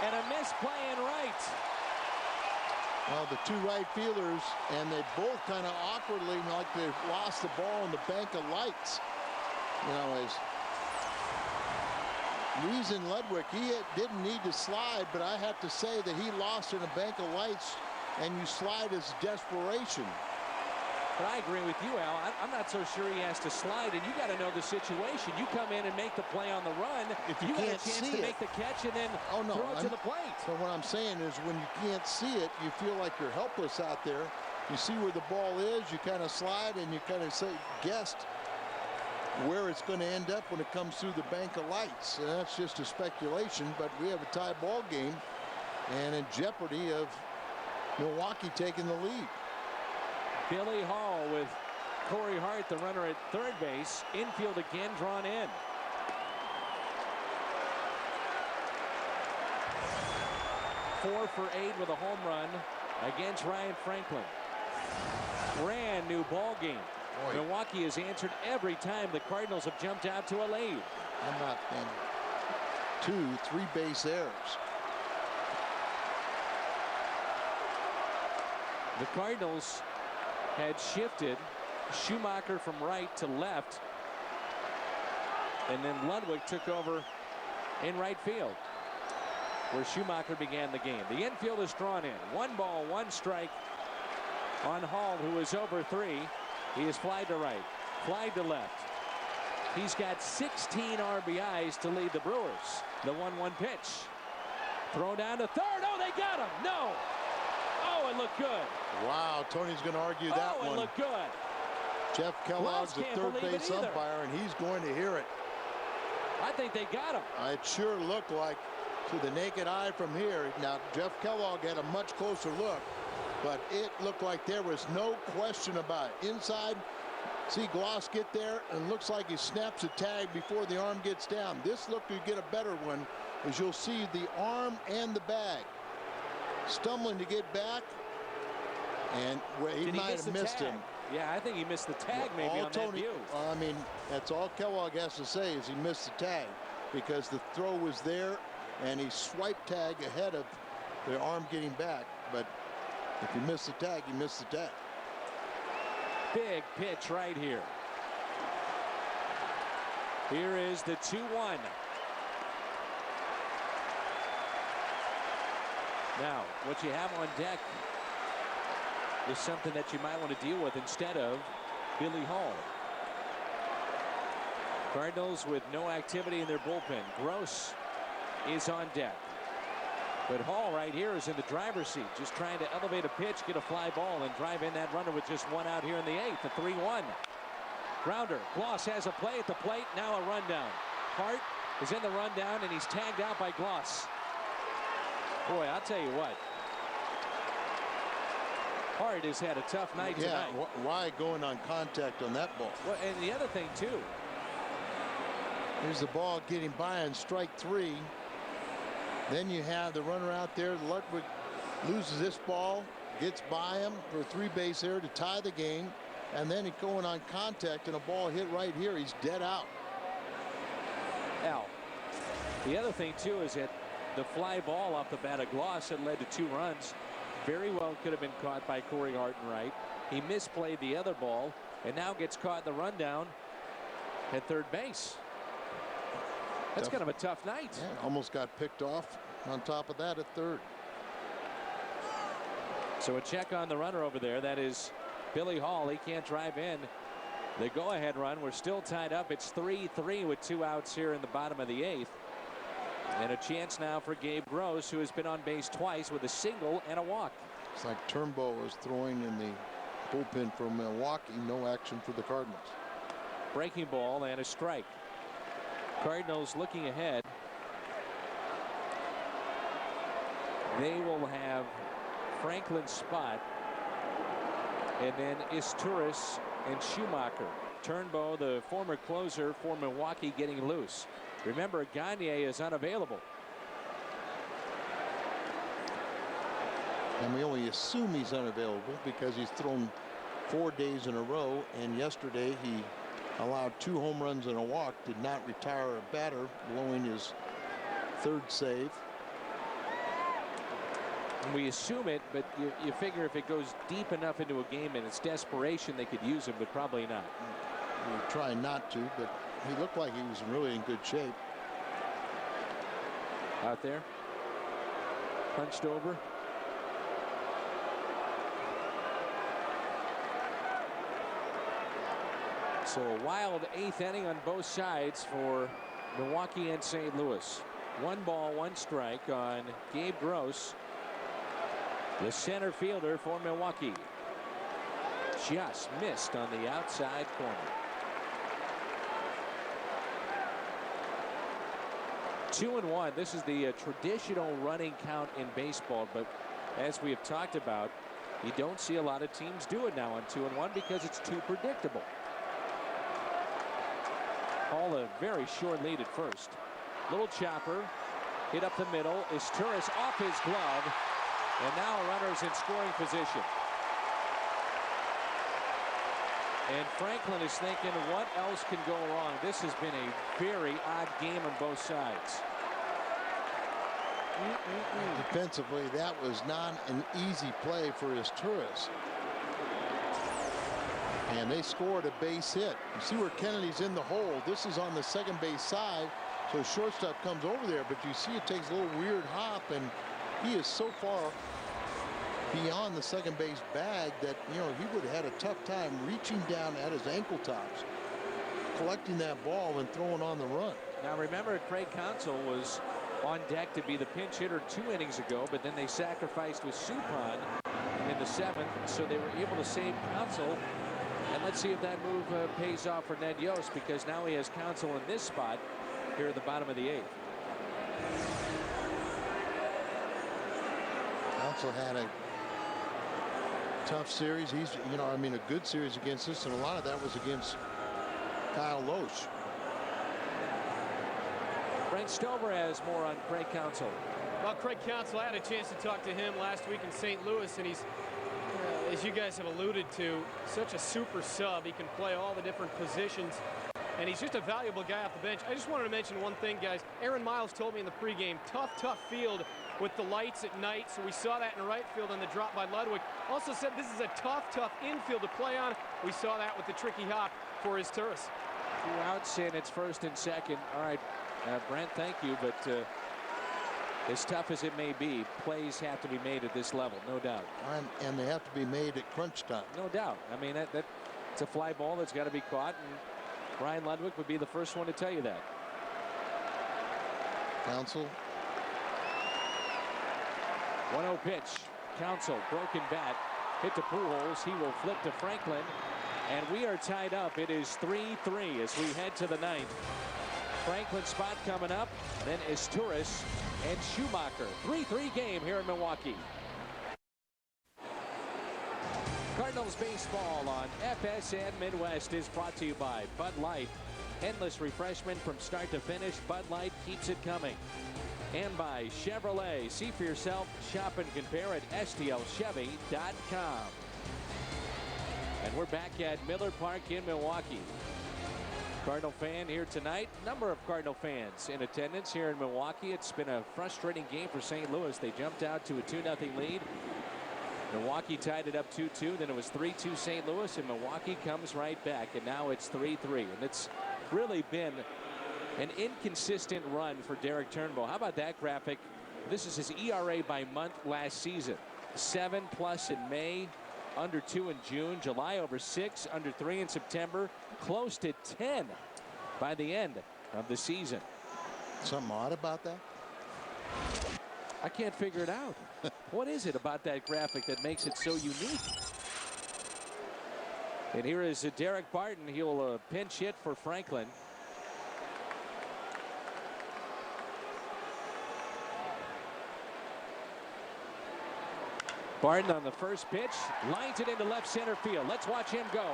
and a misplay in right. Well, the 2 right fielders, and they both kind of awkwardly, like they've lost the ball in the bank of lights. As Reason Ludwig, he didn't need to slide, but I have to say that he lost in a bank of lights, and you slide as desperation. But I agree with you, Al. I'm not so sure he has to slide, and you got to know the situation. You come in and make the play on the run. If you got can't a chance see to it, make the catch and then throw it to the plate. So what I'm saying is, when you can't see it, you feel like you're helpless out there. You see where the ball is, you kind of slide, and you kind of guessed where it's going to end up when it comes through the bank of lights. And that's just a speculation, but we have a tie ball game and in jeopardy of Milwaukee taking the lead. Billy Hall with Corey Hart, the runner at third base. Infield again drawn in. Four for 8 with a home run against Ryan Franklin. Brand new ball game. Boy. Milwaukee has answered every time the Cardinals have jumped out to a lead. How about them? 2 3-base errors. The Cardinals had shifted Schumacher from right to left, and then Ludwig took over in right field, where Schumacher began the game. The infield is drawn in. 1 ball, 1 strike on Hall, who is over 3. He is flied to right, flied to left. He's got 16 RBIs to lead the Brewers. The 1-1 pitch. Throw down to third. Oh, they got him. No. Oh, it looked good. Wow, Tony's going to argue that one. Oh, it looked good. Jeff Kellogg's the third base umpire, and he's going to hear it. I think they got him. It sure looked like to the naked eye from here. Now, Jeff Kellogg had a much closer look, but it looked like there was no question about it. Inside, see Gloss get there, and looks like he snaps a tag before the arm gets down. This look to get a better one, as you'll see the arm and the bag. Stumbling to get back, and he might have missed him. Yeah, I think he missed the tag maybe on that view. I mean, that's all Kellogg has to say is he missed the tag, because the throw was there, and he swiped tag ahead of the arm getting back. But if you miss the tag, you miss the tag. Big pitch right here. Here is the 2-1. Now, what you have on deck is something that you might want to deal with instead of Billy Hall. Cardinals with no activity in their bullpen. Gross is on deck. But Hall right here is in the driver's seat, just trying to elevate a pitch, get a fly ball, and drive in that runner with just one out here in the 8th. The 3-1. Grounder. Gloss has a play at the plate. Now a rundown. Hart is in the rundown, and he's tagged out by Gloss. Boy, I'll tell you what. Hart has had a tough night tonight. Why going on contact on that ball? Well, and the other thing, too. Here's the ball getting by on strike 3. Then you have the runner out there. Ludwig loses this ball, gets by him for a 3-base error to tie the game. And then he's going on contact, and a ball hit right here. He's dead out. Al, the other thing, too, is that the fly ball off the bat of Gloss that led to 2 runs very well could have been caught by Corey Hartenwright. He misplayed the other ball and now gets caught in the rundown at third base. That's kind of a tough night. Yeah, almost got picked off on top of that at third. So a check on the runner over there. That is Billy Hall. He can't drive in the go-ahead run. We're still tied up. It's 3-3 with 2 outs here in the bottom of the 8th. And a chance now for Gabe Gross, who has been on base twice with a single and a walk. It's like Turnbow was throwing in the bullpen for Milwaukee. No action for the Cardinals. Breaking ball and a strike. Cardinals looking ahead. They will have Franklin Spot, and then Isturis and Schumacher. Turnbow, the former closer for Milwaukee, getting loose. Remember, Gagne is unavailable. And we only assume he's unavailable because he's thrown 4 days in a row, and yesterday he allowed 2 home runs and a walk, did not retire a batter, blowing his 3rd save. And we assume it, but you figure if it goes deep enough into a game and it's desperation, they could use him, but probably not. We're trying not to, but he looked like he was really in good shape. Out there. Hunched over. So a wild 8th inning on both sides for Milwaukee and St. Louis. 1 ball, 1 strike on Gabe Gross, the center fielder for Milwaukee. Just missed on the outside corner. 2-1. This is the traditional running count in baseball, but as we have talked about, you don't see a lot of teams do it now on 2-1 because it's too predictable. Hall a very short lead at first. Little chopper hit up the middle. Isturis off his glove, and now a runner's in scoring position. And Franklin is thinking, what else can go wrong? This has been a very odd game on both sides. Defensively, that was not an easy play for Isturis. And they scored a base hit. You see where Kennedy's in the hole. This is on the second base side, so shortstop comes over there, but you see it takes a little weird hop, and he is so far beyond the second base bag that, you know, he would have had a tough time reaching down at his ankle tops, collecting that ball and throwing on the run. Now remember, Craig Counsell was on deck to be the pinch hitter 2 innings ago, but then they sacrificed with Suppan in the 7th, so they were able to save Counsell. And let's see if that move pays off for Ned Yost, because now he has Counsell in this spot here at the bottom of the 8th. Counsell had a tough series. He's, a good series against us, and a lot of that was against Kyle Loesch. Brent Stover has more on Craig Counsell. Well, Craig Counsell, I had a chance to talk to him last week in St. Louis, and he's, as you guys have alluded to, such a super sub. He can play all the different positions, and he's just a valuable guy off the bench. I just wanted to mention one thing, guys. Aaron Miles told me in the pregame, tough field with the lights at night, so we saw that in right field on the drop by Ludwig. Also said this is a tough infield to play on. We saw that with the tricky hop for his Turris. 2 outs, and it's first and second. All right, Brent, thank you, but as tough as it may be, plays have to be made at this level, no doubt. And they have to be made at crunch time. No doubt. I mean, it's a fly ball that's got to be caught, and Ryan Ludwig would be the first one to tell you that. Counsell. 1-0 pitch. Counsell, broken bat, hit to Pujols. He will flip to Franklin, and we are tied up. It is 3-3 as we head to the 9th. Franklin spot coming up, then is Turris and Schumacher. 3-3 game here in Milwaukee. Cardinals baseball on FSN Midwest is brought to you by Bud Light. Endless refreshment from start to finish. Bud Light keeps it coming. And by Chevrolet. See for yourself. Shop and compare at STLChevy.com. And we're back at Miller Park in Milwaukee. Cardinal fan here tonight. Number of Cardinal fans in attendance here in Milwaukee. It's been a frustrating game for St. Louis. They jumped out to a 2-0 lead. Milwaukee tied it up 2-2. Then it was 3-2 St. Louis, and Milwaukee comes right back, and now it's 3-3. And it's really been an inconsistent run for Derek Turnbull. How about that graphic? This is his ERA by month last season. 7+ in May, under 2 in June, July over 6, under 3 in September, close to 10 by the end of the season. Something odd about that? I can't figure it out. What is it about that graphic that makes it so unique? And here is Derek Barton. He'll pinch hit for Franklin. Barton on the first pitch, lines it into left center field. Let's watch him go.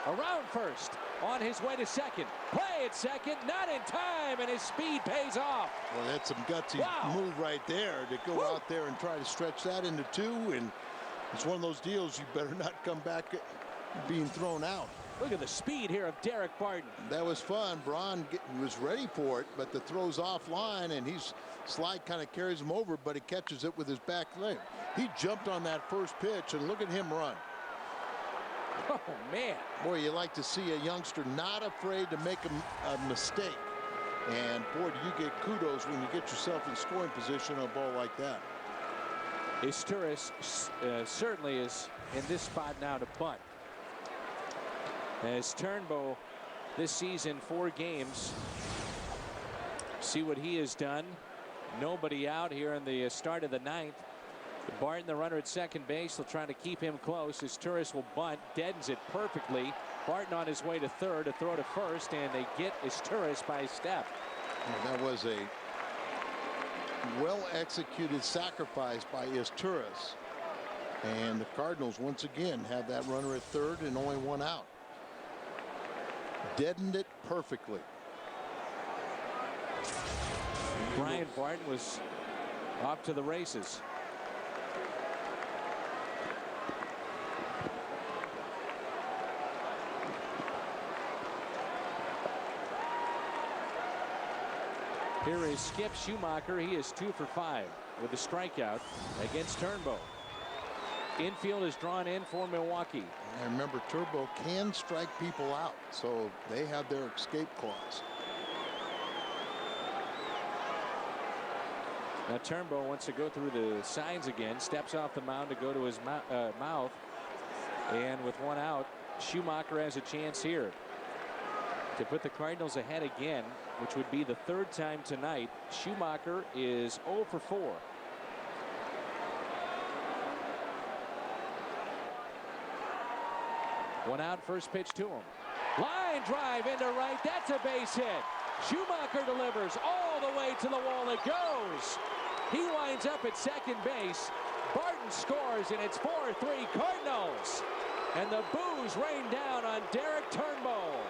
Around first, on his way to second. Play at second, not in time, and his speed pays off. Well, that's some gutsy move right there to go out there and try to stretch that into 2, and it's one of those deals you better not come back being thrown out. Look at the speed here of Derek Barton. That was fun. Braun was ready for it, but the throw's offline, and slide kind of carries him over, but he catches it with his back leg. He jumped on that first pitch, and look at him run. Oh, man. Boy, you like to see a youngster not afraid to make a mistake. And, boy, do you get kudos when you get yourself in scoring position on a ball like that. Turris certainly is in this spot now to bunt. As Turnbull this season, 4 games. See what he has done. Nobody out here in the start of the 9th. Barton, the runner at second base, will try to keep him close as Turris will bunt, deadens it perfectly. Barton on his way to third, to throw to first, and they get Turris by a step. Well, that was a well-executed sacrifice by Turris. And the Cardinals once again have that runner at third and only 1 out. Deadened it perfectly. Brian Barton was off to the races. Here is Skip Schumacher. He is 2 for 5 with a strikeout against Turnbull. Infield is drawn in for Milwaukee. And remember, Turnbull can strike people out, so they have their escape clause. Now Turnbull wants to go through the signs again, steps off the mound to go to his mouth, and with 1 out, Schumacher has a chance here to put the Cardinals ahead again, which would be the 3rd time tonight. Schumacher is 0 for 4. One out, first pitch to him. Line drive into right. That's a base hit. Schumacher delivers all the way to the wall. It goes. He winds up at second base. Barton scores, and it's 4-3 Cardinals. And the boos rain down on Derek Turnbull.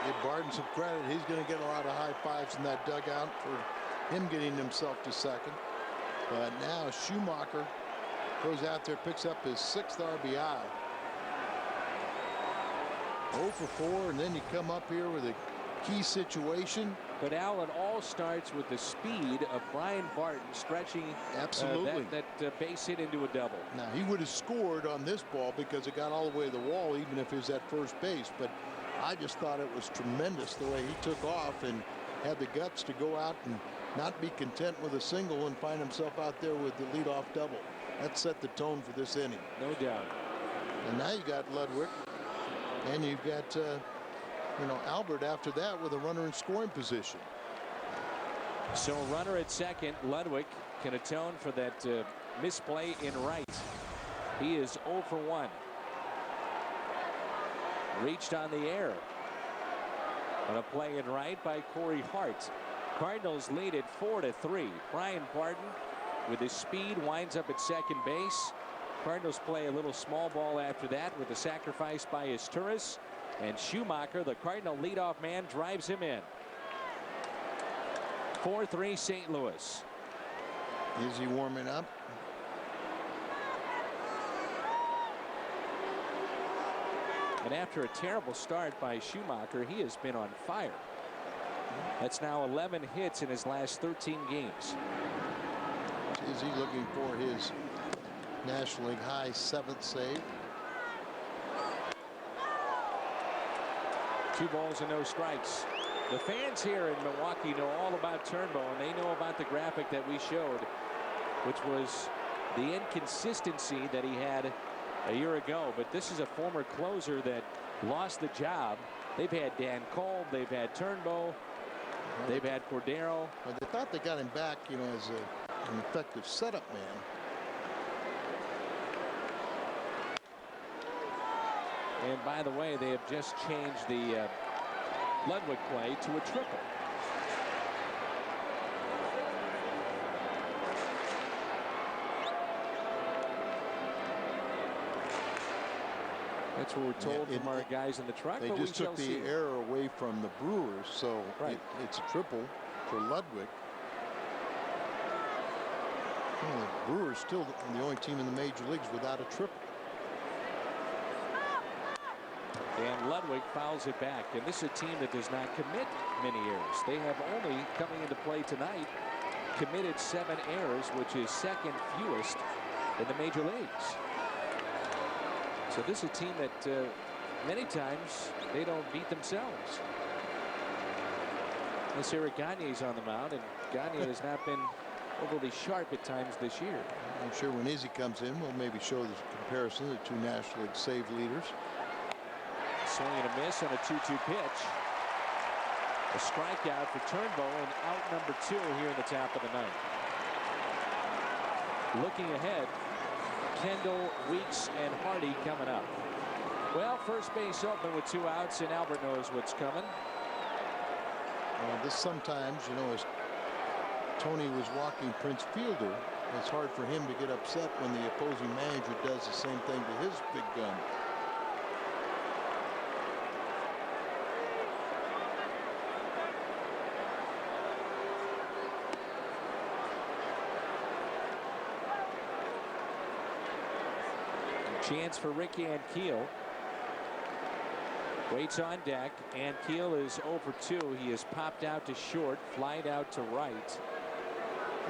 Give Barton some credit. He's going to get a lot of high fives in that dugout for him getting himself to second. But now Schumacher goes out there, picks up his 6th RBI. 0 for 4, and then you come up here with a key situation. But Al, it all starts with the speed of Brian Barton stretching Absolutely that base hit into a double. Now he would have scored on this ball because it got all the way to the wall, even if he was at first base. But I just thought it was tremendous the way he took off and had the guts to go out and not be content with a single and find himself out there with the leadoff double. That set the tone for this inning. No doubt. And now you got Ludwig, and you've got Albert after that with a runner in scoring position. So runner at second. Ludwig can atone for that misplay in right. He is 0 for 1. Reached on the air on a play in right by Corey Hart. Cardinals lead it 4-3. Brian Barton with his speed winds up at second base. Cardinals play a little small ball after that with a sacrifice by Isturis. And Schumacher, the Cardinal leadoff man, drives him in. 4-3 St. Louis. Is he warming up? And after a terrible start by Schumacher, he has been on fire. That's now 11 hits in his last 13 games. Is he looking for his National League high 7th save? 2 balls and no strikes. The fans here in Milwaukee know all about Turnbull, and they know about the graphic that we showed, which was the inconsistency that he had a year ago. But this is a former closer that lost the job. They've had Dan Kolb, they've had Turnbull, they've had Cordero. Well, they thought they got him back, as an effective setup man. And by the way, they have just changed the Ludwig play to a triple. That's what we're told from our guys in the truck. They just took the error away from the Brewers, so it's a triple for Ludwig. Well, the Brewers still the only team in the major leagues without a triple. And Ludwig fouls it back. And this is a team that does not commit many errors. They have only, coming into play tonight, committed 7 errors, which is second fewest in the major leagues. So this is a team that many times they don't beat themselves. This Eric Gagne's on the mound, and Gagne has not been overly sharp at times this year. I'm sure when Izzy comes in, we'll maybe show the comparison of the 2 National League save leaders. Swing and a miss on a 2-2 pitch. A strikeout for Turnbull, and out number 2 here in the top of the ninth. Looking ahead, Kendall, Weeks, and Hardy coming up. Well, first base open with 2 outs, and Albert knows what's coming. Well, this sometimes, as Tony was walking Prince Fielder, it's hard for him to get upset when the opposing manager does the same thing to his big gun. Chance for Rick Ankiel. Waits on deck. Ankiel is 0 for 2. He has popped out to short, flied out to right,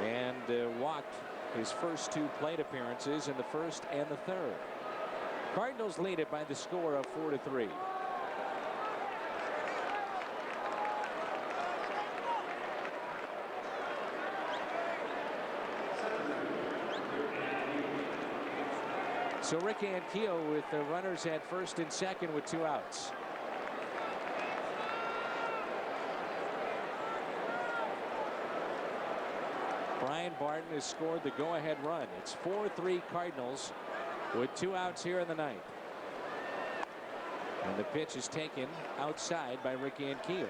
and walked his first 2 plate appearances in the first and the third. Cardinals lead it by the score of 4-3. So Rick Ankiel with the runners at first and second with 2 outs. Brian Barton has scored the go-ahead run. It's 4-3 Cardinals with 2 outs here in the ninth. And the pitch is taken outside by Rick Ankiel.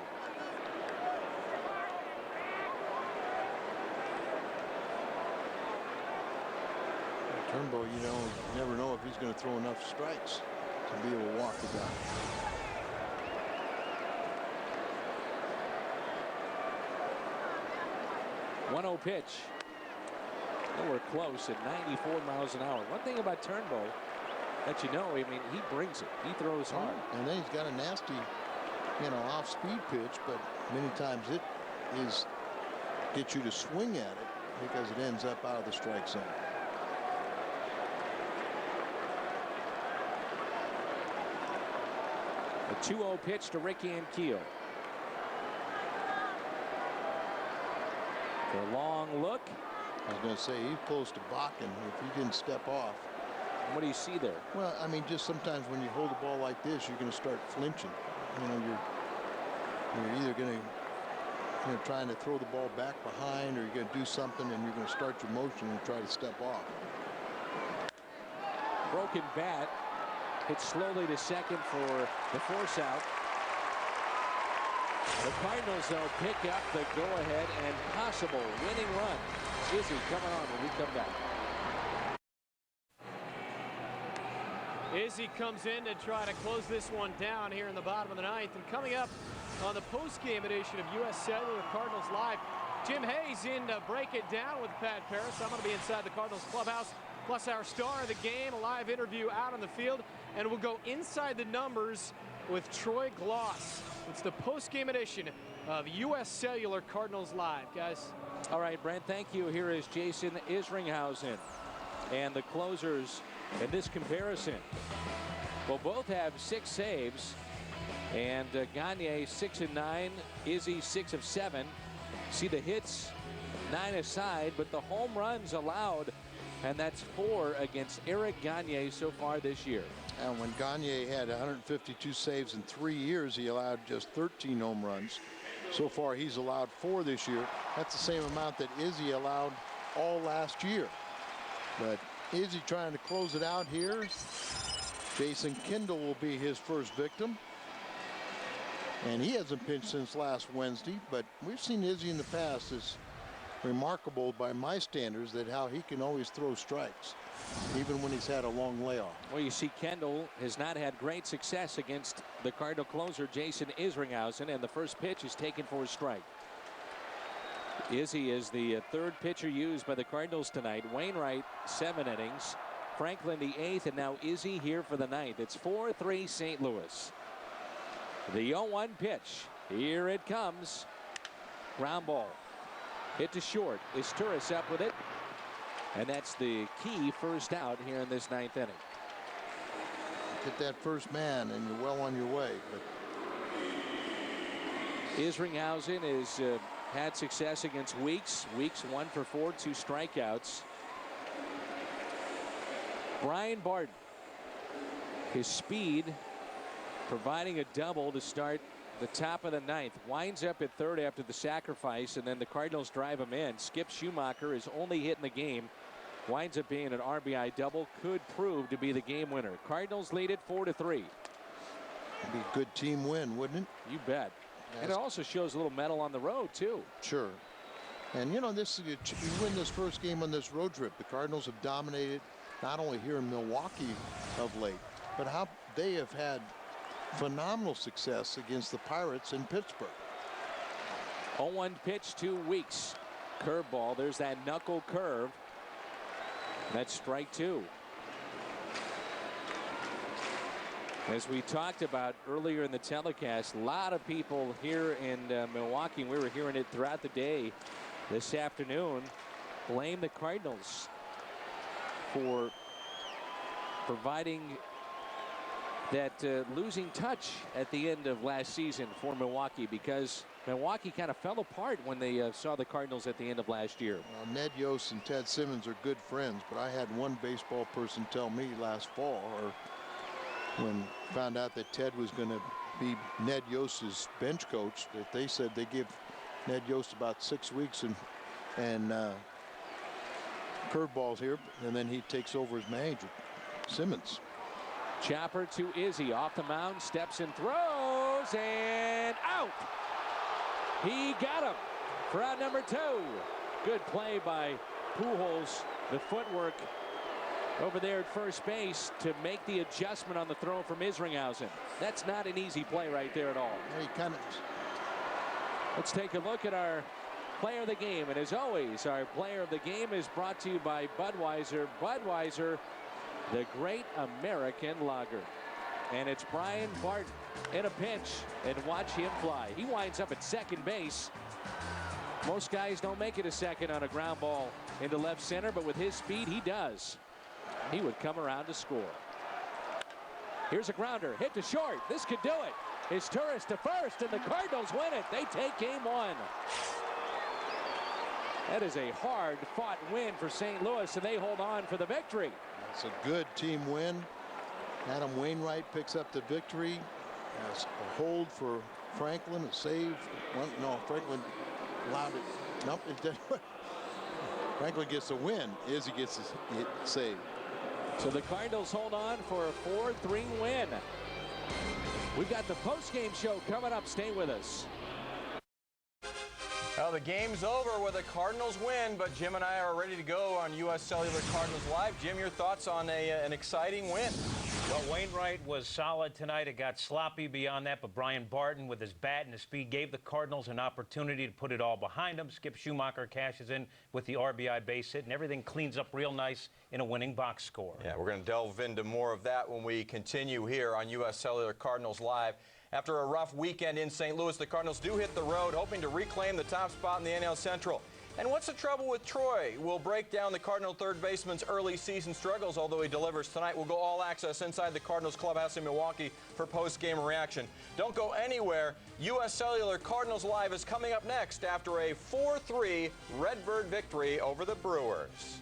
Turnbow, you never know if he's going to throw enough strikes to be able to walk the guy. 1-0 pitch. Nowhere close at 94 miles an hour. One thing about Turnbow that I mean, he brings it. He throws hard. And then he's got a nasty, off-speed pitch, but many times it gets you to swing at it because it ends up out of the strike zone. A 2-0 pitch to Ricky Ankiel. The long look. I was going to say he's close to balking if he didn't step off. What do you see there? Well, I mean, just sometimes when you hold the ball like this, you're going to start flinching. You're either going to trying to throw the ball back behind, or you're going to do something and you're going to start your motion and try to step off. Broken bat. Hit slowly to second for the force out. The Cardinals, though, pick up the go-ahead and possible winning run. Izzy coming on when we come back. Izzy comes in to try to close this one down here in the bottom of the ninth. And coming up on the post-game edition of U.S. Cellular Cardinals Live, Jim Hayes in to break it down with Pat Paris. I'm going to be inside the Cardinals clubhouse, plus our star of the game, a live interview out on the field. And we'll go inside the numbers with Troy Gloss. It's the post-game edition of U.S. Cellular Cardinals Live, guys. All right, Brent, thank you. Here is Jason Isringhausen and the closers in this comparison. Well, both have 6 saves, and Gagne 6 of 9, Izzy 6 of 7. See the hits 9 aside, but the home runs allowed, and that's 4 against Eric Gagne so far this year. And when Gagne had 152 saves in 3 years, he allowed just 13 home runs. So far, he's allowed 4 this year. That's the same amount that Izzy allowed all last year. But Izzy trying to close it out here. Jason Kendall will be his first victim. And he hasn't pitched since last Wednesday, but we've seen Izzy in the past as remarkable by my standards that how he can always throw strikes, even when he's had a long layoff. Well, you see Kendall has not had great success against the Cardinal closer Jason Isringhausen, and the first pitch is taken for a strike. Izzy is the 3rd pitcher used by the Cardinals tonight. Wainwright 7 innings, Franklin the 8th, and now Izzy here for the 9th. It's 4-3 St. Louis. The 0-1 pitch. Here it comes. Ground ball. Hit to short. Is Turris up with it? And that's the key first out here in this 9th inning. Get that first man and you're well on your way. But Isringhausen has had success against Weeks. Weeks 1 for 4, 2 strikeouts. Brian Barton, his speed providing a double to start the top of the 9th. Winds up at 3rd after the sacrifice, and then the Cardinals drive him in. Skip Schumacher is only hit in the game. Winds up being an RBI double. Could prove to be the game winner. Cardinals lead it 4-3. It'd be a good team win, wouldn't it? You bet. And it also shows a little mettle on the road, too. Sure. And, this is you win this first game on this road trip. The Cardinals have dominated not only here in Milwaukee of late, but how they have had phenomenal success against the Pirates in Pittsburgh. 0-1 pitch 2 Weeks. Curveball. There's that knuckle curve. That's strike 2. As we talked about earlier in the telecast, a lot of people here in Milwaukee, we were hearing it throughout the day this afternoon, blame the Cardinals for providing that losing touch at the end of last season for Milwaukee, because Milwaukee kind of fell apart when they saw the Cardinals at the end of last year. Well, Ned Yost and Ted Simmons are good friends, but I had one baseball person tell me last fall, or when found out that Ted was going to be Ned Yost's bench coach, that they said they give Ned Yost about 6 weeks and curveballs here, and then he takes over as manager. Simmons. Chopper to Izzy, off the mound, steps and throws, and out. He got him for out number 2. Good play by Pujols. The footwork over there at first base to make the adjustment on the throw from Isringhausen. That's not an easy play right there at all. He kind of. Let's take a look at our player of the game. And as always, our player of the game is brought to you by Budweiser. Budweiser, the great American lager. And it's Brian Barton in a pinch, and watch him fly. He winds up at second base. Most guys don't make it a second on a ground ball into left center, but with his speed, he does. He would come around to score. Here's a grounder, hit to short. This could do it. It's Turris to first, and the Cardinals win it. They take game one. That is a hard-fought win for St. Louis, and they hold on for the victory. It's a good team win. Adam Wainwright picks up the victory. Has a hold for Franklin, a save. No, Franklin allowed it. Nope, it didn't. Franklin gets a win. Izzy gets a save. So the Cardinals hold on for a 4-3 win. We've got the post-game show coming up. Stay with us. Well, the game's over with a Cardinals win, but Jim and I are ready to go on U.S. Cellular Cardinals Live. Jim, your thoughts on an exciting win? Well, Wainwright was solid tonight. It got sloppy beyond that, but Brian Barton, with his bat and his speed, gave the Cardinals an opportunity to put it all behind them. Skip Schumacher cashes in with the RBI base hit, and everything cleans up real nice in a winning box score. Yeah, we're going to delve into more of that when we continue here on U.S. Cellular Cardinals Live. After a rough weekend in St. Louis, the Cardinals do hit the road, hoping to reclaim the top spot in the NL Central. And what's the trouble with Troy? We'll break down the Cardinal third baseman's early season struggles, although he delivers tonight. We'll go all access inside the Cardinals clubhouse in Milwaukee for post-game reaction. Don't go anywhere. U.S. Cellular Cardinals Live is coming up next after a 4-3 Redbird victory over the Brewers.